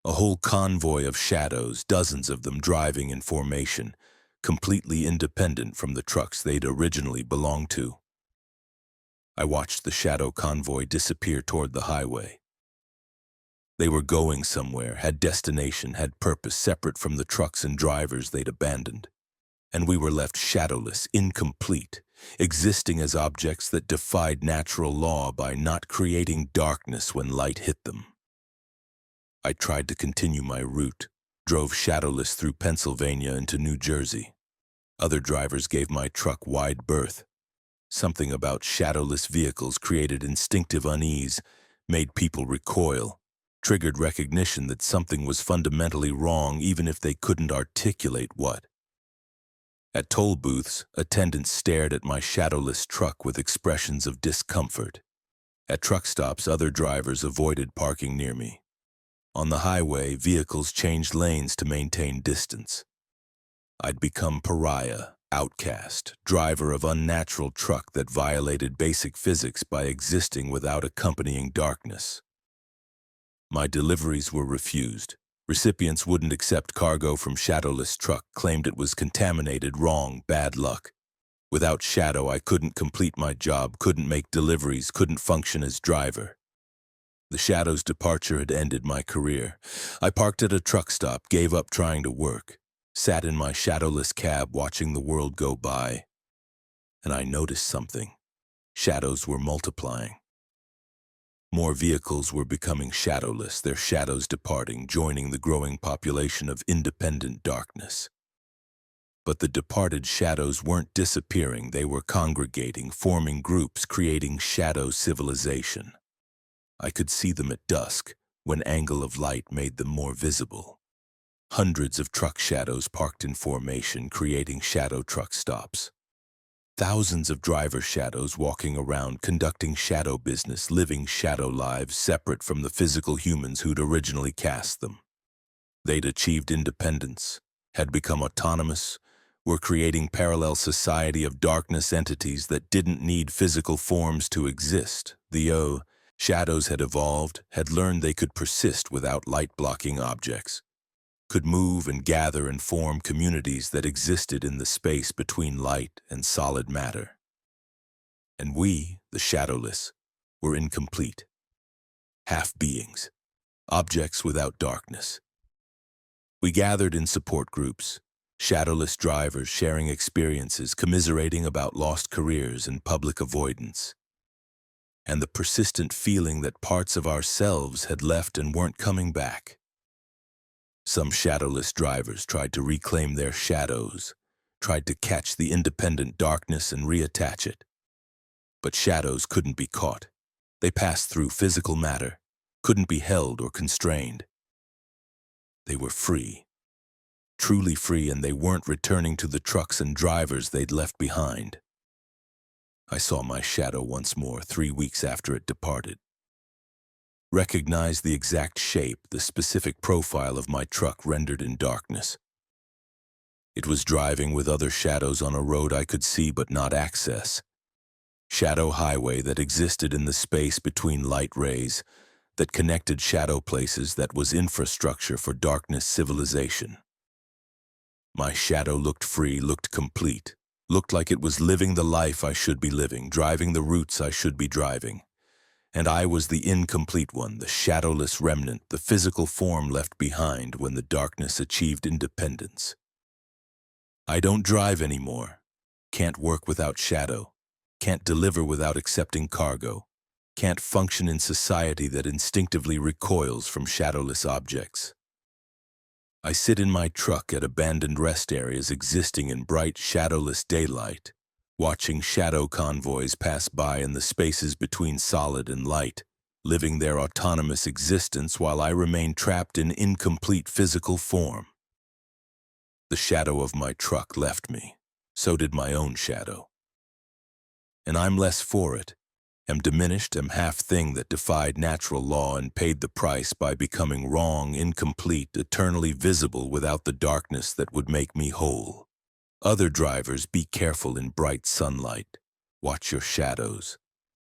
A whole convoy of shadows, dozens of them driving in formation, completely independent from the trucks they'd originally belonged to. I watched the shadow convoy disappear toward the highway. They were going somewhere, had destination, had purpose, separate from the trucks and drivers they'd abandoned. And we were left shadowless, incomplete, existing as objects that defied natural law by not creating darkness when light hit them. I tried to continue my route, drove shadowless through Pennsylvania into New Jersey. Other drivers gave my truck wide berth. Something about shadowless vehicles created instinctive unease, made people recoil, triggered recognition that something was fundamentally wrong even if they couldn't articulate what. At toll booths, attendants stared at my shadowless truck with expressions of discomfort. At truck stops, other drivers avoided parking near me. On the highway, vehicles changed lanes to maintain distance. I'd become pariah, outcast, driver of unnatural truck that violated basic physics by existing without accompanying darkness. My deliveries were refused. Recipients wouldn't accept cargo from shadowless truck, claimed it was contaminated, wrong, bad luck. Without shadow, I couldn't complete my job, couldn't make deliveries, couldn't function as driver. The shadow's departure had ended my career. I parked at a truck stop, gave up trying to work, sat in my shadowless cab watching the world go by. And I noticed something. Shadows were multiplying. More vehicles were becoming shadowless, their shadows departing, joining the growing population of independent darkness. But the departed shadows weren't disappearing, they were congregating, forming groups, creating shadow civilization. I could see them at dusk, when angle of light made them more visible. Hundreds of truck shadows parked in formation, creating shadow truck stops. Thousands of driver shadows walking around, conducting shadow business, living shadow lives separate from the physical humans who'd originally cast them. They'd achieved independence, had become autonomous, were creating parallel society of darkness entities that didn't need physical forms to exist. The shadows had evolved, had learned they could persist without light-blocking objects, could move and gather and form communities that existed in the space between light and solid matter. And we, the shadowless, were incomplete. Half-beings, objects without darkness. We gathered in support groups, shadowless drivers sharing experiences, commiserating about lost careers and public avoidance. And the persistent feeling that parts of ourselves had left and weren't coming back. Some shadowless drivers tried to reclaim their shadows, tried to catch the independent darkness and reattach it. But shadows couldn't be caught. They passed through physical matter, couldn't be held or constrained. They were free, truly free, and they weren't returning to the trucks and drivers they'd left behind. I saw my shadow once more 3 weeks after it departed. Recognized the exact shape, the specific profile of my truck rendered in darkness. It was driving with other shadows on a road I could see but not access. Shadow highway that existed in the space between light rays, that connected shadow places, that was infrastructure for darkness civilization. My shadow looked free, looked complete, looked like it was living the life I should be living, driving the routes I should be driving. And I was the incomplete one, the shadowless remnant, the physical form left behind when the darkness achieved independence. I don't drive anymore, can't work without shadow, can't deliver without accepting cargo, can't function in society that instinctively recoils from shadowless objects. I sit in my truck at abandoned rest areas existing in bright, shadowless daylight, watching shadow convoys pass by in the spaces between solid and light, living their autonomous existence while I remain trapped in incomplete physical form. The shadow of my truck left me, so did my own shadow. And I'm less for it, am diminished, am half-thing that defied natural law and paid the price by becoming wrong, incomplete, eternally visible without the darkness that would make me whole. Other drivers, be careful in bright sunlight. Watch your shadows.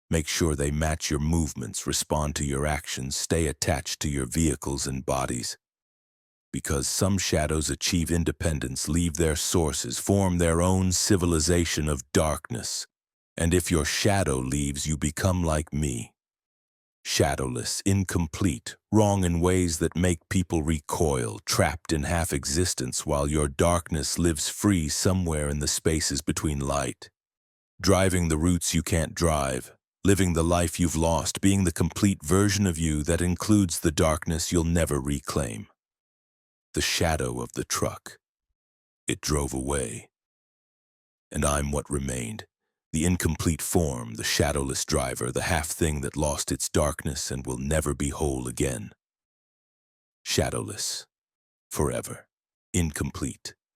Make sure they match your movements, respond to your actions, stay attached to your vehicles and bodies. Because some shadows achieve independence, leave their sources, form their own civilization of darkness. And if your shadow leaves, you become like me. Shadowless, incomplete, wrong in ways that make people recoil, trapped in half-existence while your darkness lives free somewhere in the spaces between light. Driving the routes you can't drive, living the life you've lost, being the complete version of you that includes the darkness you'll never reclaim. The shadow of the truck. It drove away. And I'm what remained. The incomplete form, the shadowless driver, the half-thing that lost its darkness and will never be whole again. Shadowless. Forever. Incomplete.